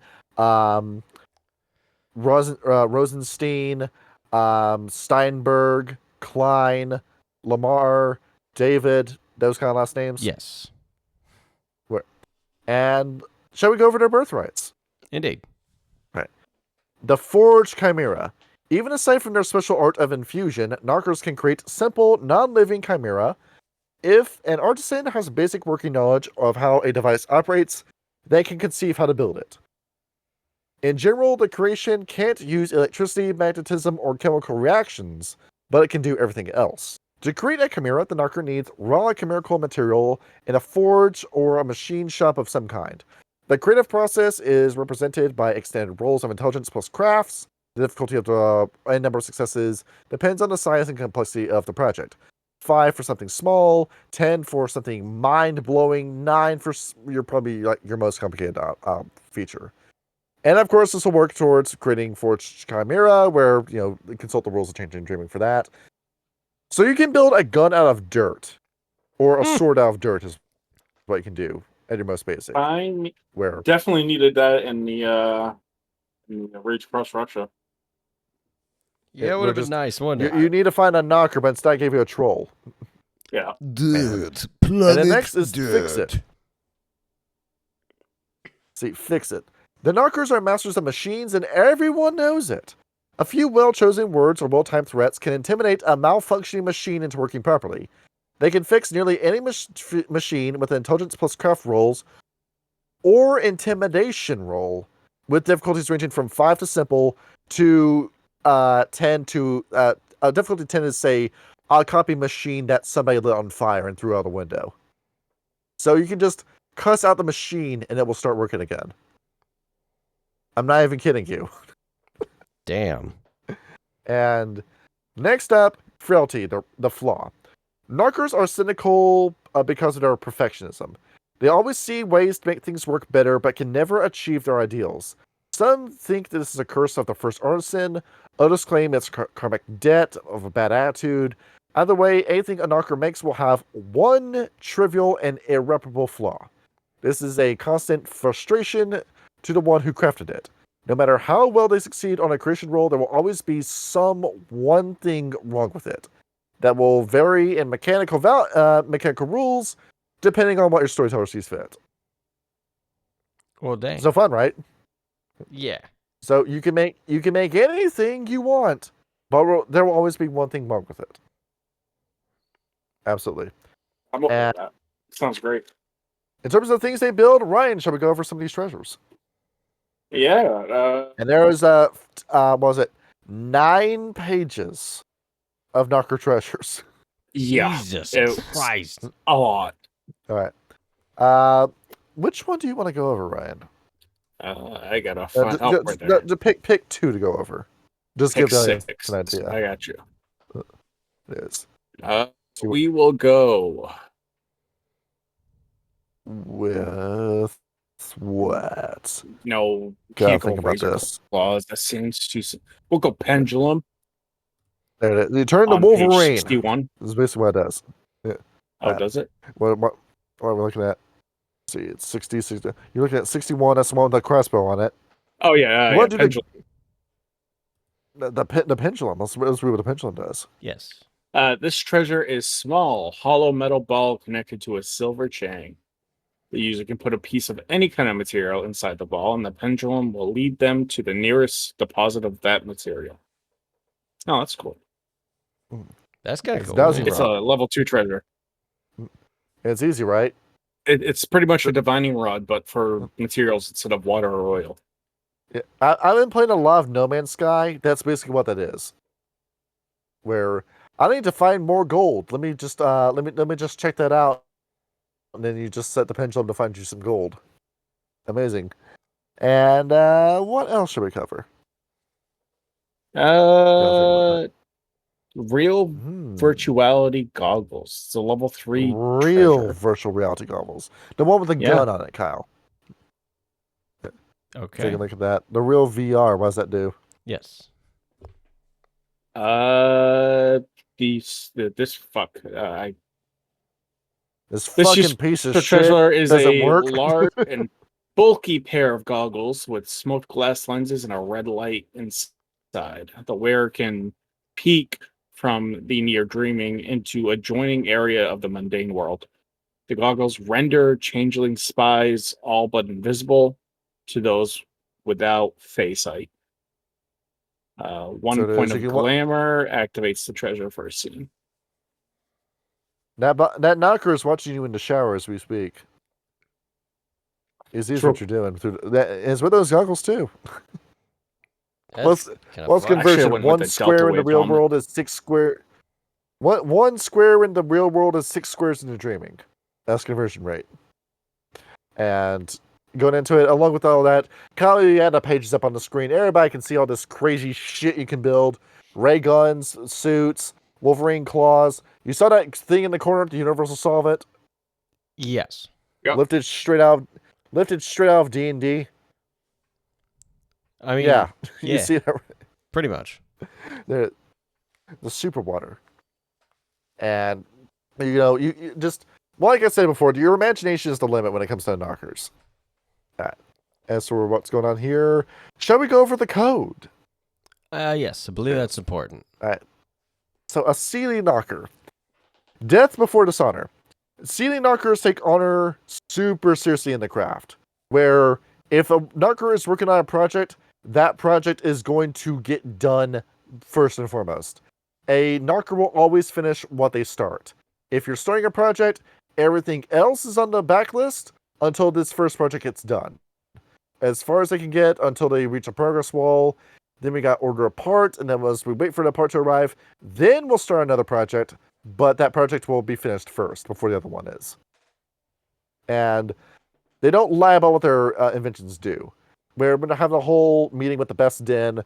Rosenstein, Steinberg, Klein, Lamar, David, those kind of last names. Yes. And shall we go over their birthrights? Indeed. Right. The Forged Chimera. Even aside from their special art of infusion, Knockers can create simple, non-living chimera. If an artisan has basic working knowledge of how a device operates, they can conceive how to build it. In general, the creation can't use electricity, magnetism, or chemical reactions, but it can do everything else. To create a chimera, the Knocker needs raw chimerical material in a forge or a machine shop of some kind. The creative process is represented by extended rolls of intelligence plus crafts. The difficulty of the number of successes depends on the size and complexity of the project. 5 for something small, 10 for something mind-blowing, 9 for your probably like your most complicated feature. And of course, this will work towards creating Forged Chimera, where consult the rules of Changing and Dreaming for that. So you can build a gun out of dirt, or a sword out of dirt is what you can do at your most basic. Where definitely needed that in the Rage Across Russia. Yeah, it would have been nice, wouldn't it? You need to find a Knocker, but instead I gave you a troll. Yeah. Dirt. And then next is Fix It. See, Fix It. The Knockers are masters of machines, and everyone knows it. A few well-chosen words or well-timed threats can intimidate a malfunctioning machine into working properly. They can fix nearly any machine with intelligence plus craft rolls or intimidation roll, with difficulties ranging from 5 to simple to 10 to difficulty 10 is, say, a copy machine that somebody lit on fire and threw out a window. So you can just cuss out the machine and it will start working again. I'm not even kidding you. Damn. And next up, frailty, the flaw. Knockers are cynical because of their perfectionism. They always see ways to make things work better, but can never achieve their ideals. Some think this is a curse of the first artisan. Others claim it's karmic debt of a bad attitude. Either way, anything a Knocker makes will have one trivial and irreparable flaw. This is a constant frustration to the one who crafted it. No matter how well they succeed on a creation roll, there will always be one thing wrong with it. That will vary in mechanical rules, depending on what your storyteller sees fit. Well, dang. So fun, right? Yeah. So you can make anything you want, but there will always be one thing wrong with it. Absolutely. I'm okay with that. Sounds great. In terms of the things they build, Ryan, shall we go over some of these treasures? Yeah. And there was what was it, 9 pages of Knocker treasures. Yeah. Jesus Christ. A lot. All right. Which one do you want to go over, Ryan? I gotta find out right there. Pick 2 to go over. Just Pick give the 6. an idea. I got you. It is. We will go With Sweat. No, Gotta can't go think about razor this. claws. That seems too. We'll go pendulum There it is. You turn to on page Wolverine. 61. This is basically what it does. Yeah. Oh, does it? What are we looking at? Let's see, it's 60. You're looking at 61. That's the one with the crossbow on it. Oh yeah, What do pendulum. the pendulum? Let's read what the pendulum does. Yes. This treasure is small, hollow metal ball connected to a silver chain. The user can put a piece of any kind of material inside the ball, and the pendulum will lead them to the nearest deposit of that material. Oh, that's cool. That's kind of It's cool. dowsing man. It's a level 2 treasure. It's easy, right? It's pretty much a divining rod, but for materials instead of water or oil. Yeah. I've been playing a lot of No Man's Sky. That's basically what that is. Where I need to find more gold. Let me just check that out. And then you just set the pendulum to find you some gold. Amazing. And what else should we cover? Real virtuality goggles. It's a level 3 real treasure. virtual reality goggles. The one with the gun on it, Kyle. Okay. Take a look at that. The real VR. What does that do? Yes. This fuck. This This fucking just- piece of The shit treasure is doesn't a work. large and bulky pair of goggles with smoked glass lenses and a red light inside. The wearer can peek from the near dreaming into adjoining area of the mundane world. The goggles render changeling spies all but invisible to those without face sight. One So it point is, of if you want- glamour activates the treasure for a scene. That knocker is watching you in the shower as we speak. He sees True. what you're doing. It's with those goggles too. That's Let's kind What's of fun. Actually, I conversion? went with One the square Delta in the Wave real helmet. world is 6 square. One square in the real world is 6 squares in the dreaming. That's conversion rate. And going into it, along with all that, Kyle, you had the pages up on the screen. Everybody can see all this crazy shit you can build. Ray guns, suits, Wolverine claws. You saw that thing in the corner, the Universal Solvent, Yes. Yep. lifted straight out of D&D. I mean, Yeah, you yeah. see that? Pretty much. The super water. And you just, well, like I said before, your imagination is the limit when it comes to knockers. As for what's going on here, shall we go over the code? Yes, I believe that's important. So a Sealy knocker, death before dishonor. Sealy knockers take honor super seriously in the craft, where if a knocker is working on a project, that project is going to get done first and foremost. A knocker will always finish what they start. If you're starting a project, everything else is on the backlist until this first project gets done. As far as they can get until they reach a progress wall. Then we got order a part, and then as we wait for the part to arrive, then we'll start another project, but that project will be finished first before the other one is. And they don't lie about what their inventions do. We're going to have a whole meeting with the best den.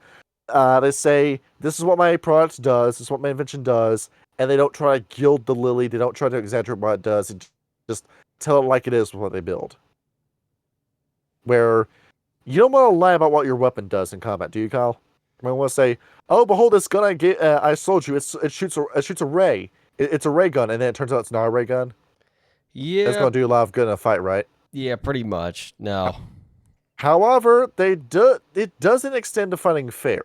They say, this is what my product does, this is what my invention does, and they don't try to gild the lily, they don't try to exaggerate what it does, and just tell it like it is with what they build. Where you don't want to lie about what your weapon does in combat, do you, Kyle? I want to say, oh, behold, this gun I sold you. It shoots a ray. It's a ray gun, and then it turns out it's not a ray gun. Yeah. It's going to do a lot of good in a fight, right? Yeah, pretty much. No. However, it doesn't extend to fighting fair,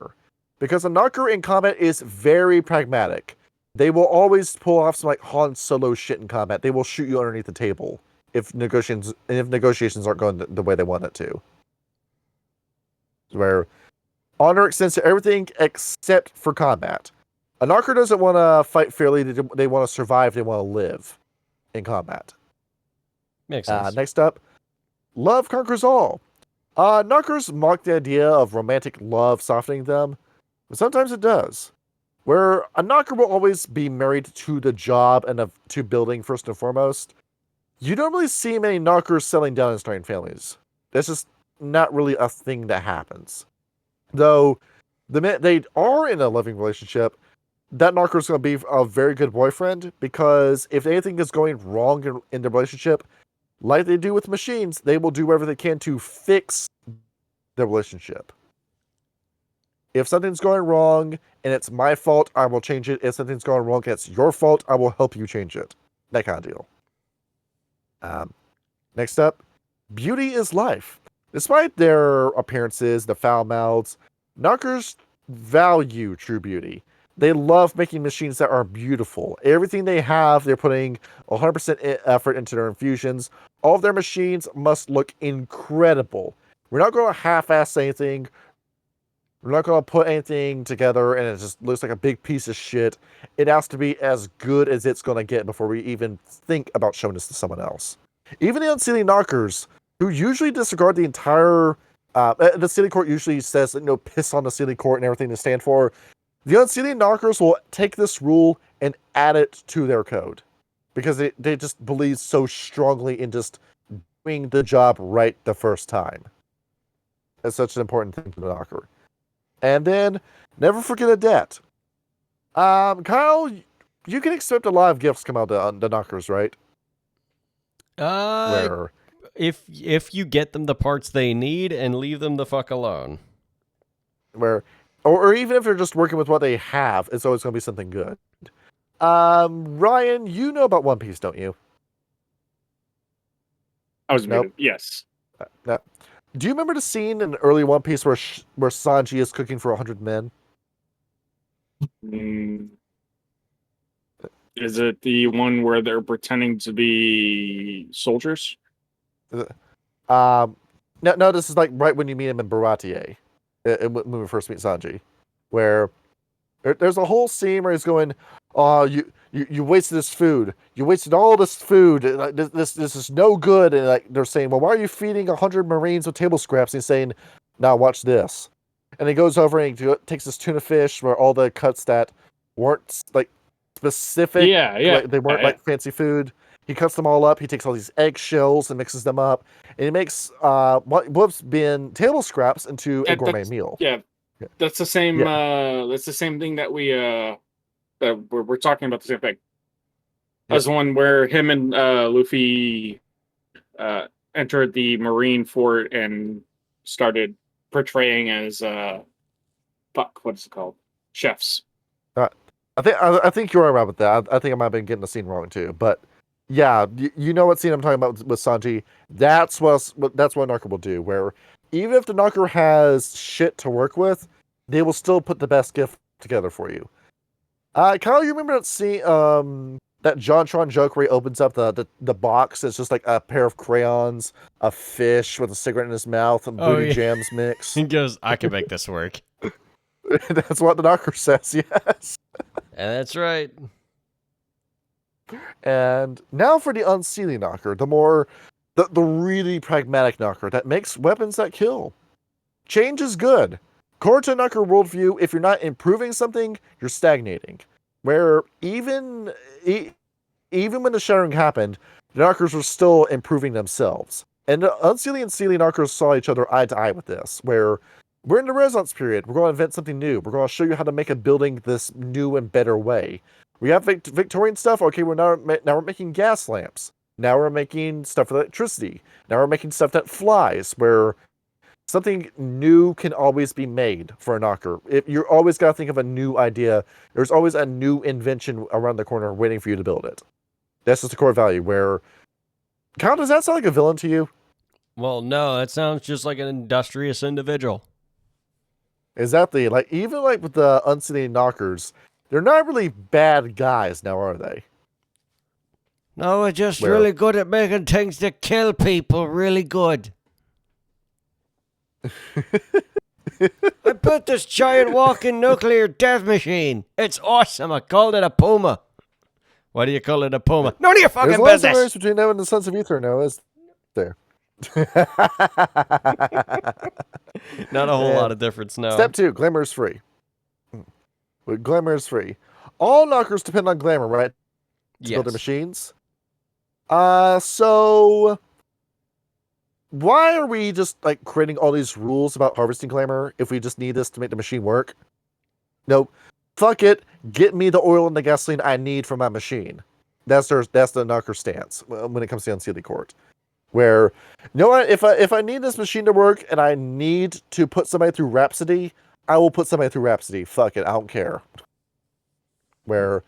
because a knocker in combat is very pragmatic. They will always pull off some like Han Solo shit in combat. They will shoot you underneath the table if negotiations aren't going the way they want it to. Where honor extends to everything except for combat. A knocker doesn't want to fight fairly. They want to survive. They want to live in combat. Makes sense. Next up, love conquers all. Knockers mock the idea of romantic love softening them, but sometimes it does. Where a knocker will always be married to the job and to building first and foremost. You don't really see many knockers settling down and starting families. That's just not really a thing that happens. Though the minute they are in a loving relationship, that knocker is going to be a very good boyfriend, because if anything is going wrong in the relationship, like they do with machines, they will do whatever they can to fix the relationship. If something's going wrong and it's my fault, I will change it. If something's going wrong and it's your fault, I will help you change it. That kind of deal. Next up, beauty is life. Despite their appearances, the foul mouths, Nockers value true beauty. They love making machines that are beautiful. Everything they have, they're putting 100% effort into their infusions. All of their machines must look incredible. We're not going to half-ass anything. We're not going to put anything together and it just looks like a big piece of shit. It has to be as good as it's going to get before we even think about showing this to someone else. Even the unsealing Nockers, who usually disregard the entire... the sealing court usually says, piss on the sealing court and everything to stand for. The unsealing Nockers will take this rule and add it to their code. Because they just believe so strongly in just doing the job right the first time. That's such an important thing to the Nocker. And then, never forget a debt. Kyle, you can expect a lot of gifts come out of the Nockers, right? Where... If you get them the parts they need and leave them the fuck alone. Or even if they're just working with what they have, it's always going to be something good. Ryan, you know about One Piece, don't you? I was Nope. muted. Yes. No. Do you remember the scene in early One Piece where Sanji is cooking for 100 men? Is it the one where they're pretending to be soldiers? No, this is like right when you meet him in Baratie, when we first meet Sanji, where there's a whole scene where he's going, "Oh, you wasted this food. You wasted all this food. This is no good." And like they're saying, "Well, why are you feeding 100 Marines with table scraps?" And he's saying, "Now watch this." And he goes over and he takes this tuna fish where all the cuts that weren't like specific, they weren't like fancy food. He cuts them all up. He takes all these eggshells and mixes them up, and he makes what's been table scraps into a gourmet meal. Yeah, that's the same. That's the same thing that we're talking about. The same thing. As the one where him and Luffy entered the Marine fort and started portraying as what's it called? Chefs. I think you're right with that. I think I might have been getting the scene wrong too, but. Yeah, you know what scene I'm talking about with Sanji. That's what Nocker will do. Where even if the Nocker has shit to work with, they will still put the best gift together for you. Kyle, you remember that scene, that JonTron joke where he opens up the box? It's just like a pair of crayons, a fish with a cigarette in his mouth, and booty jams mix. He goes, "I can make this work." That's what the Nocker says. Yes, and that's right. And now for the unsealing Nocker, the really pragmatic Nocker that makes weapons that kill. Change is good. Core to Nocker worldview, if you're not improving something, you're stagnating. Where even when the shattering happened, the Nockers were still improving themselves. And the unsealing and sealing Nockers saw each other eye to eye with this, where we're in the Renaissance period. We're going to invent something new. We're going to show you how to make a building this new and better way. We have Victorian stuff. Okay, now we're making gas lamps. Now we're making stuff with electricity. Now we're making stuff that flies, where something new can always be made for a Nocker. You're always got to think of a new idea. There's always a new invention around the corner waiting for you to build it. That's just a core value. Where, Kyle, does that sound like a villain to you? Well, no, that sounds just like an industrious individual. Exactly. Like even like with the unsealing Nockers. They're not really bad guys now, are they? No, we're just really good at making things that kill people really good. I built this giant walking nuclear death machine. It's awesome. I called it a Puma. Why do you call it a Puma? None of your fucking business. There's a business. between them and the Sons of Ether now, is there? Not a whole lot of difference now. Step 2, glamour is free. Glamour is free. All Nockers depend on glamour, right? To build their machines. So why are we just like creating all these rules about harvesting glamour if we just need this to make the machine work? No, fuck it. Get me the oil and the gasoline I need for my machine. That's the Nocker stance when it comes to the unsealing court. Where, you know what? If I need this machine to work and I need to put somebody through Rhapsody, I will put somebody through Rhapsody. Fuck it, I don't care. Where,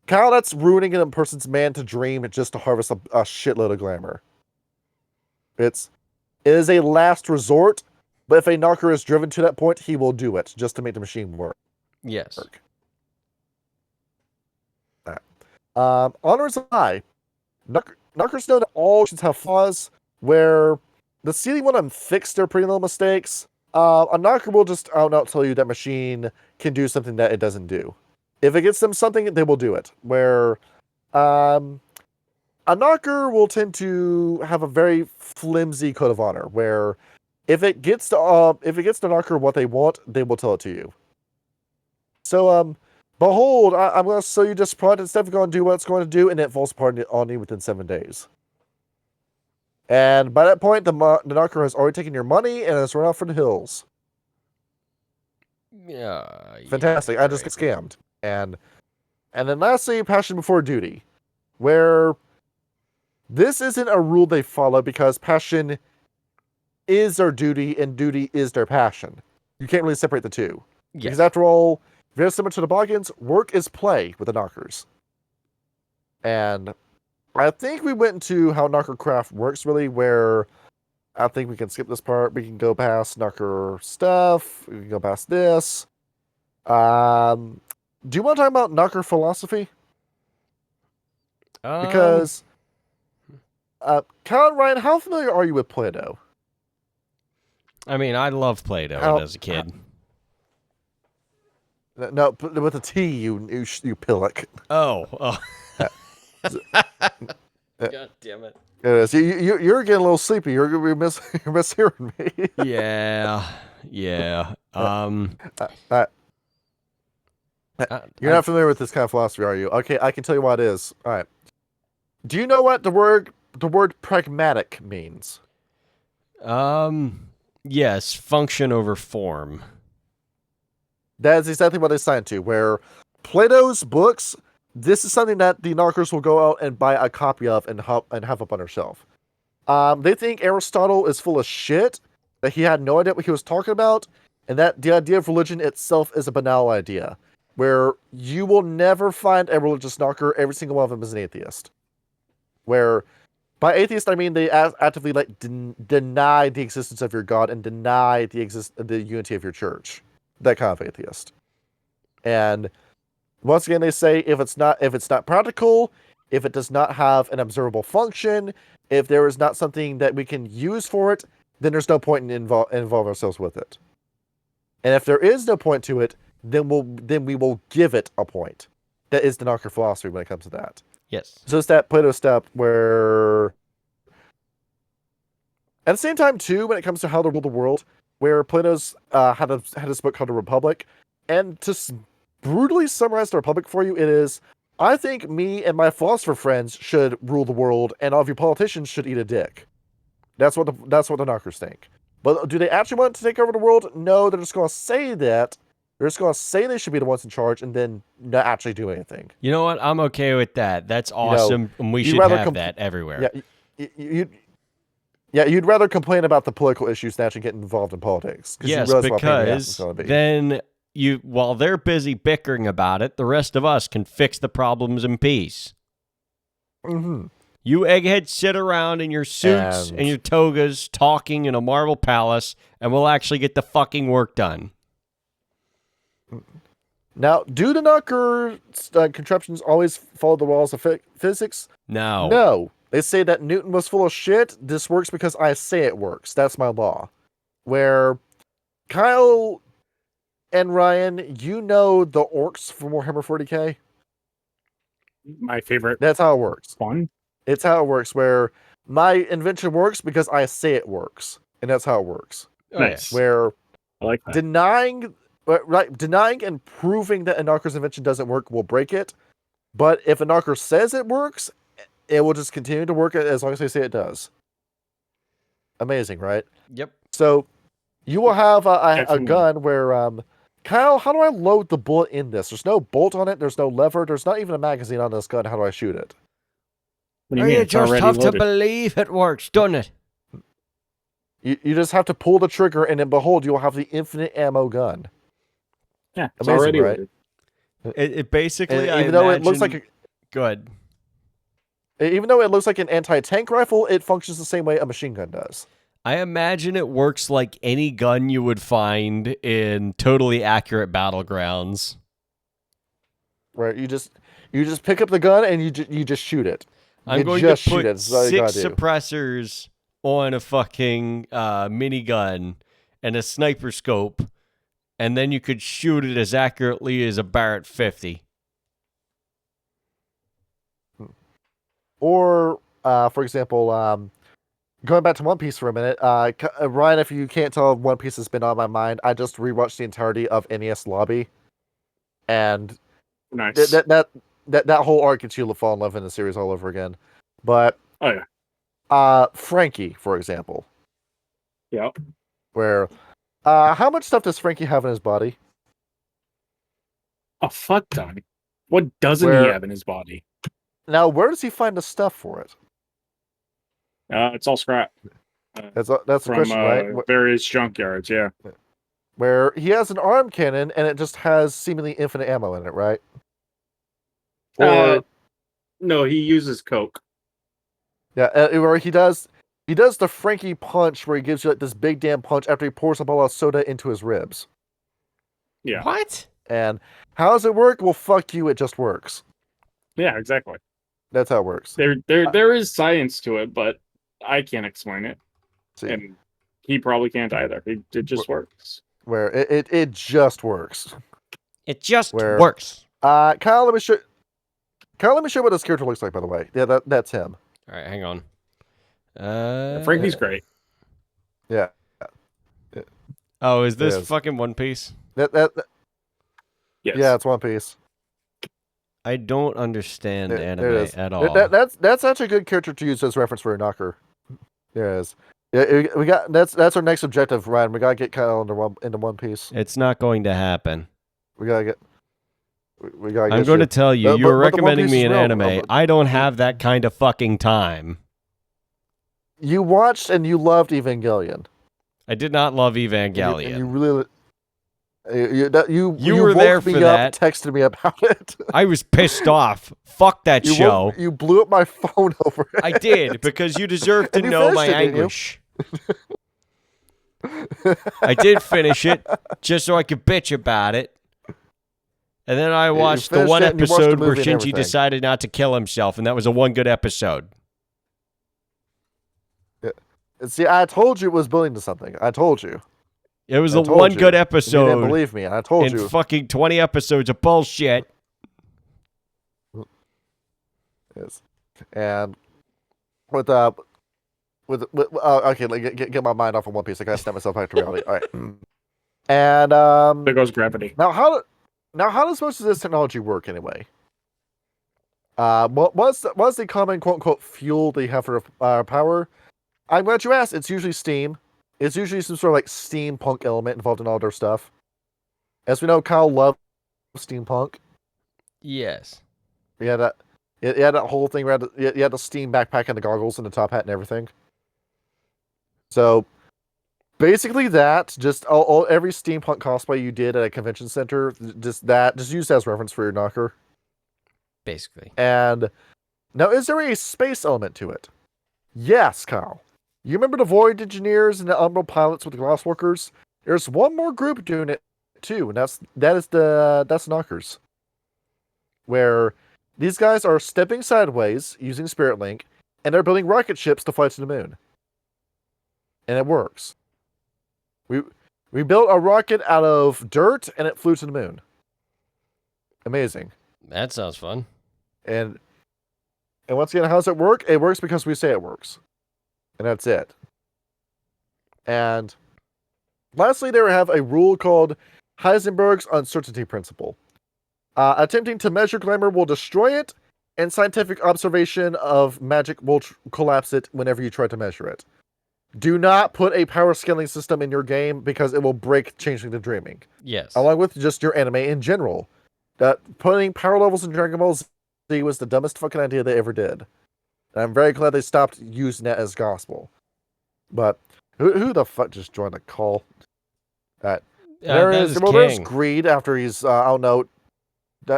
Kyle, that's ruining a person's man to dream just to harvest a shitload of glamour. It is a last resort, but if a knocker is driven to that point, he will do it just to make the machine work. Yes. Honors lie. Knockers know that all machines have flaws, where the sealing one of them fix their pretty little mistakes. A knocker will just out and out tell you that machine can do something that it doesn't do. If it gets them something, they will do it. Where a knocker will tend to have a very flimsy code of honor, where if it gets the knocker what they want, they will tell it to you. So behold, I'm going to sell you this product. It's never going to do what it's going to do, and it falls apart on you within 7 days. And by that point, the knocker has already taken your money and has run off for the hills. Yeah. Fantastic. I just get scammed. And then lastly, passion before duty, where this isn't a rule they follow because passion is their duty and duty is their passion. You can't really separate the two. Yes. Because after all, very similar to the Boggins, work is play with the knockers. And I think we went into how knocker craft works really, where I think we can skip this part. We can go past knocker stuff. We can go past this. Do you want to talk about knocker philosophy? Because, Kyle and Ryan, how familiar are you with Plato? I mean, I love Play-Doh as a kid. No, with a T, you pillock. Oh. God damn it. So you're getting a little sleepy. You're mishearing me. Yeah. You're not familiar with this kind of philosophy, are you? Okay, I can tell you what it is. All right. Do you know what the word pragmatic means? Yes, function over form. That is exactly what they signed to, where Plato's books, this is something that the knockers will go out and buy a copy of and have up on their shelf. They think Aristotle is full of shit, that he had no idea what he was talking about, and that the idea of religion itself is a banal idea, where you will never find a religious knocker. Every single one of them is an atheist. Where, by atheist, I mean they actively deny the existence of your God and deny the unity of your church. That kind of atheist. And once again, they say if it's not practical, if it does not have an observable function, if there is not something that we can use for it, then there's no point in involve ourselves with it. And if there is no point to it, then we will give it a point. That is the knocker philosophy when it comes to that. Yes. So it's that Plato step where, at the same time too, when it comes to how to rule the world, where Plato's had this book called The Republic, and to brutally summarize the Republic for you, it is, I think me and my philosopher friends should rule the world, and all of you politicians should eat a dick. That's what the knockers think. But do they actually want to take over the world? No, they're just going to say that. They're just going to say they should be the ones in charge, and then not actually do anything. You know what? I'm okay with that. That's awesome, and we should have that everywhere. Yeah, you'd rather complain about the political issues than actually get involved in politics. Yes, because then while they're busy bickering about it, the rest of us can fix the problems in peace. Mm-hmm. You eggheads sit around in your suits and your togas talking in a marble palace, and we'll actually get the fucking work done. Now, do the knocker contraptions always follow the laws of physics? No. No. They say that Newton was full of shit. This works because I say it works. That's my law. Where Kyle and Ryan, you know the orcs from Warhammer 40k? My favorite. That's how it works. Fun. It's how it works, where my invention works because I say it works. And that's how it works. Nice. Where I like that. denying and proving that a knocker's invention doesn't work will break it. But if a knocker says it works, it will just continue to work as long as they say it does. Amazing, right? Yep. So you will have a gun where, Kyle, how do I load the bullet in this? There's no bolt on it. There's no lever. There's not even a magazine on this gun. How do I shoot it? What do you mean? You It's just already have to loaded. believe it works, doesn't it? You just have to pull the trigger, and then behold, you'll have the infinite ammo gun. Yeah, it's Amazing, already right? loaded. It basically, And I even though it looks imagine- like Good. even though it looks like an anti-tank rifle, it functions the same way a machine gun does. I imagine it works like any gun you would find in totally accurate battlegrounds. Where you just pick up the gun and you just shoot it. I'm You going just to shoot put it. That's all you 6 gotta do. suppressors on a fucking minigun and a sniper scope, and then you could shoot it as accurately as a Barrett 50. Or, for example, going back to One Piece for a minute, Ryan, if you can't tell, One Piece has been on my mind. I just rewatched the entirety of NES Lobby, and Nice. that whole arc gets you to fall in love in the series all over again. But Oh yeah. Frankie, for example, Yep. where how much stuff does Frankie have in his body? A fuck ton. What doesn't he have in his body? Now, where does he find the stuff for it? It's all scrap. That's the From question, right? various junkyards, yeah. Where he has an arm cannon and it just has seemingly infinite ammo in it, right? Or No, he uses coke. yeah, where he does the Frankie punch, where he gives you like this big damn punch after he pours a ball of soda into his ribs. Yeah. What? And how does it work? Well, fuck you, it just works. Yeah, exactly. That's how it works. There is science to it, but I can't explain it. See, And he probably can't either. It just works. where it just works. It just Where- works. Kyle, let me show what this character looks like. By the way, yeah, that's him. All right, hang on. Frankie's great. Yeah, Oh, is this It is. fucking One Piece? that Yes. yeah, it's One Piece. I don't understand There anime it is. at all. That's actually a good character to use as reference for a knocker. There it is. Yeah, we got that's our next objective, Ryan. We gotta get Kyle into One Piece. It's not going to happen. We gotta get. We gotta. I'm get going to you. tell you, But- you were but the One recommending Piece me is an real, anime. Robert. I don't have that kind of fucking time. You watched and you loved Evangelion. I did not love And Evangelion. you really. You were woke there me for up, that. texted me about it. I was pissed off. Fuck that You show. you blew up my phone over it. I did, because you deserve to And you know my finished it, didn't you? anguish. I did finish it, just so I could bitch about it. And then I you watched the finished one it and you watched the episode where movie and Shinji everything. decided not to kill himself, and that was a one good episode. See, I told you it was building to something. I told you. It was I the told one you. good And you episode didn't believe me, and I told in you. fucking 20 episodes of bullshit. Yes. And with okay, like, get my mind off of One Piece. I gotta snap myself back to reality. All right. And There goes gravity. now how does most of this technology work anyway? What's the common quote unquote fuel they have for power? I'm glad you asked. It's usually steam. It's usually some sort of like steampunk element involved in all their stuff. As we know, Kyle loves steampunk. Yes. Yeah, that whole thing. Where you had the steam backpack and the goggles and the top hat and everything. So basically, that just every steampunk cosplay you did at a convention center, just use that as reference for your knocker. Basically. And now, is there a space element to it? Yes, Kyle. You remember the Void Engineers and the Umbral Pilots with the Glassworkers? There's one more group doing it too, and that's Nockers. Where these guys are stepping sideways using Spirit Link, and they're building rocket ships to fly to the moon. And it works. We built a rocket out of dirt, and it flew to the moon. Amazing. That sounds fun. And once again, how does it work? It works because we say it works. And that's it. And lastly, they have a rule called Heisenberg's uncertainty principle. Attempting to measure glamour will destroy it, and scientific observation of magic will collapse it whenever you try to measure it. Do not put a power scaling system in your game because it will break Changeling to Dreaming. Yes. Along with just your anime in general. Putting power levels in Dragon Ball Z was the dumbest fucking idea they ever did. And I'm very glad they stopped using that as gospel. But who the fuck just joined the call? There That is. is Well, there's King. Greed after he's out note.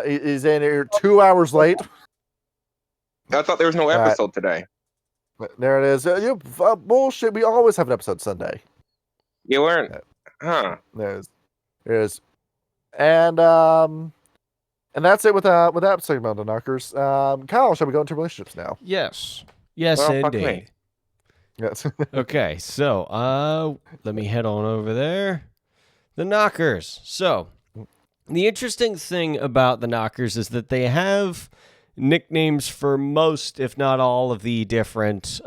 He's in here 2 hours late. I thought there was no episode today. There it is. Bullshit. We always have an episode Sunday. You weren't, huh? There it is. And that's it with that segment of the Nockers. Kyle, shall we go into relationships now? Yes. Yes, Well, fuck me. indeed. Yes. Okay, so let me head on over there. The Nockers. So, the interesting thing about the Nockers is that they have nicknames for most, if not all, of the different,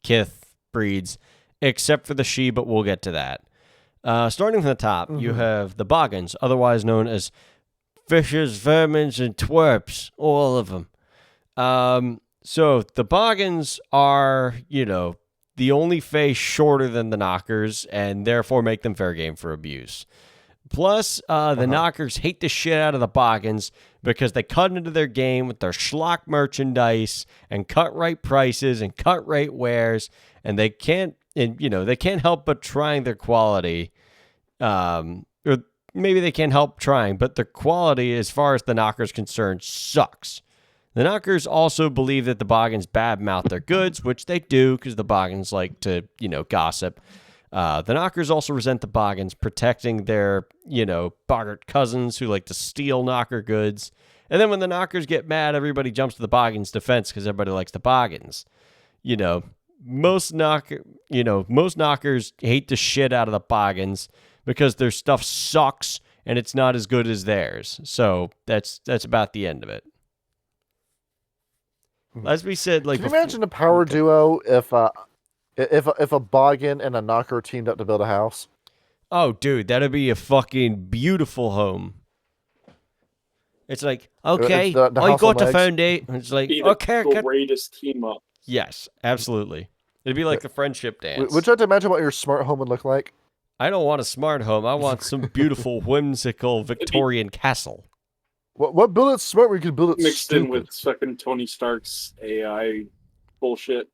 kith breeds, except for the she, but we'll get to that. Starting from the top, you have the Boggans, otherwise known as fishes, vermins, and twerps, all of them. So the Boggans are, the only face shorter than the Nockers, and therefore make them fair game for abuse. Plus, the Nockers hate the shit out of the Boggans because they cut into their game with their schlock merchandise and cut rate prices and cut rate wares, and they can't help but trying their quality. Or maybe they can't help trying, but their quality, as far as the Nockers concerned, sucks. The Nockers also believe that the Boggans badmouth their goods, which they do because the Boggans like to, gossip. The Nockers also resent the Boggans protecting their, boggart cousins who like to steal Knocker goods. And then when the Nockers get mad, everybody jumps to the Boggans' defense because everybody likes the Boggans. Most Knockers hate the shit out of the Boggans because their stuff sucks and it's not as good as theirs. So that's about the end of it. As we said, like, can you imagine a power duo if a Boggin and a Knocker teamed up to build a house? Oh, dude, that'd be a fucking beautiful home. It's like, okay, It's the I house got on the legs. foundation. It's like, Be okay, the greatest team up. yes, absolutely. It'd be like the friendship dance. Would you like to imagine what your smart home would look like? I don't want a smart home. I want some beautiful, whimsical Victorian castle. What build it smart? We could build it Mixed stupid. in with fucking Tony Stark's AI bullshit.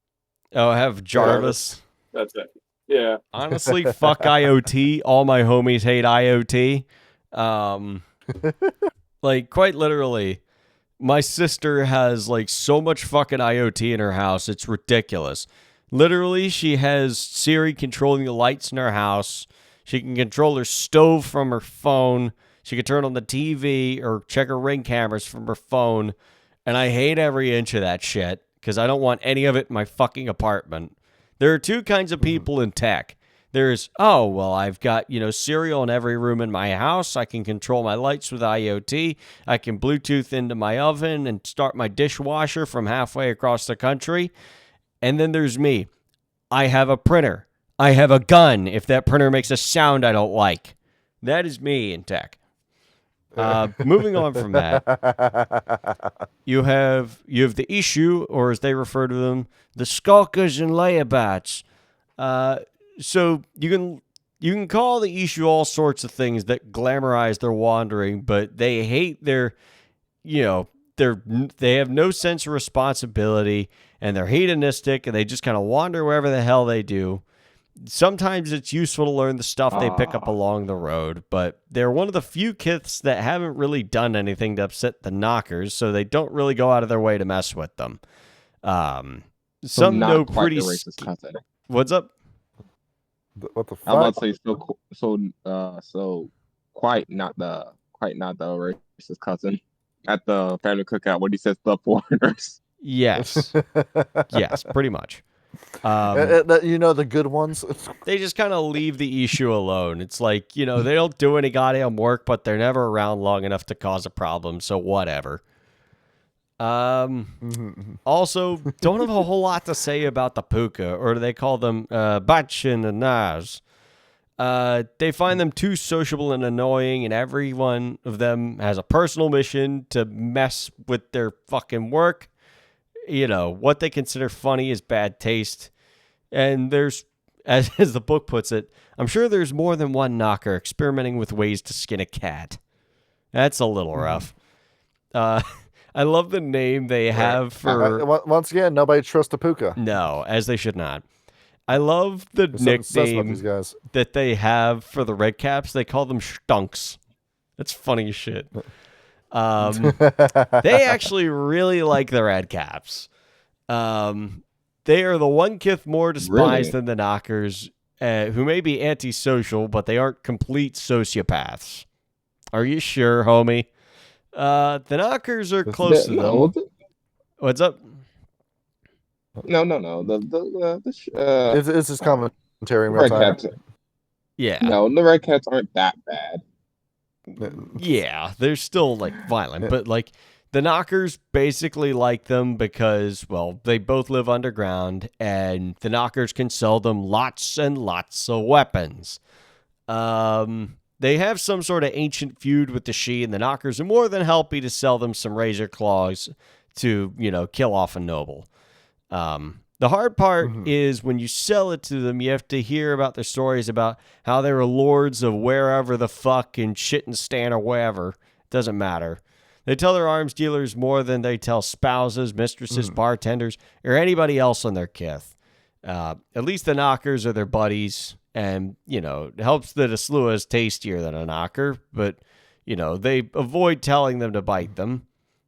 Oh, I have Jarvis. That's it. Yeah. Honestly, fuck IoT. All my homies hate IoT. Like, quite literally, my sister has, like, so much fucking IoT in her house. It's ridiculous. Literally, she has Siri controlling the lights in her house. She can control her stove from her phone. She can turn on the TV or check her Ring cameras from her phone. And I hate every inch of that shit because I don't want any of it in my fucking apartment. There are two kinds of people in tech. There's, I've got, cereal in every room in my house. I can control my lights with IoT. I can Bluetooth into my oven and start my dishwasher from halfway across the country. And then there's me. I have a printer. I have a gun if that printer makes a sound I don't like. That is me in tech. Moving on from that, you have the issue, or as they refer to them, the skulkers and layabouts. So you can call the issue all sorts of things that glamorize their wandering, but they hate they have no sense of responsibility, and they're hedonistic, and they just kind of wander wherever the hell they do. Sometimes it's useful to learn the stuff they pick up along the road, but they're one of the few kiths that haven't really done anything to upset the Nockers, so they don't really go out of their way to mess with them. Some not know quite pretty. the racist cousin. What's up? What the fuck? I'm about to say so quite not the racist cousin at the family cookout when he says the foreigners. Yes, yes, pretty much. The good ones. They just kind of leave the issue alone. It's like, they don't do any goddamn work, but they're never around long enough to cause a problem, so whatever. Also, don't have a whole lot to say about the Puka, or do they call them Bachin and Naz? They find them too sociable and annoying, and every one of them has a personal mission to mess with their fucking work. What they consider funny is bad taste. And there's, as the book puts it, I'm sure there's more than one Knocker experimenting with ways to skin a cat. That's a little rough. I love the name they have for. Once again, nobody trusts the puka. No, as they should not. I love the Something says about nickname these guys. that they have for the red caps. They call them stunks. That's funny as shit. They actually really like the red caps. They are the one kith more despised than the Nockers, who may be antisocial, but they aren't complete sociopaths. Are you sure, homie? The Nockers are close to them. What's up? No. It's just commentary in real Red time. Cats. Yeah. No, the Red Cats aren't that bad. Yeah, they're still like violent, but like the Nockers basically like them because, well, they both live underground and the Nockers can sell them lots and lots of weapons. They have some sort of ancient feud with the Shi, and the Nockers are more than happy to sell them some razor claws to, kill off a noble. The hard part is when you sell it to them, you have to hear about their stories about how they were lords of wherever the fuck in shit and Stan or wherever. It doesn't matter. They tell their arms dealers more than they tell spouses, mistresses, bartenders, or anybody else on their kith. At least the Nockers are their buddies, and, it helps that a Slua is tastier than a Nocker, but, they avoid telling them to bite them.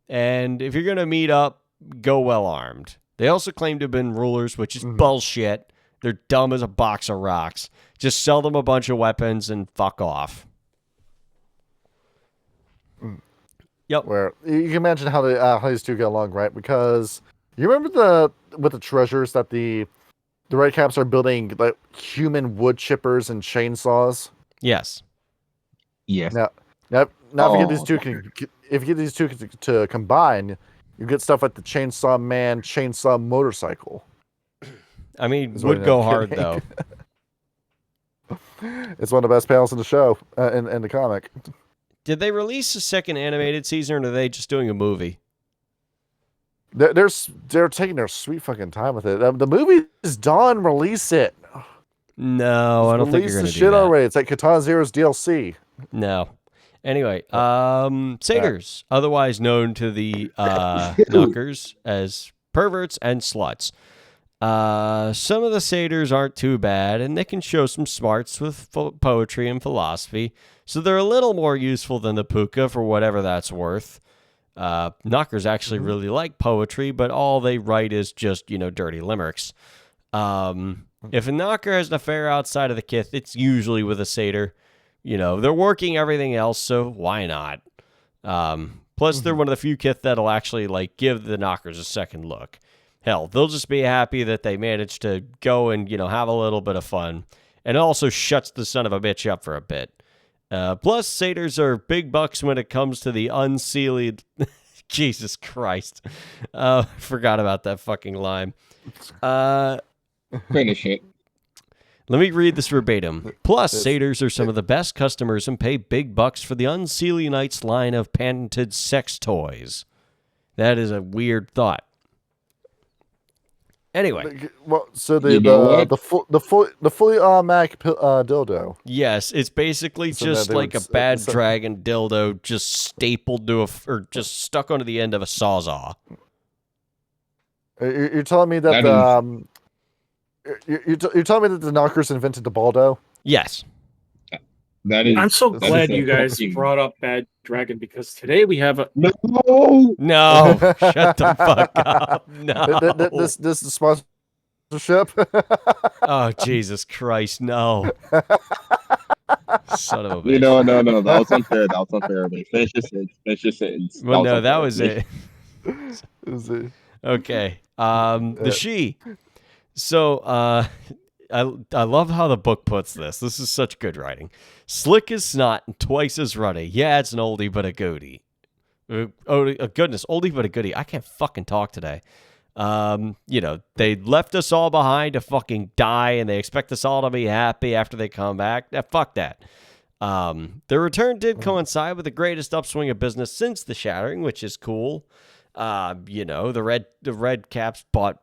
And if you're going to meet up, go well armed. They also claim to have been rulers, which is bullshit. They're dumb as a box of rocks. Just sell them a bunch of weapons and fuck off. Yep. Where you can imagine how these two get along, right? Because you remember with the treasures that the Red Caps are building, like human wood chippers and chainsaws. Yes. Yes. Now if you get these two to combine, you get stuff like the Chainsaw Man, Chainsaw Motorcycle. I mean, would go hard though. It's one of the best panels in the show, in the comic. Did they release a second animated season, or are they just doing a movie? They're taking their sweet fucking time with it. The movie is done. Release it. No, I don't think you're going to do shit that. already. It's like Katana Zero's DLC. No. Anyway, Satyrs, otherwise known to the Nockers as perverts and sluts. Some of the Satyrs aren't too bad, and they can show some smarts with poetry and philosophy, so they're a little more useful than the Puka for whatever that's worth. Nockers actually really like poetry, but all they write is just, dirty limericks. If a Nocker has an affair outside of the kith, it's usually with a Satyr. They're working everything else, so why not? Plus, they're one of the few kith that'll actually, give the Nockers a second look. Hell, they'll just be happy that they managed to go and, have a little bit of fun. And it also shuts the son of a bitch up for a bit. Plus, Satyrs are big bucks when it comes to the unsealed... Jesus Christ. Forgot about that fucking line. Finish it. Let me read this verbatim. Plus, Satyrs are some of the best customers and pay big bucks for the Unseelie Knights line of patented sex toys. That is a weird thought. Anyway, well, so the fully automatic dildo. Yes, it's basically just like a bad dragon dildo, just stapled to or just stuck onto the end of a sawzall. You're telling me that you're telling me that the Nockers invented the Baldo? Yes. I'm so glad you guys brought up Bad Dragon, because today we have a no. Shut the fuck up. No. This is sponsorship. Oh, Jesus Christ, no. Son of a bitch. No. That was unfair. Finish your sentence. Well, no, that was it. Okay. The Shi. So, I love how the book puts this. This is such good writing. Slick as snot and twice as ruddy. Yeah, it's an oldie but a goodie. Goodness, oldie but a goodie. I can't fucking talk today. They left us all behind to fucking die, and they expect us all to be happy after they come back. Fuck that. Their return did coincide with the greatest upswing of business since the Shattering, which is cool. The red caps bought,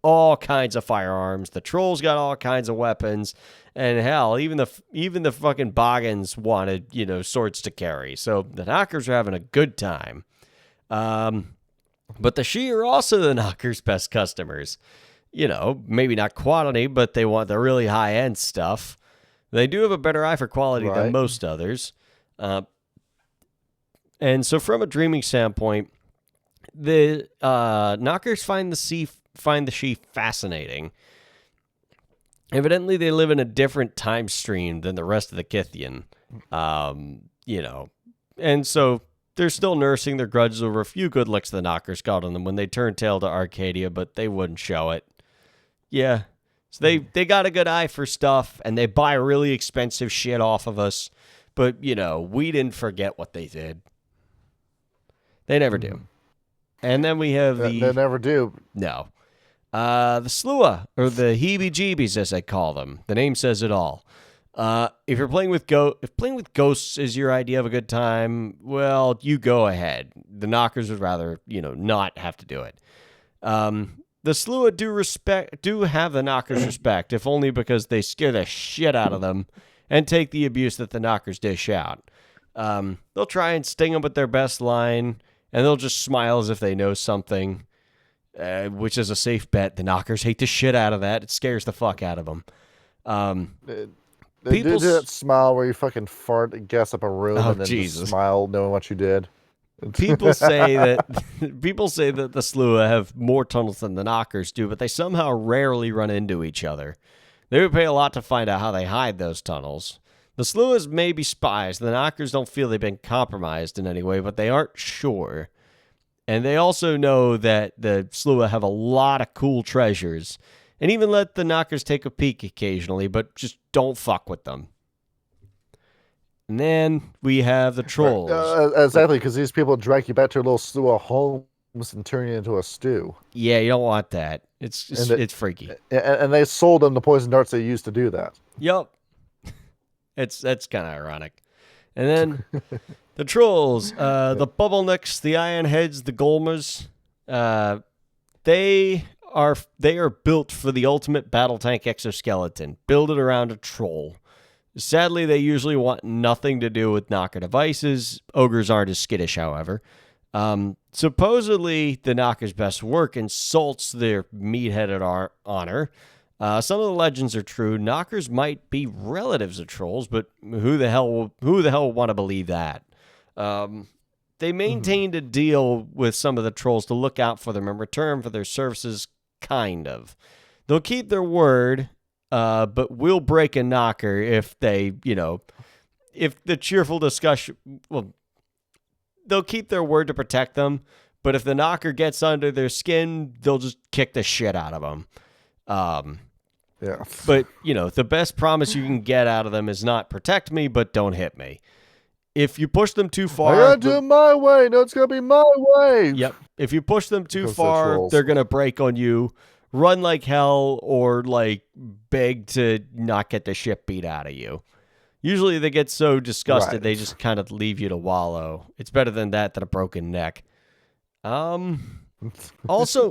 all kinds of firearms. The trolls got all kinds of weapons. And hell, even the fucking Boggans wanted, swords to carry. So the Knockers are having a good time. But the Shi are also the Knockers' best customers. Maybe not quantity, but they want the really high-end stuff. They do have a better eye for quality than most others. And so from a dreaming standpoint, the Knockers find the Shi fascinating. Evidently, they live in a different time stream than the rest of the Kithian. And so they're still nursing their grudges over a few good licks the Knockers got on them when they turned tail to Arcadia, but they wouldn't show it. Yeah. So they got a good eye for stuff, and they buy really expensive shit off of us. But, we didn't forget what they did. They never do. And then we have They never do. No. The Slua, or the heebie-jeebies, as I call them. The name says it all. If you're playing with playing with ghosts is your idea of a good time, well, you go ahead. The Knockers would rather, not have to do it. The Slua do have the Knockers' respect, if only because they scare the shit out of them and take the abuse that the Knockers dish out. They'll try and sting them with their best line, and they'll just smile as if they know something. Which is a safe bet. The Knockers hate the shit out of that. It scares the fuck out of them. They do that smile where you fucking fart and gas up a room and then just smile knowing what you did. People say that the Slua have more tunnels than the Knockers do, but they somehow rarely run into each other. They would pay a lot to find out how they hide those tunnels. The Sluas may be spies. The Knockers don't feel they've been compromised in any way, but they aren't sure. And they also know that the Slua have a lot of cool treasures, and even let the Knockers take a peek occasionally, but just don't fuck with them. And then we have the trolls. Exactly, because these people drag you back to your little Slua homes and turn you into a stew. Yeah, you don't want that. It's freaky. And they sold them the poison darts they used to do that. Yup. That's kind of ironic. And then the trolls, the Bubblenecks, the Ironheads, the Golmers, they are built for the ultimate battle tank exoskeleton. Build it around a troll. Sadly, they usually want nothing to do with Knocker devices. Ogres aren't as skittish, however. Supposedly, the Knocker's best work insults their meat-headed honor. Some of the legends are true. Knockers might be relatives of trolls, but who the hell would want to believe that? They maintained a deal with some of the trolls to look out for them in return for their services, kind of. They'll keep their word, but will break a Knocker if they, if the cheerful discussion, well, they'll keep their word to protect them, but if the Knocker gets under their skin, they'll just kick the shit out of them. Yeah. But, the best promise you can get out of them is not protect me, but don't hit me. If you push them too far... I gotta do it my way. No, it's gonna be my way. Yep. If you push them too far, they're gonna break on you, run like hell, or, beg to not get the shit beat out of you. Usually they get so disgusted, they just kind of leave you to wallow. It's better than that than a broken neck. Also,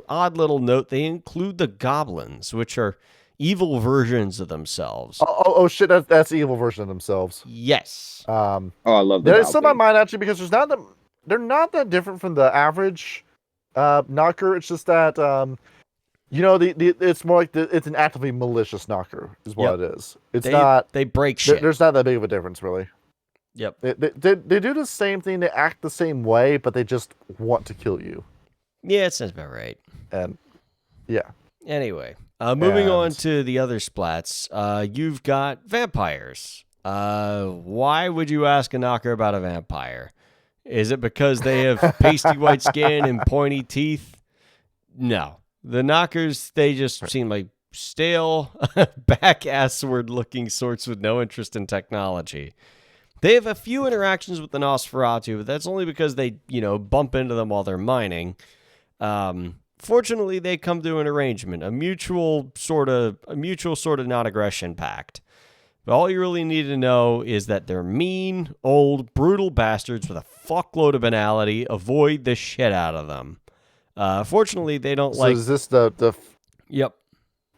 odd little note, they include the goblins, which are evil versions of themselves. Oh shit, that's the evil version of themselves. Yes. I love that. There's some in mind, actually, because they're not that different from the average Knocker. It's just that, it's more like it's an actively malicious Knocker, is what it is. They break shit. There's not that big of a difference, really. Yep. They do the same thing, they act the same way, but they just want to kill you. Yeah, it sounds about right. And, yeah. Anyway, moving on to the other splats, you've got vampires. Why would you ask a Knocker about a vampire? Is it because they have pasty white skin and pointy teeth? No. The Knockers, they just seem like stale, back-assward looking sorts with no interest in technology. They have a few interactions with the Nosferatu, but that's only because they, bump into them while they're mining. Fortunately, they come to an arrangement, a mutual sort of non-aggression pact. But all you really need to know is that they're mean, old, brutal bastards with a fuckload of banality. Avoid the shit out of them. Fortunately, they don't So is this the Yep.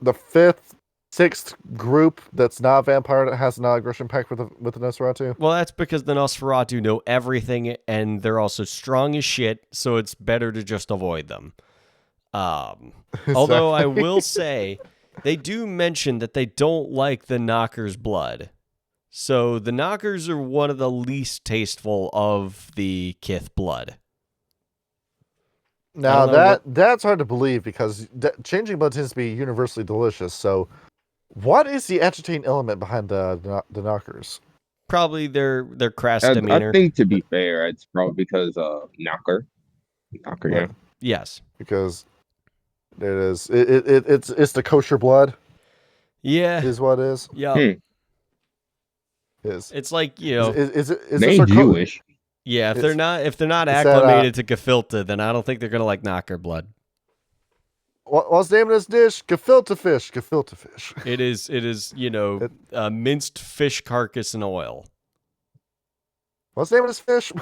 The fifth, sixth group that's not vampire that has an aggression pact with the Nosferatu. Well, that's because the Nosferatu know everything, and they're also strong as shit, so it's better to just avoid them. Although I will say, they do mention that they don't like the Knockers' blood. So the Knockers are one of the least tasteful of the Kith blood. Now that's hard to believe because changing blood tends to be universally delicious. So, what is the agitating element behind the Knockers? Probably their crass demeanor. I think, to be fair, it's probably because Knocker, yeah. Yes. Because it's the kosher blood. Yeah. Is what it is. Yeah. Is it's like, you know, is they Jewish? Yeah, if they're not acclimated to gefilte, then I don't think they're gonna like Knocker blood. What's the name of this dish? Gefilte fish. Gefilte fish. It is, you know, minced fish carcass in oil. What's the name of this fish?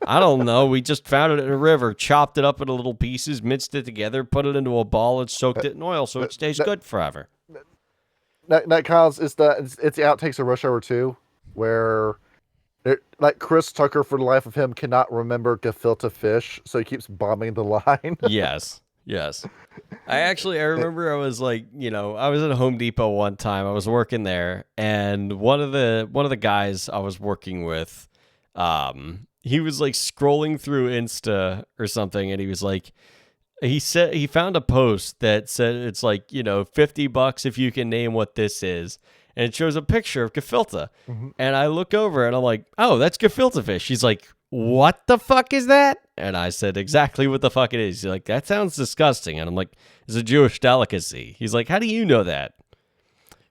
I don't know. We just found it in a river, chopped it up into little pieces, minced it together, put it into a ball, and soaked it in oil so it stays good forever. That Kyle's it's the outtakes of Rush Hour 2, where like Chris Tucker, for the life of him, cannot remember gefilte fish, so he keeps bombing the line. Yes. I remember I was like, you know, I was at Home Depot one time. I was working there, and one of the guys I was working with, he was like scrolling through Insta or something, and he was like, he said he found a post that said it's like, you know, $50 if you can name what this is. And it shows a picture of gefilte. Mm-hmm. And I look over and I'm like, oh, that's gefilte fish. He's like, what the fuck is that? And I said exactly what the fuck it is. He's like, that sounds disgusting. And I'm like, it's a Jewish delicacy. He's like, how do you know that?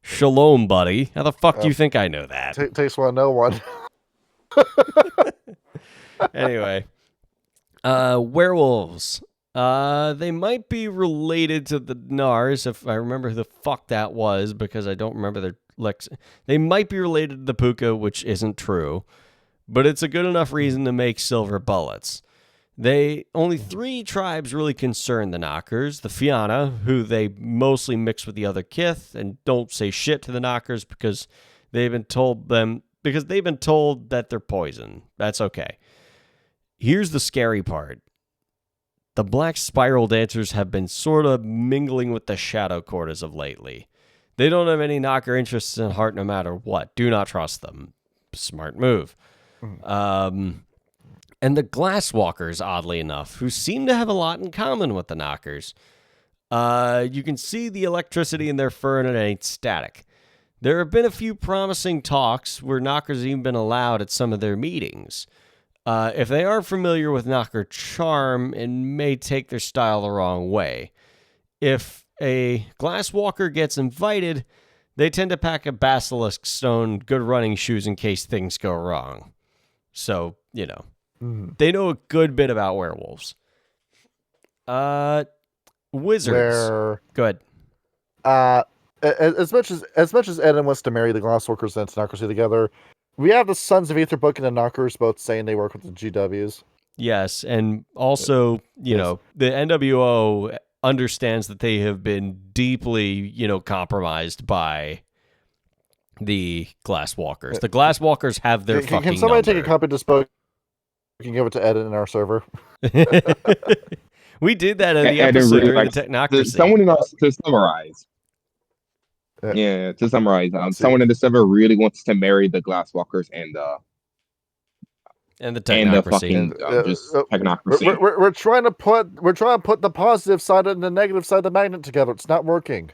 Shalom, buddy. How the fuck do you think I know that? Takes one, no one. Anyway, werewolves. They might be related to the Nars, if I remember who the fuck that was, because I don't remember their They might be related to the Puka, which isn't true, but it's a good enough reason to make silver bullets. Only 3 tribes really concern the Knockers: the Fianna, who they mostly mix with the other Kith and don't say shit to the Knockers because they've been told that they're poison. That's okay. Here's the scary part. The Black Spiral Dancers have been sort of mingling with the Shadow Court as of lately. They don't have any Knocker interests in heart no matter what. Do not trust them. Smart move. And the Glasswalkers, oddly enough, who seem to have a lot in common with the Knockers. You can see the electricity in their fur and it ain't static. There have been a few promising talks where Knockers have even been allowed at some of their meetings. If they aren't familiar with Knocker charm, it may take their style the wrong way. If a Glasswalker gets invited, they tend to pack a basilisk stone, good running shoes in case things go wrong. So, you know, they know a good bit about werewolves. Wizards. Go ahead. As much as Eden wants to marry the Glasswalkers and Tenocracy together, we have the Sons of Ether book and the Knockers both saying they work with the GWs. Yes, and also, you know, the NWO understands that they have been deeply, you know, compromised by the Glasswalkers. The Glasswalkers have their fucking Can somebody number. take a copy of this book? We can give it to Eden in our server. We did that in the episode during the Technocracy. Someone else to summarize. Yeah, to summarize, someone in the server really wants to marry the Glasswalkers and the Technocracy. Technocracy. We're trying to put the positive side and the negative side of the magnet together. It's not working.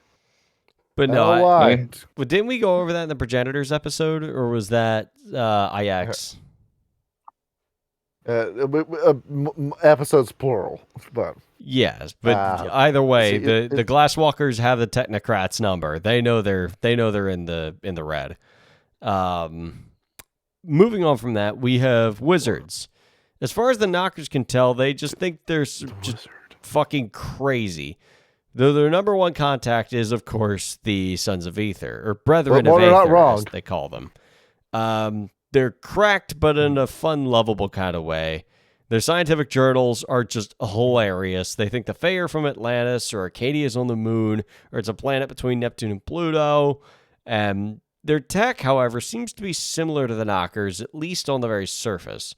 But no, but didn't we go over that in the Progenitors episode, or was that IX? Episodes plural, but yes, but either way, the Glasswalkers have the Technocrats number. They know they're in the red. Moving on from that, we have Wizards. As far as the Knockers can tell, they just think they're just fucking crazy. Though their number one contact is, of course, the Sons of Ether, or Brethren of Aether, as they call them. They're cracked, but in a fun, lovable kind of way. Their scientific journals are just hilarious. They think the Fae are from Atlantis, or Arcadia is on the moon, or it's a planet between Neptune and Pluto. Their tech, however, seems to be similar to the Nockers, at least on the very surface.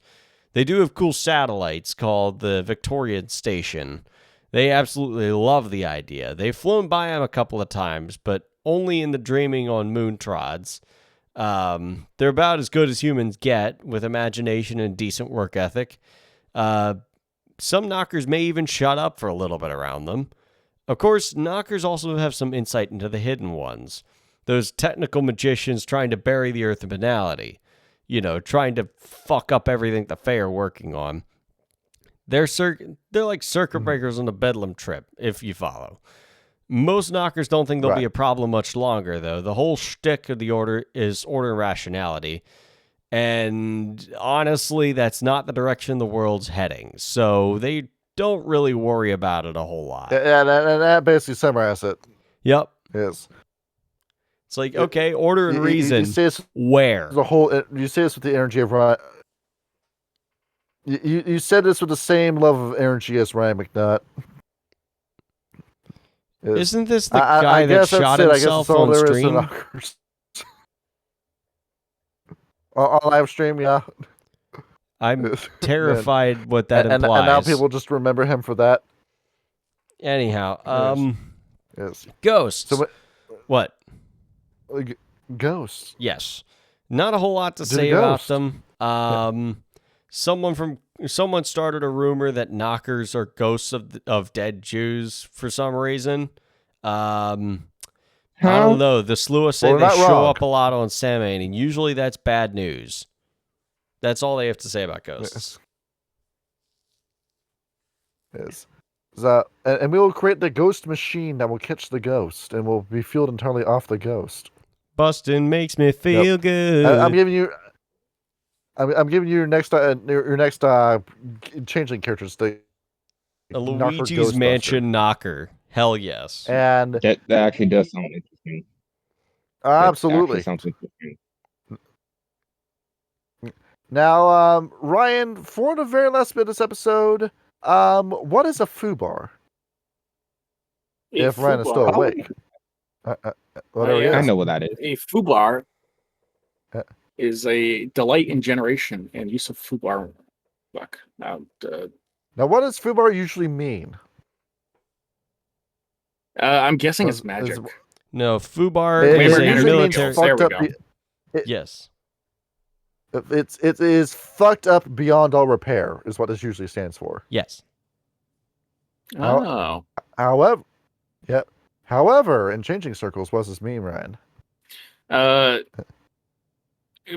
They do have cool satellites called the Victorian Station. They absolutely love the idea. They've flown by them a couple of times, but only in the dreaming on moon trods. They're about as good as humans get, with imagination and decent work ethic. Some Nockers may even shut up for a little bit around them. Of course, Nockers also have some insight into the hidden ones. Those technical magicians trying to bury the earth in banality. Trying to fuck up everything the Fae are working on. They're like circuit breakers on a Bedlam trip, if you follow. Most Nockers don't think they'll be a problem much longer, though. The whole shtick of the order is order and rationality. And honestly, that's not the direction the world's heading. So they don't really worry about it a whole lot. Yeah, that basically summarizes it. Yep. Yes. It's like, okay, order and reason. You say this, where? You say this with the energy of Ryan. You said this with the same level of energy as Ryan McNutt. Isn't this the guy that shot himself on stream? On live stream, yeah. I'm terrified what that implies. And now people just remember him for that. Anyhow, yes. Ghosts. So what? Ghosts. Yes. Not a whole lot to say about them. Someone started a rumor that Nockers are ghosts of dead Jews for some reason. I don't know. The Slua say they show up a lot on Samhain, and usually that's bad news. That's all they have to say about ghosts. Yes. And we will create the ghost machine that will catch the ghost, and will be fueled entirely off the ghost. Bustin' makes me feel good. I'm giving you your next changeling characters. The a Luigi's Mansion Knocker. Hell yes. And that actually does sound interesting. Absolutely. Sounds interesting. Now, Ryan, for the very last bit of this episode, what is a foobar? If Ryan is still awake. I know what that is. A foobar is a delight in generation and use of foobar. Now, what does foobar usually mean? I'm guessing it's magic. No, foobar is a military. There we go. Yes. It is fucked up beyond all repair, is what this usually stands for. Yes. Oh. However, in changing circles, what does this mean, Ryan?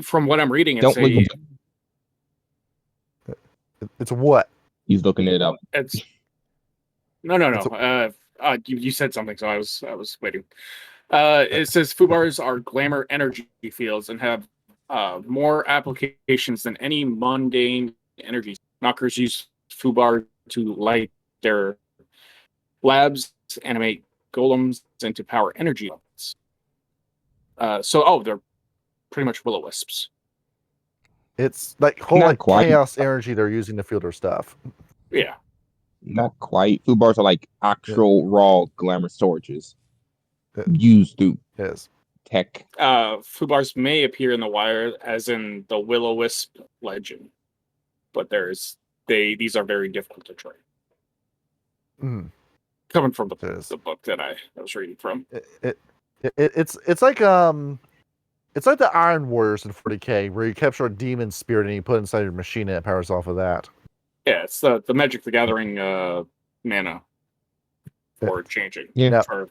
From what I'm reading, it's what? He's looking it up. It's no. You said something, so I was waiting. It says foobars are glamour energy fields and have more applications than any mundane energy. Nockers use foobar to light their labs, animate golems, and to power energy levels. They're pretty much will-o-wisps. It's like whole chaos energy they're using to fuel their stuff. Yeah. Not quite. Foobars are like actual raw glamour storages used to tech. Foobars may appear in the wild, as in the will-o-wisp legend, but these are very difficult to trade. Coming from the book that I was reading from. It's like the Iron Warriors in 40K, where you capture a demon spirit and you put it inside your machine and it powers off of that. Yeah, it's the Magic the Gathering mana for changing. Yeah. For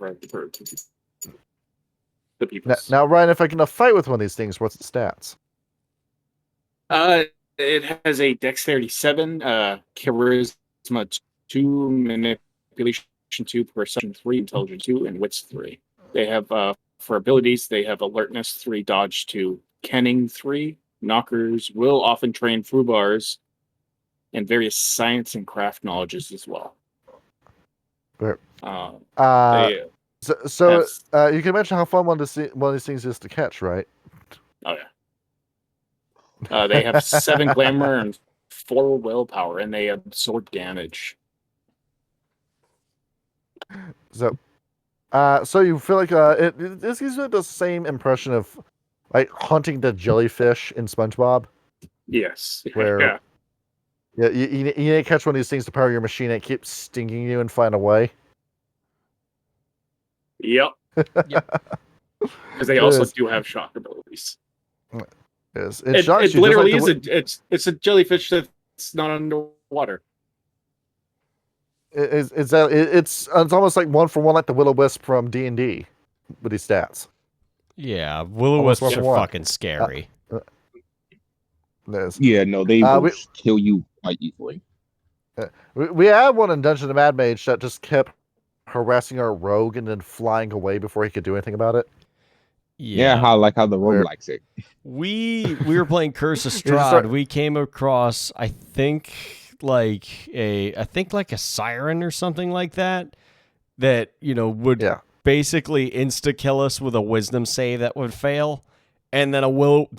the people. Now, Ryan, if I can fight with one of these things, what's the stats? It has a Dexterity 7, Charisma 2, Manipulation 2, Perception 3, Intelligence 2, and Wits 3. They have, for abilities, they have Alertness 3, Dodge 2, Kenning 3. Nockers will often train foobars and various science and craft knowledges as well. You can imagine how fun one of these things is to catch, right? Oh yeah. They have 7 glamour and 4 willpower, and they absorb damage. So, so you feel like this gives you the same impression of like hunting the jellyfish in SpongeBob, Yes. where Yeah. you need to catch one of these things to power your machine, and it keeps stinging you and find a way. Yep. Because they also do have shock abilities. It literally is it's a jellyfish that's not underwater. It's almost like one for one, like the Will-O-Wisp from D&D with these stats. Yeah, Will-O-Wisps are fucking scary. Yeah, no, they will kill you quite easily. We had one in Dungeon of Mad Mage that just kept harassing our rogue and then flying away before he could do anything about it. Yeah, how the rogue likes it. We were playing Curse of Strahd. We came across, I think like a siren or something like that would basically insta kill us with a wisdom save that would fail, and then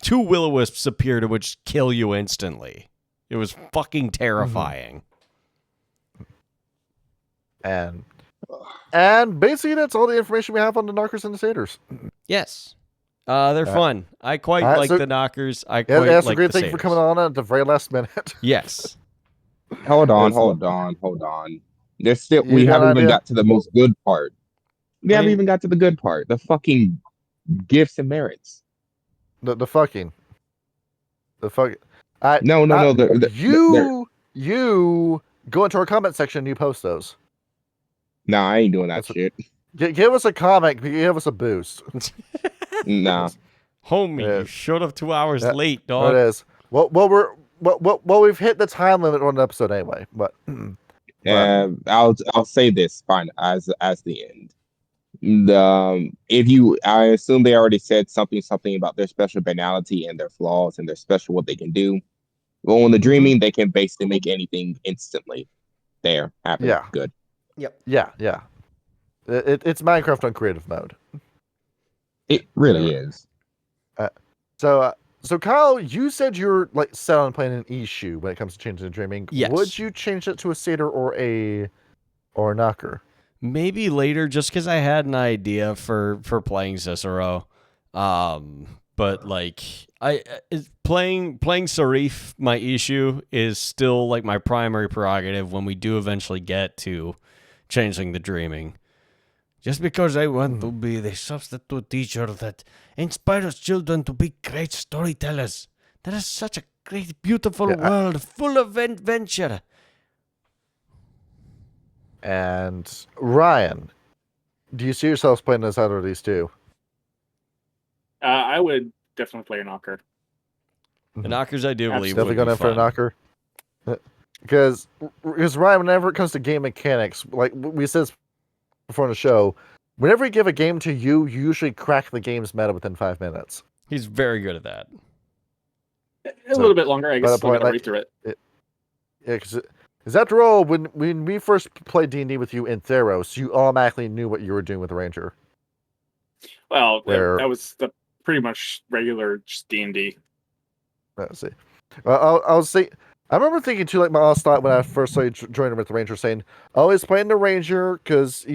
two will-o-wisps appeared and would just kill you instantly. It was fucking terrifying. And basically that's all the information we have on the Nockers and the Satyrs. Yes. They're fun. I quite like the Nockers. That's a great thing for coming on at the very last minute. Yes. Hold on. There's still we haven't even got to the most good part. We haven't even got to the good part. The fucking gifts and merits. The fucking. You go into our comment section and you post those. Nah, I ain't doing that shit. Give us a comment. Give us a boost. Nah. Homie, you showed up 2 hours late, dog. It is. Well, we've hit the time limit on the episode anyway. But I'll say this fine as the end. I assume they already said something about their special banality and their flaws and their special what they can do. Well, in the dreaming, they can basically make anything instantly. There, happen. Yeah. Good. Yep. Yeah. It's Minecraft on creative mode. It really is. So Kyle, you said you're like set on playing an issue when it comes to changing the dreaming. Yes. Would you change it to a satyr or a knocker? Maybe later, just because I had an idea for playing Cicero. But like playing Sarif, my issue is still like my primary prerogative when we do eventually get to changing the dreaming. Just because I want to be the substitute teacher that inspires children to be great storytellers. That is such a great, beautiful world full of adventure. And Ryan, do you see yourselves playing as either of these two? I would definitely play a knocker. The Knockers, I do believe, definitely going in for a knocker. Because Ryan, whenever it comes to game mechanics, like we said before in the show, whenever you give a game to you, you usually crack the game's meta within 5 minutes. He's very good at that. A little bit longer, I guess. Still gotta read through it. Because after all, when we first played D&D with you in Theros, you automatically knew what you were doing with the Ranger. Well, that was the pretty much regular D&D. Let's see. Well, I'll say. I remember thinking too, like my last thought when I first started joining with the Ranger, saying, "Oh, he's playing the Ranger because he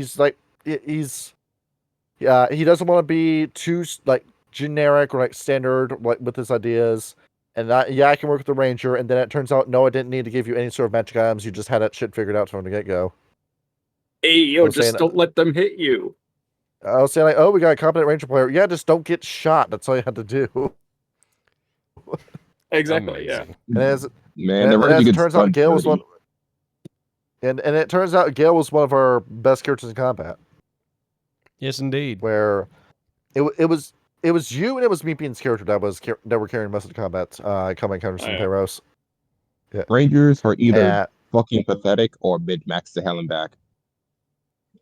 doesn't want to be too like generic or like standard like with his ideas." And I can work with the Ranger. And then it turns out, no, I didn't need to give you any sort of magic items. You just had that shit figured out from the get go. Hey, don't let them hit you. I was saying like, oh, we got a competent Ranger player. Yeah, just don't get shot. That's all you had to do. Exactly. Amazing. And as it turns out, Gale was one. And it turns out Gale was one of our best characters in combat. Yes, indeed. Where it was you and it was me being character that were carrying most of the combat encounters in Theros. Yeah. Rangers are either fucking pathetic or mid-max to hell and back.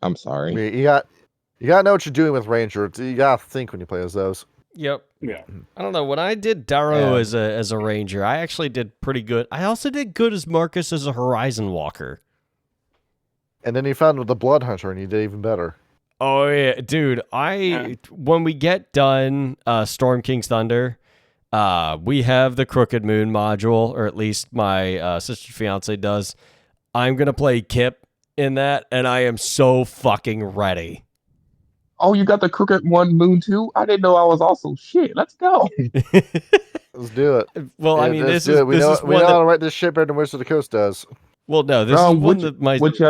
I'm sorry. You gotta know what you're doing with Ranger. You gotta think when you play as those. Yep. Yeah. I don't know. When I did Darrow as a Ranger, I actually did pretty good. I also did good as Marcus as a Horizon Walker. And then you found the Blood Hunter, and you did even better. Oh yeah, dude. When we get done Storm King's Thunder, We have the Crooked Moon module, or at least my sister's fiance does. I'm going to play Kip in that, and I am so fucking ready. Oh, you got the Crooked One Moon too? I didn't know I was also shit. Let's go. Let's do it. Well, I Yeah, mean, let's this do is it. We this know is we one know how that, to write this shit better than Wizard of the Coast does. well, no, this is one that my which which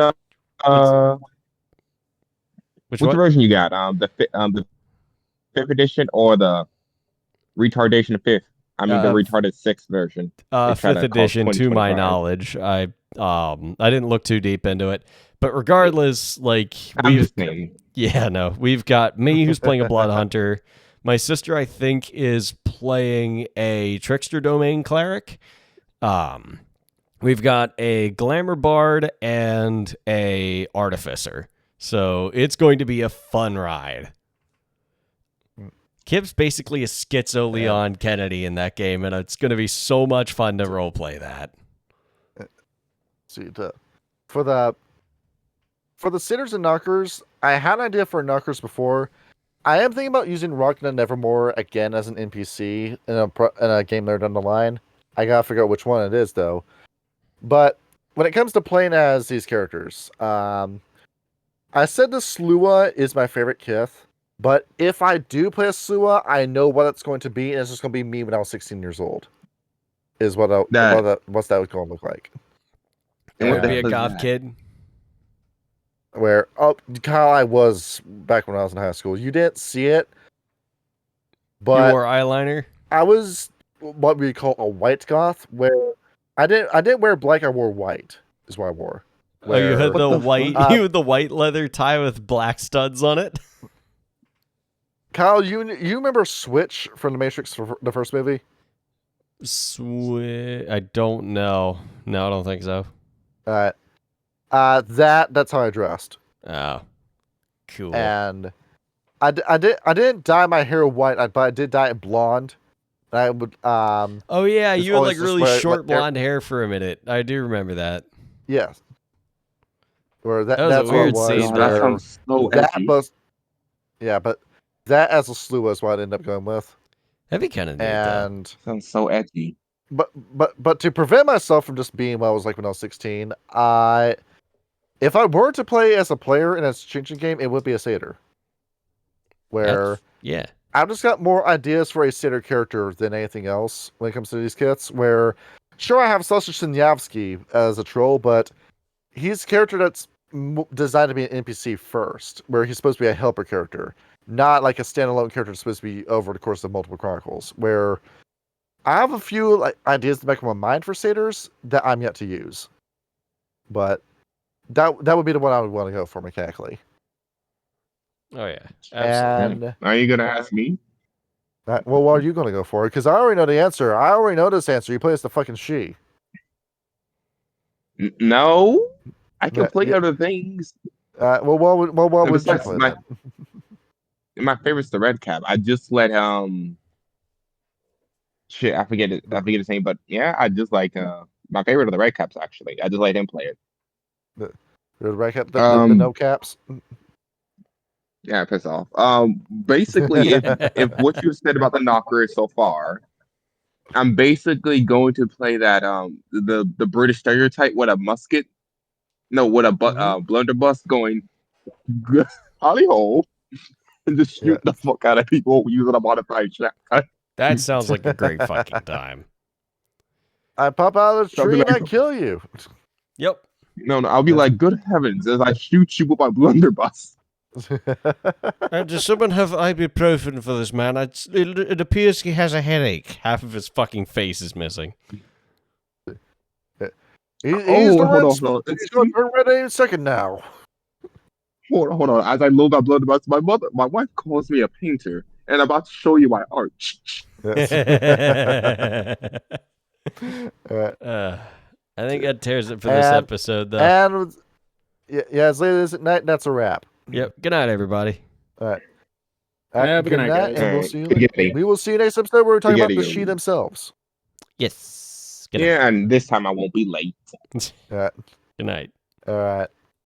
which what? version you got? The fifth edition or the retardation of fifth? I mean the retarded sixth version. They try Fifth to call edition, to my 2025. knowledge. I didn't look too deep into it, but regardless, like I'm just saying. yeah, no, we've got me who's playing a blood hunter. My sister, I think, is playing a trickster domain cleric. We've got a glamour bard and a artificer, so it's going to be a fun ride. Kip's basically a schizo Leon Kennedy in that game, and it's going to be so much fun to roleplay that. See, for the Satyrs and Nockers, I had an idea for Nockers before. I am thinking about using Rock and Nevermore again as an NPC in a game later down the line. I gotta figure out which one it is though. But when it comes to playing as these characters, I said the Slua is my favorite Kith. But if I do play a Slua, I know what it's going to be, and it's just going to be me when I was 16 years old. Is what's that going to look like? It would be a hell is goth that? kid. Where Kyle, I was back when I was in high school. You didn't see it, You but wore eyeliner. I was what we call a white goth, where I didn't wear black. I wore white. Is what I wore. Oh, you had Where- the white. fuck? You had the white leather tie with black studs on it. Kyle, you remember Switch from the Matrix, the first movie? I don't know. No, I don't think so. That's how I dressed. Oh, cool. And I didn't dye my hair white, but I did dye it blonde. And I would Oh yeah, It's you had always like really just short blonde hair for a minute. I do remember that. yes. Where That was a that's what weird it was. scene, That bro. sounds so That edgy. was, yeah, but that as a slew is what I ended up going with. That'd be kind of neat, though. And Sounds so edgy. but to prevent myself from just being what I was like when I was 16, if I were to play as a player in a Changeling game, it would be a satyr. Where Yeah. I've just got more ideas for a satyr character than anything else when it comes to these kits. Where, sure, I have Sasha Sinyavsky as a troll, but he's a character that's designed to be an NPC first, where he's supposed to be a helper character, not like a standalone character that's supposed to be over the course of multiple chronicles. Where I have a few ideas to make up my mind for satyrs that I'm yet to use, but that would be the one I would want to go for mechanically. Oh yeah. Absolutely. And Are you gonna ask me? well, what are you going to go for? Because I already know the answer. I already know this answer. You play as the fucking she. No, I can play Yeah. other things. What would you Besides play my- then? My favorite's the red cap. I just let shit, I forget his name, but yeah, I just like my favorite are the red caps actually. I just let him play it. The right cap, the no caps. Yeah, piss off. Basically, if what you said about the knocker so far, I'm basically going to play that the British stereotype with a musket, no, with a blunderbuss going holly hole and just shoot the fuck out of people using a modified shotgun. That sounds like a great fucking time. I pop out of the Something tree and I like- kill you. Yep. No, I'll be like, good heavens, as I shoot you with my blunderbuss. Does someone have ibuprofen for this man? It appears he has a headache. Half of his fucking face is missing. He's hold on. He's going to turn red any second now. Hold on. As I load my blunderbuss, my wife calls me a painter, and I'm about to show you my art. I think that tears it for this And- episode, though. And yeah, as late as at night, that's a wrap. Yep. Good night, everybody. All right. Yeah, good night, guys. and we'll Alright, see you good later. day. We will see you next episode where we're talking about the Good day. she themselves. Yes. Good night. Yeah, and this time I won't be late. All right. Good night. All right.